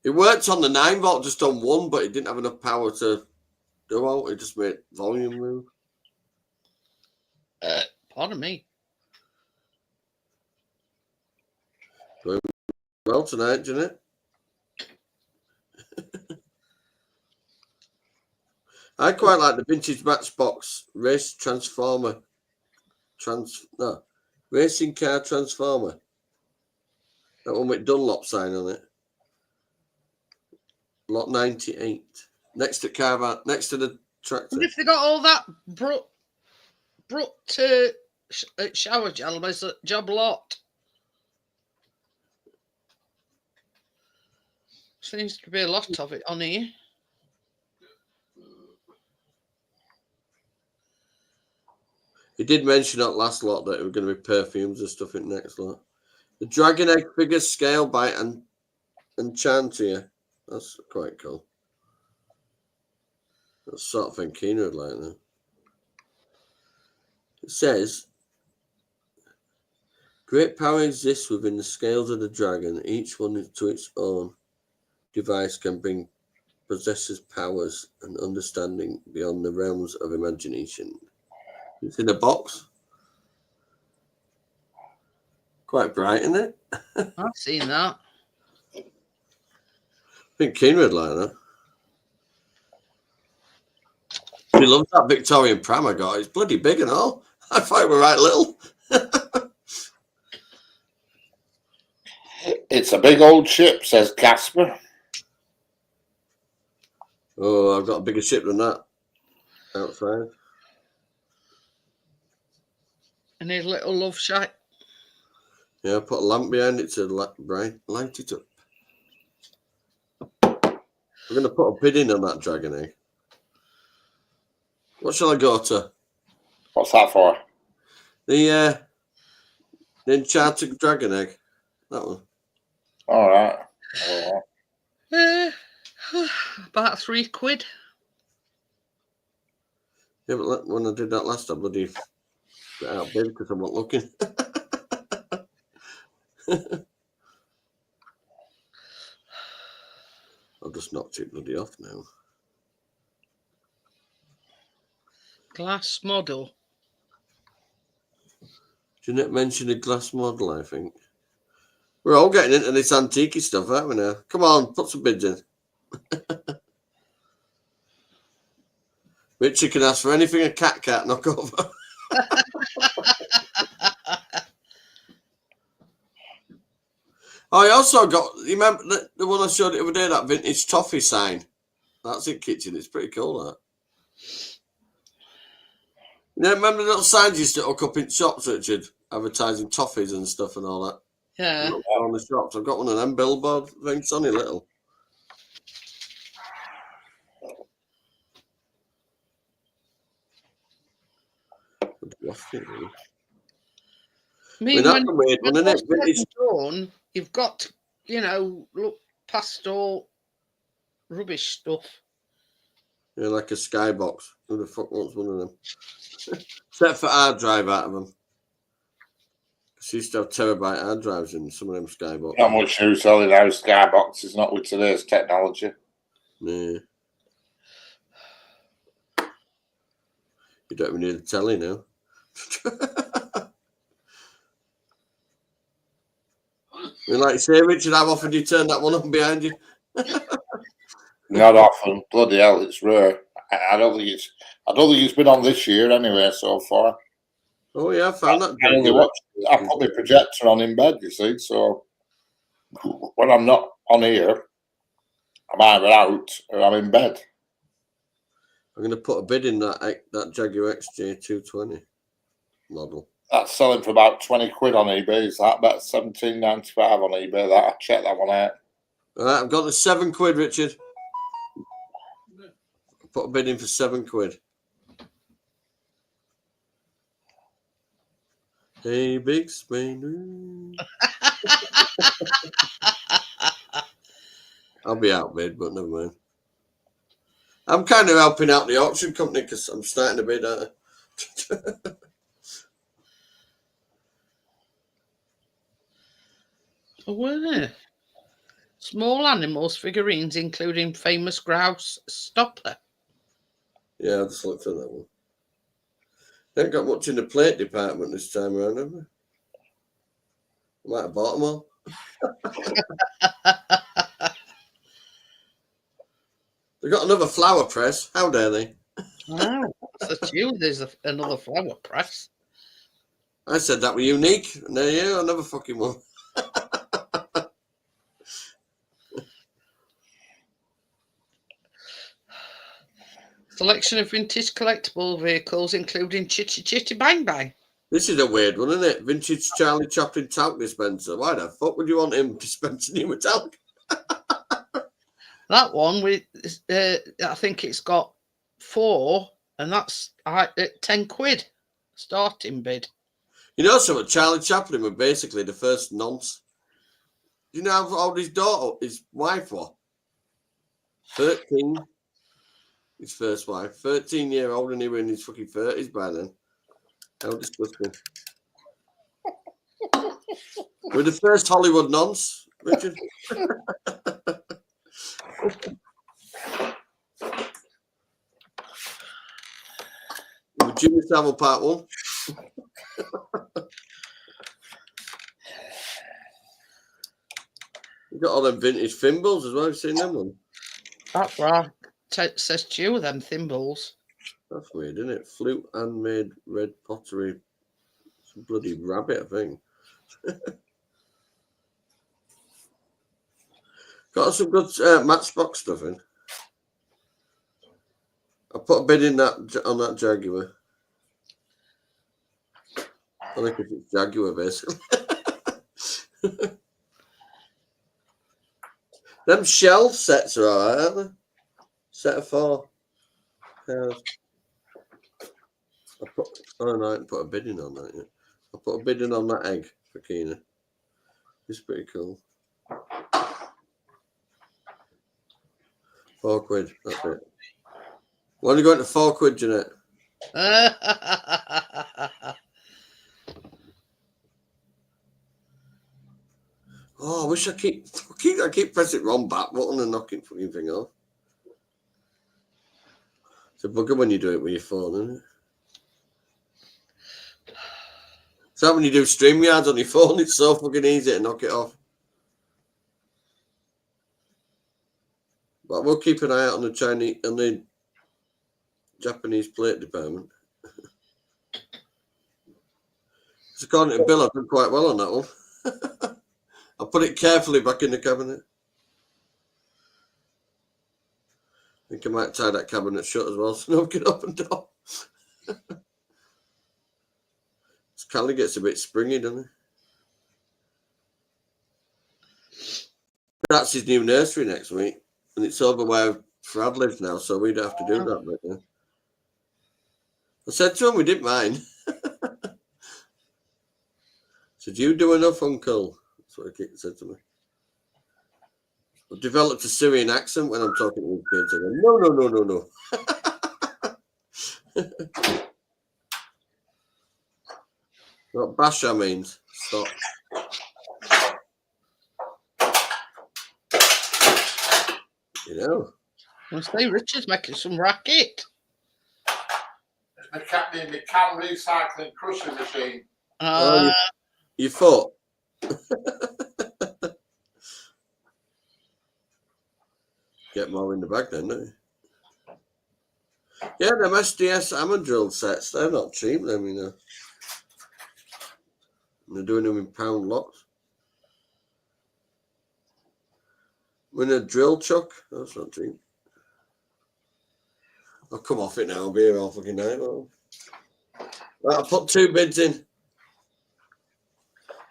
It worked on the 9-volt, just on one, but it didn't have enough power to go out. It just made volume move. Pardon me. Going well tonight, Jeanette. I quite like the vintage Matchbox race transformer Racing car transformer. That one with Dunlop sign on it. Lot 98. Next to caravan, next to the tractor. And if they got all that brought to shower gel, there's a job lot. Seems to be a lot of it on here. He did mention that last lot that it was going to be perfumes and stuff in the next lot. The Dragon Egg figure scale by Enchantia. That's quite cool. That's the sort of thing Keena would like that. It says, great power exists within the scales of the dragon. Each one to its own device can bring possesses powers and understanding beyond the realms of imagination. It's in a box. Quite bright, isn't it? I've seen that. I think Keena would like that. He loves that Victorian pram I got. It's bloody big and all. I thought it were right little. It's a big old ship, says Casper. Oh, I've got a bigger ship than that outside. And his little love shack. Yeah, I put a lamp behind it to light it up. I'm going to put a bid in on that dragon egg. What shall I go to? What's that for? The enchanted dragon egg. That one. All right. About £3. Yeah, but when I did that last time, bloody got out of bed because I'm not looking. I've just knocked it bloody off now. Glass model. Jeanette mentioned a glass model, I think. We're all getting into this antique stuff, aren't we now? Come on, put some bids in. Richard can ask for anything a cat can't knock over. I also got, you remember the one I showed the other day, that vintage toffee sign? That's in kitchen. It's pretty cool, that. You know, remember the little signs used to hook up in shops, Richard? Advertising toffees and stuff and all that. Yeah. On the shops. I've got one of them billboard things, only little. I mean, that's a weird one, isn't it? Vintage dawn, you've got to, look past all rubbish stuff. Yeah, like a skybox. Who the fuck wants one of them? Except for hard drive out of them. She used to have terabyte hard drives in some of them skyboxes. Not much use selling those skyboxes, not with today's technology. Yeah. You don't even need a telly now. Like you say, Richard, how often do you turn that one on behind you? Not often. Bloody hell, it's rare. I don't think it's been on this year anyway so far. Oh yeah, I found that. I put my projector on in bed, you see, so when I'm not on here, I'm either out or I'm in bed. I'm going to put a bid in that Jaguar XJ220 model. That's selling for about 20 quid on eBay. Is that about $17.95 on eBay? That I checked that one out. All right, I've got the £7, Richard. I put a bid in for £7. Hey, big Spain. I'll be outbid, but never mind. I'm kind of helping out the auction company because I'm starting to bid out. Oh, were there? Small animals figurines, including famous grouse stopper. Yeah, I just looked at that one. They ain't got much in the plate department this time around, have we? I might have bought them all. They got another flower press. How dare they? Wow, that's a few. There's another flower press. I said that were unique. No, yeah, I never fucking won. Selection of vintage collectible vehicles, including Chitty Chitty Bang Bang. This is a weird one, isn't it? Vintage Charlie Chaplin talc dispenser. Why the fuck would you want him dispensing you with talc? That one, I think it's got 4, and that's at 10 quid starting bid. You know something? Charlie Chaplin was basically the first nonce. Do you know how old his wife was? 13. His first wife. 13-year-old, and he was in his fucking 30s by then. How disgusting. We're the first Hollywood nonce, Richard. With Jimmy Savile Part 1. You got all them vintage thimbles as well. Have you seen them one? That's right. Says 2 of them thimbles. That's weird, isn't it? Flute handmade red pottery. Some bloody rabbit, I think. Got some good Matchbox stuff in. I put a bid in that on that Jaguar. I think it's Jaguar, basically. Them shell sets are alright, aren't they? Set of 4. Cars. I put a bid in on that. Yeah. I put a bid in on that egg for Keena. It's pretty cool. 4 quid. That's it. Why are you going to 4 quid, Jeanette? Oh, I wish I keep pressing wrong back button and knocking fucking thing off. It's a bugger when you do it with your phone, isn't it? So when you do StreamYards on your phone, it's so fucking easy to knock it off. But we'll keep an eye out on the Japanese plate department. It's according to Bill, I've done quite well on that one. I put it carefully back in the cabinet. I think I might tie that cabinet shut as well, so no one can open the door. This Callie gets a bit springy, doesn't it? That's his new nursery next week, and it's over where Frad lives now, so we'd have to do that. But yeah. I said to him, we didn't mind. I said, you do enough, Uncle. That's what he said to me. I've developed a Syrian accent when I'm talking to kids. I go, no. What Basha means. Stop. You know. I say Richard's making some racket. It's the can recycling crushing machine. You thought? Get more in the bag then, don't you? Yeah, them SDS hammer drill sets, they're not cheap, them, you know. And they're doing them in pound lots. With a drill chuck, that's not cheap. I'll come off it now, I'll be here all fucking night. Right, I put 2 bids in.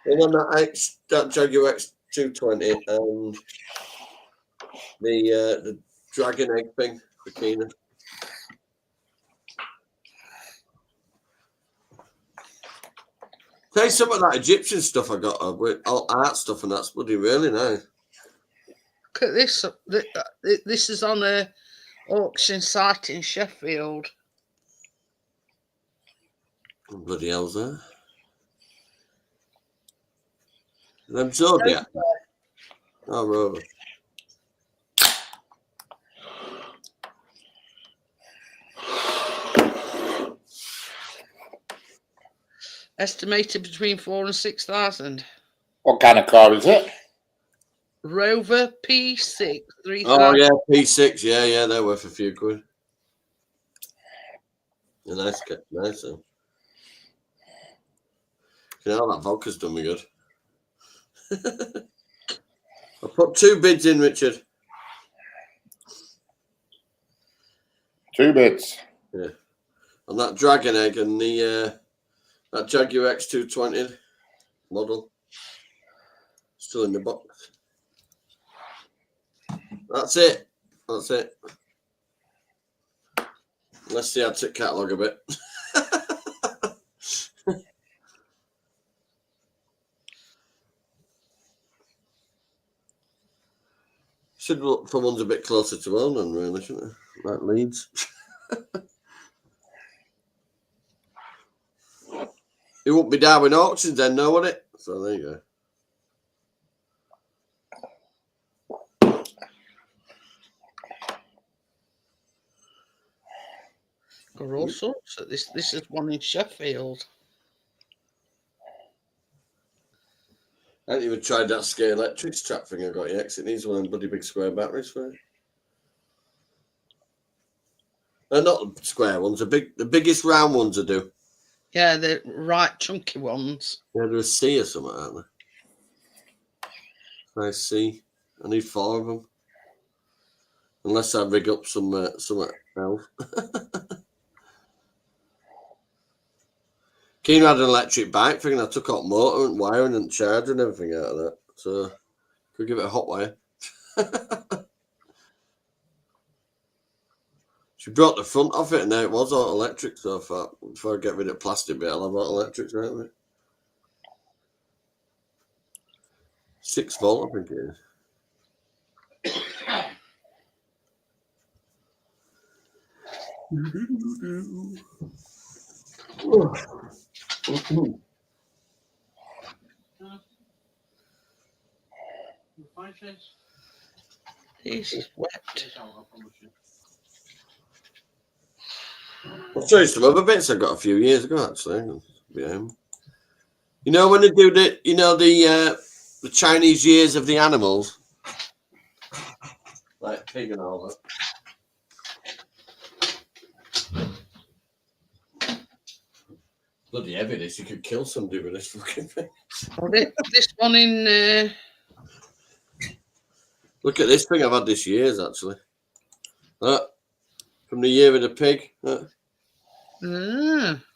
One on that Jaguar X220 and the dragon egg thing for Keena. Tell you some of that Egyptian stuff I got with all art stuff, and that's bloody really nice. Look at this. This is on a auction site in Sheffield. Oh, bloody hell's that? Them Zodiac. Oh, Rover. Estimated between 4,000 and 6,000. What kind of car is it? Rover P6 3000. Oh yeah, P6. Yeah, they're worth a few quid. A nice. hell, that vodka's done me good. I put 2 bids in, Richard. 2 bids. Yeah. On that Dragon Egg and the that Jaguar X220 model. Still in the box. That's it. That's it. Let's see, I'd catalogue a bit. Should look for ones a bit closer to home, then, really, shouldn't it? Like Leeds. It won't be Darwin Auctions then, no, would it? So there you go. Got all sorts. This is one in Sheffield. I haven't even tried that Scale Electric strap thing I got yet, 'cause it needs one of them bloody big square batteries for it. Not the square ones, the biggest round ones I do. Yeah, the right chunky ones. Yeah, they're a C or something, aren't they? Nice C. I need 4 of them. Unless I rig up something else. Keen had an electric bike thing, and I took out motor and wiring and charger and everything out of that. So could give it a hot wire. She brought the front off it, and now it was auto electric. So I thought, before I get rid of the plastic bit, I'll have auto electrics right with it. 6 volt, I think it is. This is wet. I'll show you some other bits I got a few years ago, actually. Yeah. You know when they do the Chinese years of the animals, like pig and all that. Bloody heavy this, you could kill somebody with this fucking thing. This one in Look at this thing, I've had this years actually. From the year of the pig. They're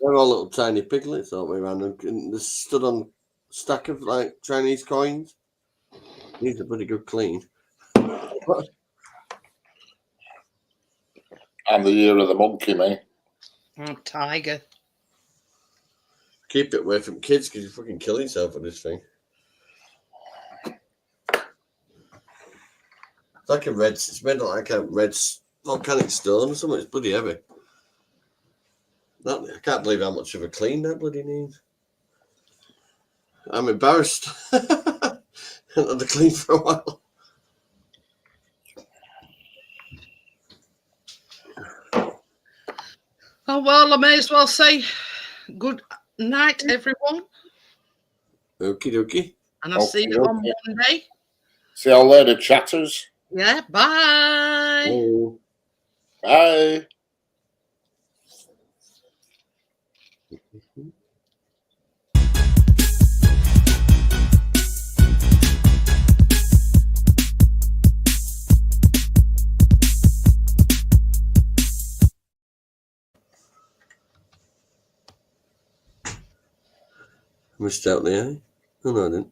all little tiny piglets, aren't we, random? And they're stood on a stack of like Chinese coins. These are pretty good clean. And the year of the monkey, mate. oh, tiger. Keep it away from kids because you fucking kill yourself with this thing. It's like a red, it's made like a red volcanic stone or something. It's bloody heavy. I can't believe how much of a clean that bloody needs. I'm embarrassed. I haven't had a clean for a while. Oh, well, I may as well say good night, everyone. Okie dokie. And I'll see you on Monday. See you all later, chatters. Yeah, bye. Oh. Bye. Missed out the eye. Oh no, I didn't.